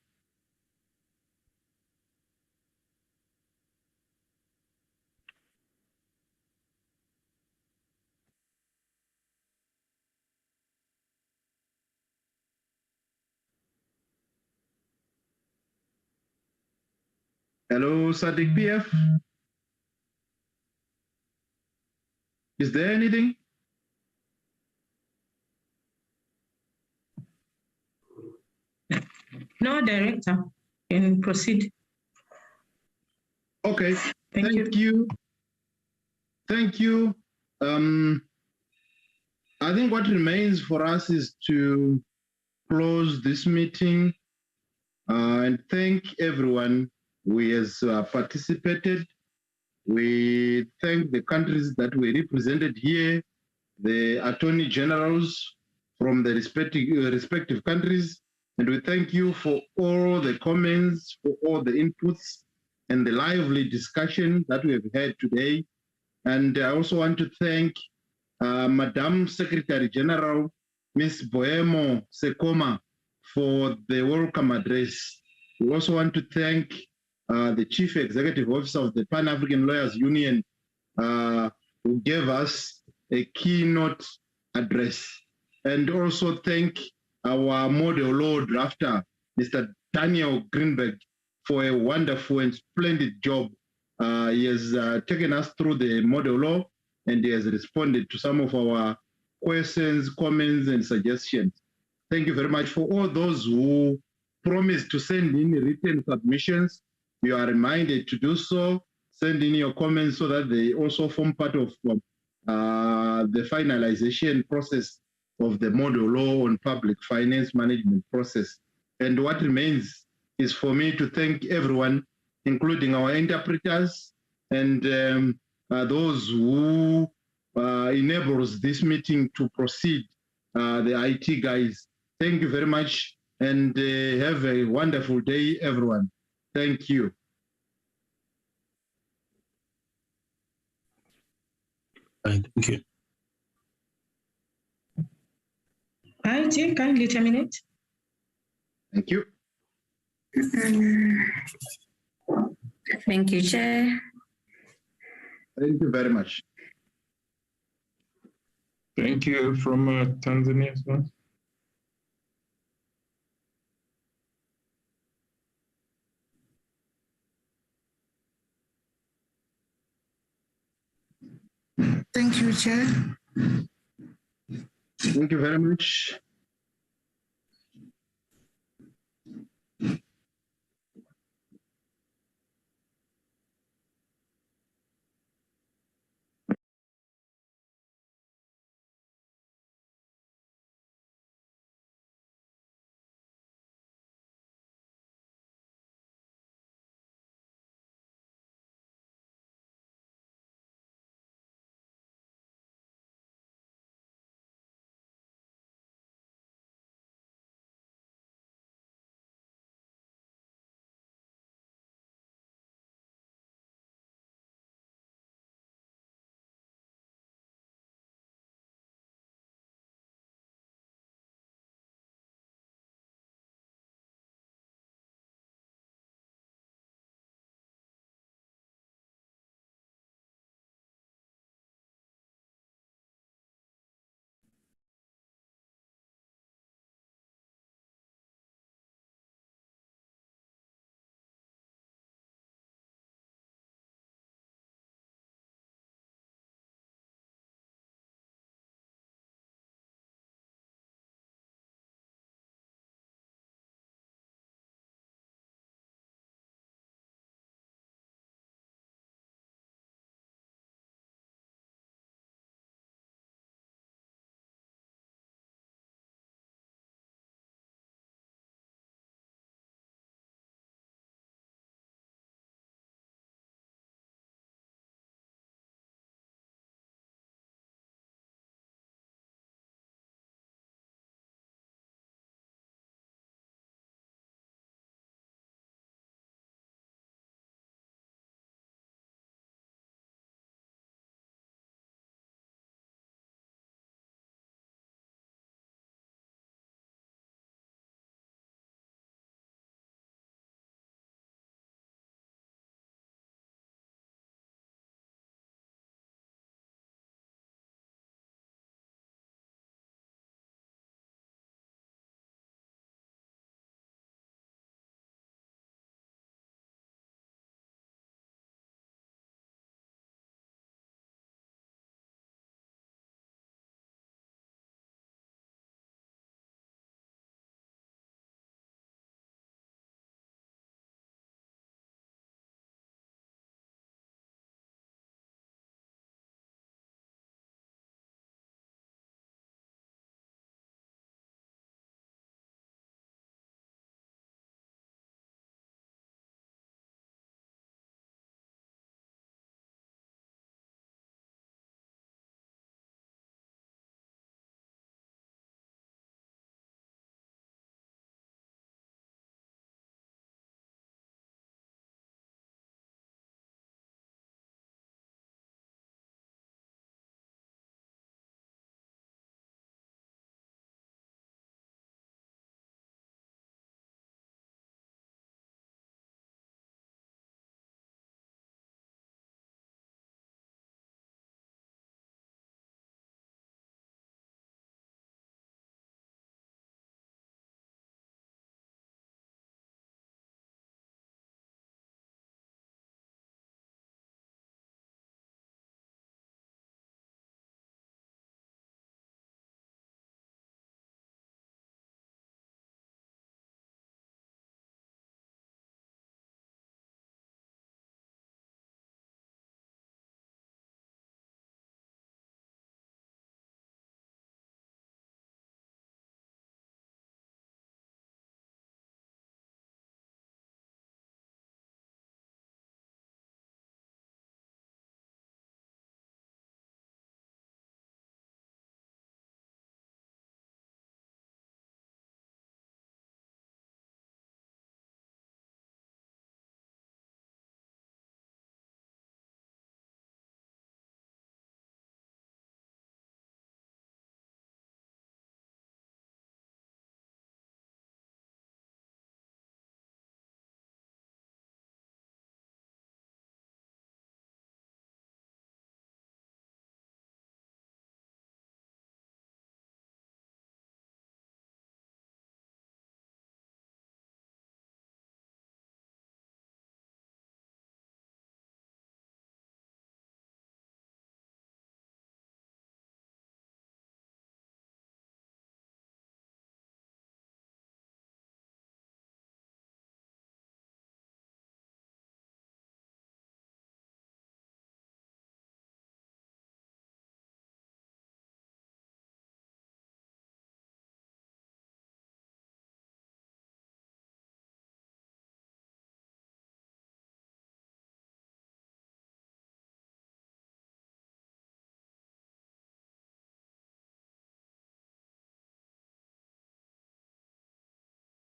G: Hello, SADC-PF. Is there anything?
T: No, Director, can proceed.
G: Okay, thank you. Thank you. I think what remains for us is to close this meeting and thank everyone who has participated. We thank the countries that were represented here, the attorney generals from the respective countries, and we thank you for all the comments, for all the inputs, and the lively discussion that we have had today. And I also want to thank Madam Secretary General, Ms. Boemo Sekoma, for the welcome address. We also want to thank the Chief Executive Officer of the Pan-African Lawyers Union, who gave us a keynote address. And also thank our model law drafter, Mr. Daniel Greenberg, for a wonderful and splendid job. He has taken us through the model law, and he has responded to some of our questions, comments, and suggestions. Thank you very much. For all those who promised to send in written submissions, you are reminded to do so. Send in your comments so that they also form part of the finalization process of the model law on public finance management process. And what remains is for me to thank everyone, including our interpreters and those who enables this meeting to proceed, the IT guys. Thank you very much, and have a wonderful day, everyone. Thank you.
J: Thank you.
T: IT, kindly terminate.
G: Thank you.
D: Thank you, Chair.
G: Thank you very much.
U: Thank you from Tanzania as well.
F: Thank you, Chair.
G: Thank you very much.